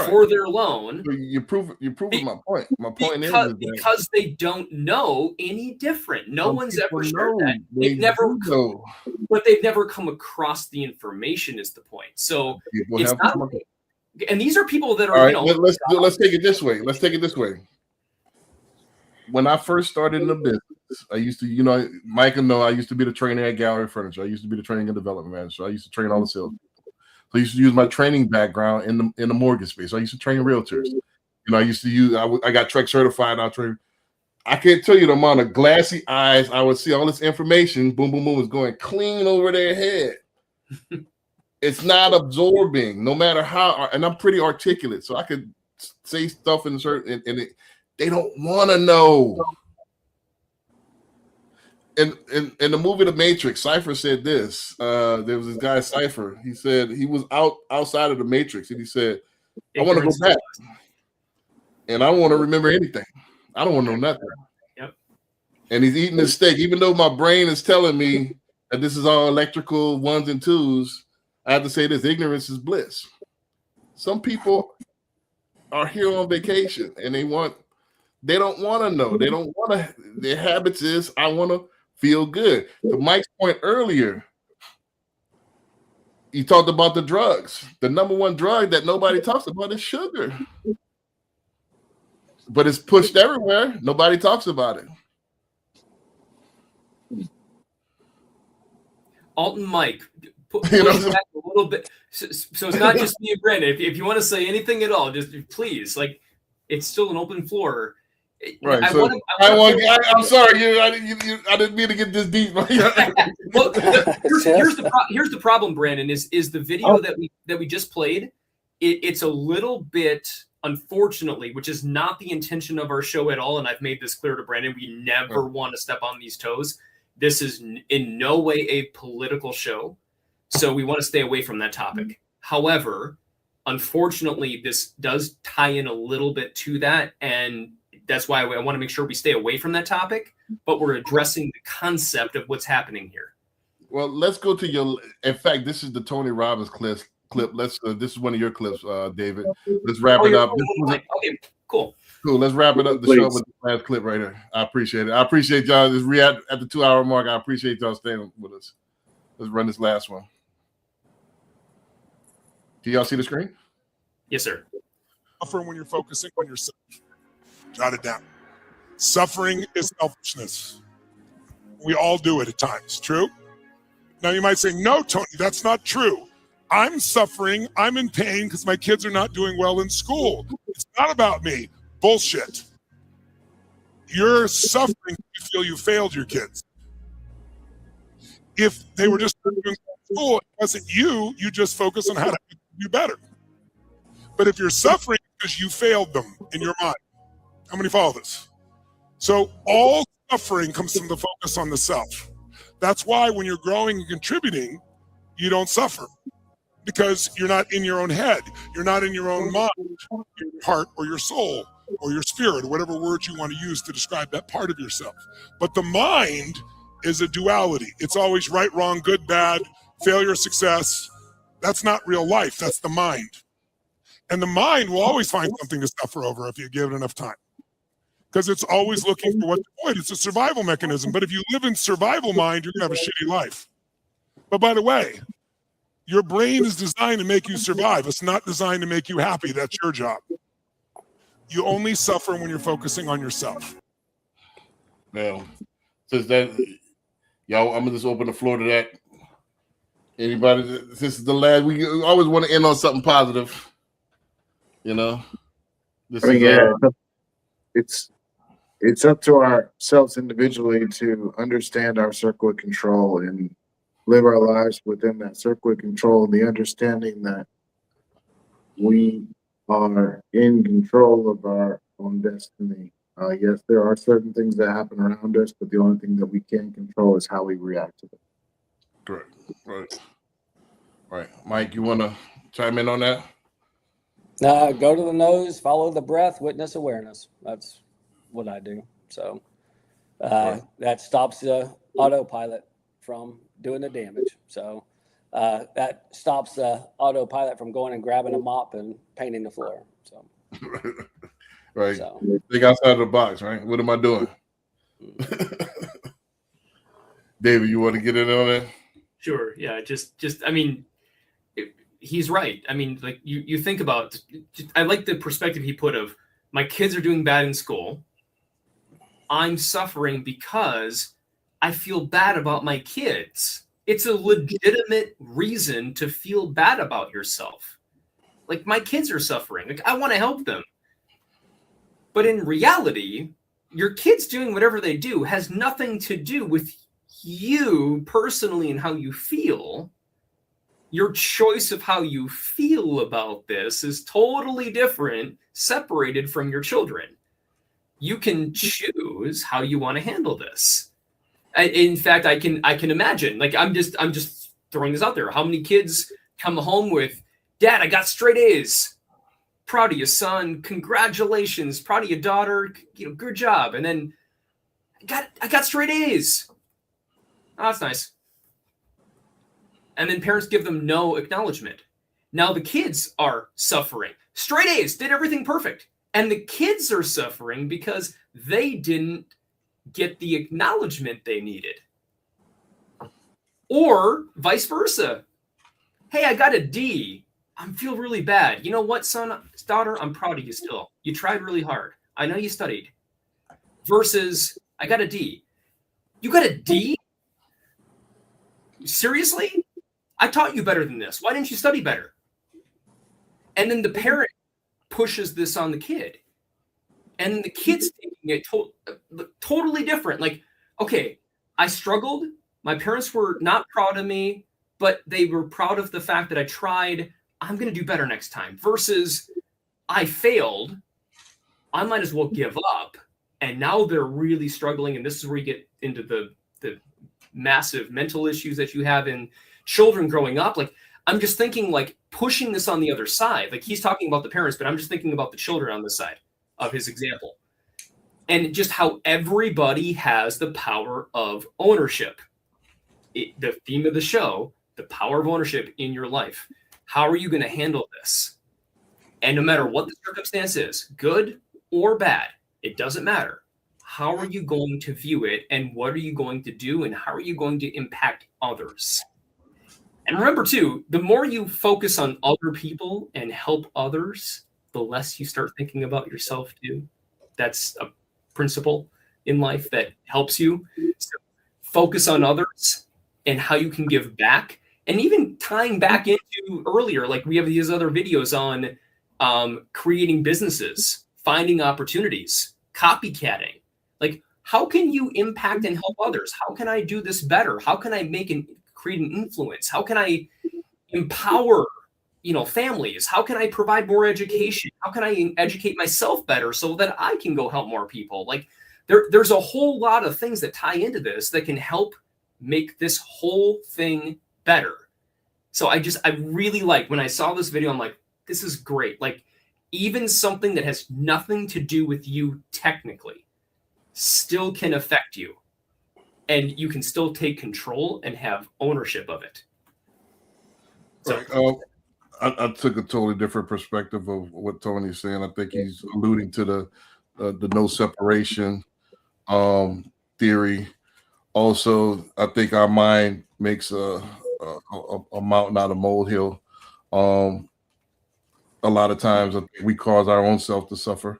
for their loan. You're proving my point. My point is because they don't know any different. No one's ever shared that. But they've never come across the information. Is the point? So it's not. And these are people that are. All right, let's take it this way. Let's take it this way. When I first started in the business, I used to, Mike will know, I used to be the trainer at Gallery Furniture. I used to be the training and development manager. I used to train all the sales people. So I used to use my training background in the mortgage space. I used to train realtors. I used to use. I got Trek certified. I can't tell you the amount of glassy eyes I would see. All this information, boom, boom, boom, is going clean over their head. It's not absorbing, no matter how. And I'm pretty articulate, so I could say stuff in certain, and they don't want to know. In the movie The Matrix, Cypher said this. There was this guy, Cypher. He said he was outside of the Matrix, and he said, I want to go back. And I don't want to remember anything. I don't want to know nothing. Yep. And he's eating his steak. Even though my brain is telling me that this is all electrical ones and twos, I have to say this: ignorance is bliss. Some people are here on vacation and they don't want to know. They don't want to. Their habits is, I want to feel good. To Mike's point earlier, he talked about the drugs. The number one drug that nobody talks about is sugar. But it's pushed everywhere. Nobody talks about it. Alton, Mike, push back a little bit. So it's not just me and Brandon. If you want to say anything at all, just please. It's still an open floor. Right. I'm sorry. I didn't mean to get this deep. Well, here's the problem, Brandon. Is the video that we just played? It's a little bit, unfortunately, which is not the intention of our show at all. And I've made this clear to Brandon. We never want to step on these toes. This is in no way a political show, so we want to stay away from that topic. However, unfortunately, this does tie in a little bit to that, and that's why I want to make sure we stay away from that topic, but we're addressing the concept of what's happening here. Well, let's go to in fact, this is the Tony Robbins clip. This is one of your clips, David. Let's wrap it up. Okay, cool. Cool. Let's wrap it up. The show with the last clip right here. I appreciate it. I appreciate y'all. At the 2-hour mark. I appreciate y'all staying with us. Let's run this last one. Do y'all see the screen? Yes, sir. Suffering when you're focusing on yourself. Jot it down. Suffering is selfishness. We all do it at times. True? Now you might say, no, Tony, that's not true. I'm suffering. I'm in pain because my kids are not doing well in school. It's not about me. Bullshit. You're suffering because you feel you failed your kids. If they were just doing well in school, it wasn't you. You just focus on how to do better. But if you're suffering because you failed them in your mind, how many follow this? So all suffering comes from the focus on the self. That's why when you're growing and contributing, you don't suffer. Because you're not in your own head. You're not in your own mind, your heart, or your soul, or your spirit, or whatever words you want to use to describe that part of yourself. But the mind is a duality. It's always right, wrong, good, bad, failure, success. That's not real life. That's the mind. And the mind will always find something to suffer over if you give it enough time. Because it's always looking for what to avoid. It's a survival mechanism. But if you live in survival mind, you're going to have a shitty life. But by the way, your brain is designed to make you survive. It's not designed to make you happy. That's your job. You only suffer when you're focusing on yourself. Now, since that, y'all, I'm gonna just open the floor to that. Anybody? This is the last. We always want to end on something positive. You know. This is, it's up to ourselves individually to understand our circle of control and live our lives within that circle of control, and the understanding that we are in control of our own destiny. Yes, there are certain things that happen around us, but the only thing that we can control is how we react to them. Correct. Right. Mike, you want to chime in on that? Go to the nose, follow the breath, witness awareness. That's what I do. So that stops the autopilot from doing the damage. So that stops the autopilot from going and grabbing a mop and painting the floor. So right. So. Think outside of the box, right? What am I doing? David, you want to get in on that? Sure. Yeah. Just. I mean, he's right. I mean, like you think about. I like the perspective he put of my kids are doing bad in school. I'm suffering because I feel bad about my kids. It's a legitimate reason to feel bad about yourself. Like, my kids are suffering. Like, I want to help them. But in reality, your kids doing whatever they do has nothing to do with you personally and how you feel. Your choice of how you feel about this is totally different, separated from your children. You can choose how you want to handle this. In fact, I can imagine, like, I'm just throwing this out there. How many kids come home with, Dad, I got straight A's. Proud of you, son. Congratulations. Proud of your daughter. Good job. And then I got straight A's. Oh, that's nice. And then parents give them no acknowledgement. Now the kids are suffering. Straight A's, did everything perfect. And the kids are suffering because they didn't get the acknowledgement they needed. Or vice versa. Hey, I got a D. I feel really bad. You know what, son, daughter? I'm proud of you still. You tried really hard. I know you studied. Versus, I got a D. You got a D? Seriously? I taught you better than this. Why didn't you study better? And then the parent pushes this on the kid. And the kid's taking it totally different. Like, okay, I struggled. My parents were not proud of me, but they were proud of the fact that I tried. I'm going to do better next time. Versus, I failed. I might as well give up. And now they're really struggling. And this is where you get into the massive mental issues that you have in children growing up. Like, I'm just thinking, like, pushing this on the other side. Like, he's talking about the parents, but I'm just thinking about the children on this side of his example. And just how everybody has the power of ownership. The theme of the show, the power of ownership in your life. How are you going to handle this? And no matter what the circumstance is, good or bad, it doesn't matter. How are you going to view it, and what are you going to do, and how are you going to impact others? And remember, too, the more you focus on other people and help others, the less you start thinking about yourself, too. That's a principle in life that helps you. So focus on others and how you can give back. And even tying back into earlier, like we have these other videos on creating businesses, finding opportunities, copycatting. Like, how can you impact and help others? How can I do this better? How can I create an influence? How can I empower, families? How can I provide more education? How can I educate myself better so that I can go help more people? Like, there's a whole lot of things that tie into this that can help make this whole thing better. So I really like, when I saw this video, I'm like, this is great. Like, even something that has nothing to do with you technically still can affect you. And you can still take control and have ownership of it. So, right. I took a totally different perspective of what Tony's saying. I think he's alluding to the no separation theory. Also, I think our mind makes a mountain out of molehill. A lot of times I think we cause our own self to suffer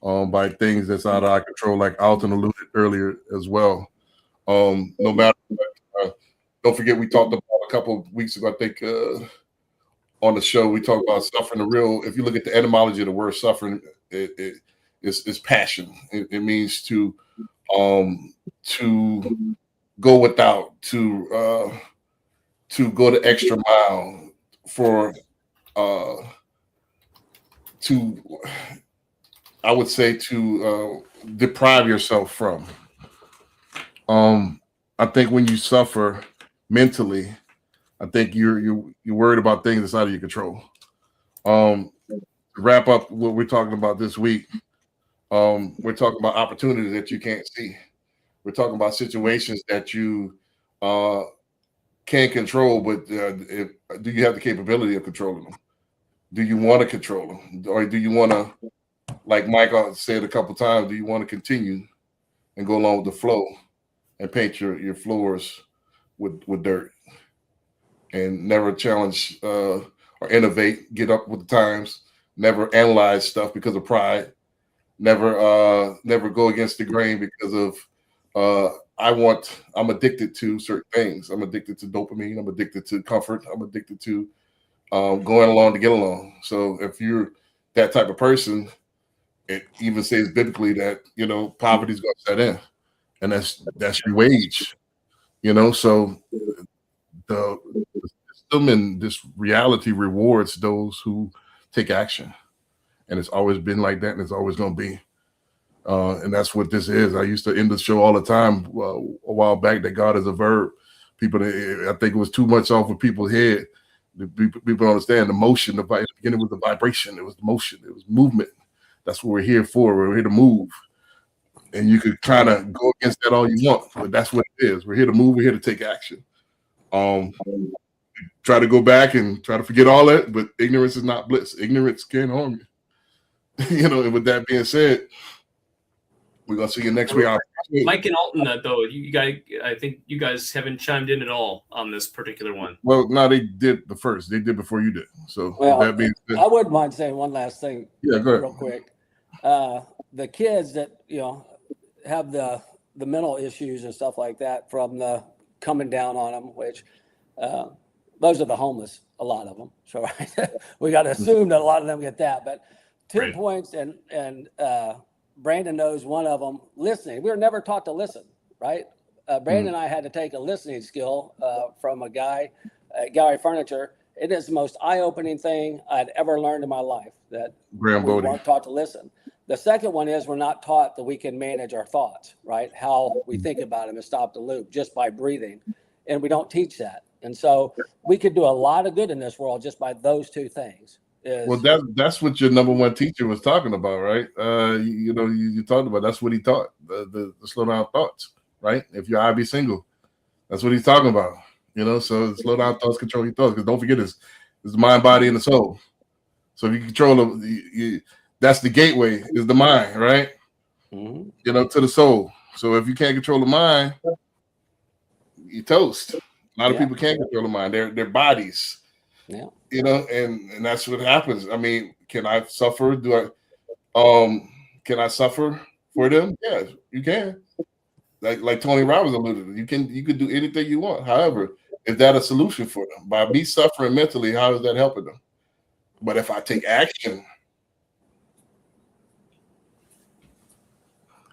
by things that's out of our control, like Alton alluded earlier as well. No matter what, don't forget we talked about a couple of weeks ago, I think on the show, we talked about suffering. If you look at the etymology of the word suffering, it's passion. It means to go without, to go the extra mile for I would say to deprive yourself from. I think when you suffer mentally, I think you're worried about things that's out of your control. To wrap up what we're talking about this week, we're talking about opportunities that you can't see. We're talking about situations that you can't control, but do you have the capability of controlling them? Do you want to control them, or do you want to, like Mike said a couple times, do you want to continue and go along with the flow and paint your floors with dirt and never challenge or innovate, get up with the times, never analyze stuff because of pride, never go against the grain because of I'm addicted to certain things. I'm addicted to dopamine. I'm addicted to comfort. I'm addicted to going along to get along. So if you're that type of person, it even says biblically that poverty is going to set in, and that's your wage. So the system and this reality rewards those who take action, and it's always been like that, and it's always going to be. And that's what this is. I used to end the show all the time a while back that God is a verb. People, I think it was too much off of people's head. People understand the motion. The beginning was the vibration. It was the motion. It was movement. That's what we're here for. We're here to move. And you could kind of go against that all you want, but that's what it is. We're here to move. We're here to take action. Try to go back and try to forget all that, but ignorance is not bliss. Ignorance can harm you. And with that being said, we're gonna see you next week. Mike and Alton, though, I think you guys haven't chimed in at all on this particular one. Well, no, they did the first. They did before you did. So that being said, I wouldn't mind saying one last thing. Yeah, go ahead. Real quick. The kids that have the mental issues and stuff like that from the coming down on them, which those are the homeless, a lot of them. So right? We got to assume that a lot of them get that. But 2 points, and Brandon knows one of them. Listening. We were never taught to listen, right? Brandon and I had to take a listening skill from a guy at Gallery Furniture. It is the most eye-opening thing I'd ever learned in my life, that we weren't taught to listen. The second one is we're not taught that we can manage our thoughts, right? How we think about them and stop the loop just by breathing. And we don't teach that. And so we could do a lot of good in this world just by those two things. Well, that's what your number one teacher was talking about, right? You talked about, that's what he taught, the slow down thoughts, right? If you're IB single, that's what he's talking about. So slow down thoughts, control your thoughts. Because don't forget, it's the mind, body, and the soul. So if you control them, that's the gateway, is the mind, right? To the soul. So if you can't control the mind, you toast. A lot of people can't control the mind. Their bodies. Yeah. And that's what happens. I mean, can I suffer? Can I suffer for them? Yeah, you can. Like Tony Robbins alluded, you could do anything you want. However, is that a solution for them? By me suffering mentally, how is that helping them? But if I take action,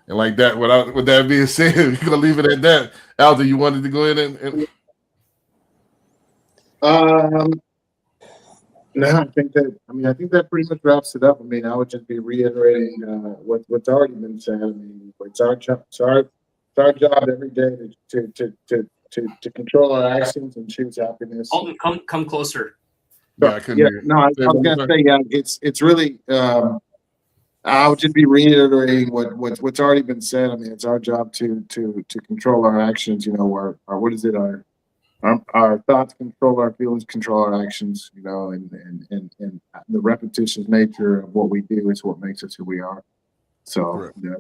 and like that, with that being said, we're gonna leave it at that. Alton, you wanted to go in and No, I think that pretty much wraps it up. I mean, I would just be reiterating what's already been said. I mean, it's our job every day to control our actions and choose happiness. Alton, come closer. I was gonna say, it's really. I would just be reiterating what's already been said. I mean, it's our job to control our actions. What is it? our thoughts control our feelings, control our actions, you know, and the repetitious nature of what we do is what makes us who we are. So you know,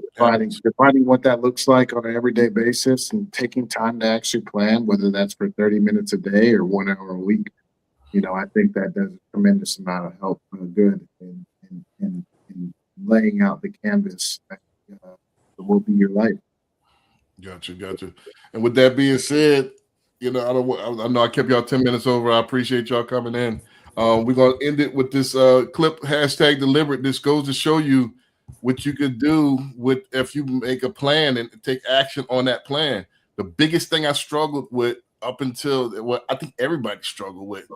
defining what that looks like on an everyday basis and taking time to actually plan, whether that's for 30 minutes a day or 1 hour a week, you know, I think that does a tremendous amount of help, good in laying out the canvas that will be your life. Gotcha. And with that being said, you know, I know I kept y'all 10 minutes over. I appreciate y'all coming in. We're gonna end it with this clip, #deliberate. This goes to show you what you could do with if you make a plan and take action on that plan. The biggest thing I struggled with up until what I think everybody struggled with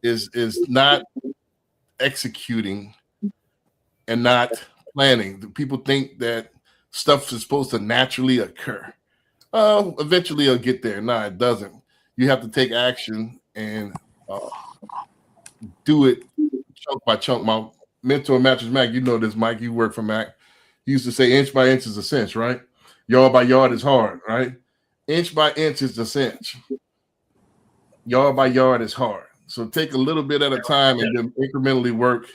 is not executing and not planning. People think that stuff is supposed to naturally occur. Eventually it'll get there. No, it doesn't. You have to take action and do it chunk by chunk. My mentor, Mattress Mac, you know this, Mike. You work for Mac. He used to say, inch by inch is a cinch, right? Yard by yard is hard, right? Inch by inch is a cinch. Yard by yard is hard. So take a little bit at a time and then incrementally work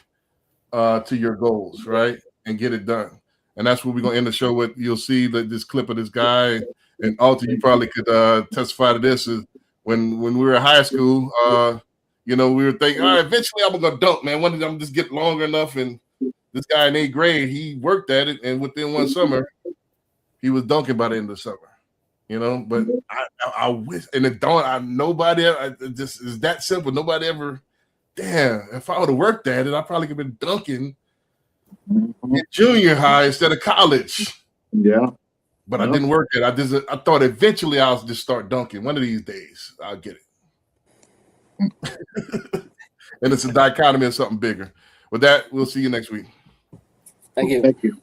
to your goals, right? And get it done. And that's what we're going to end the show with. You'll see this clip of this guy. And Alton, you probably could testify to this. Is when we were in high school, you know, we were thinking, all right, eventually I'm going to dunk, man. One of them just get long enough. And this guy in 8th grade, he worked at it. And within one summer, he was dunking by the end of the summer. You know, but I wish, and it don't, nobody, just is that simple. Nobody ever, damn, if I would have worked at it, I probably could have been dunking in junior high instead of college. Yeah. But I didn't work at it. I thought eventually I'll just start dunking. One of these days, I'll get it. And it's a dichotomy of something bigger. With that, we'll see you next week. Thank you. Thank you.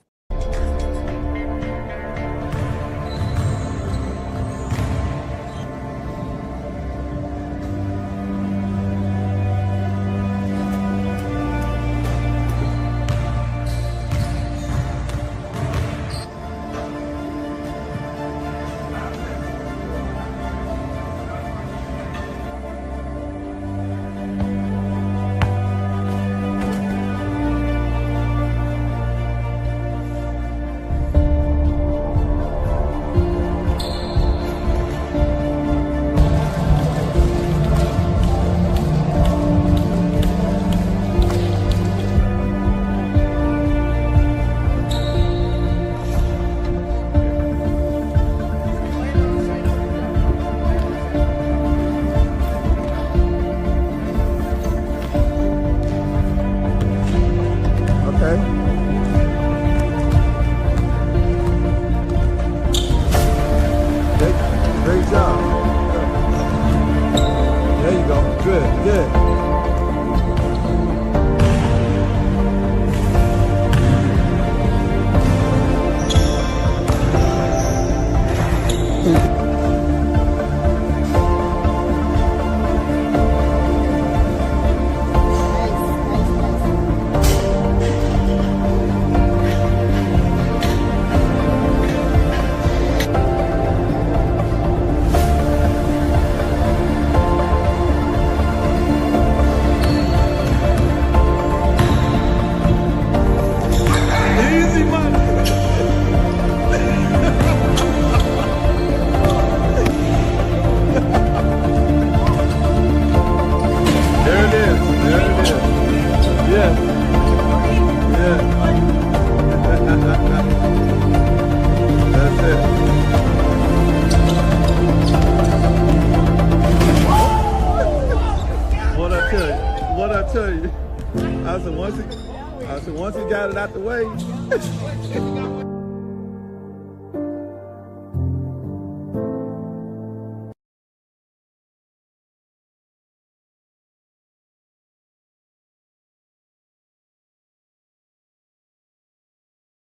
I said once he got it out the way.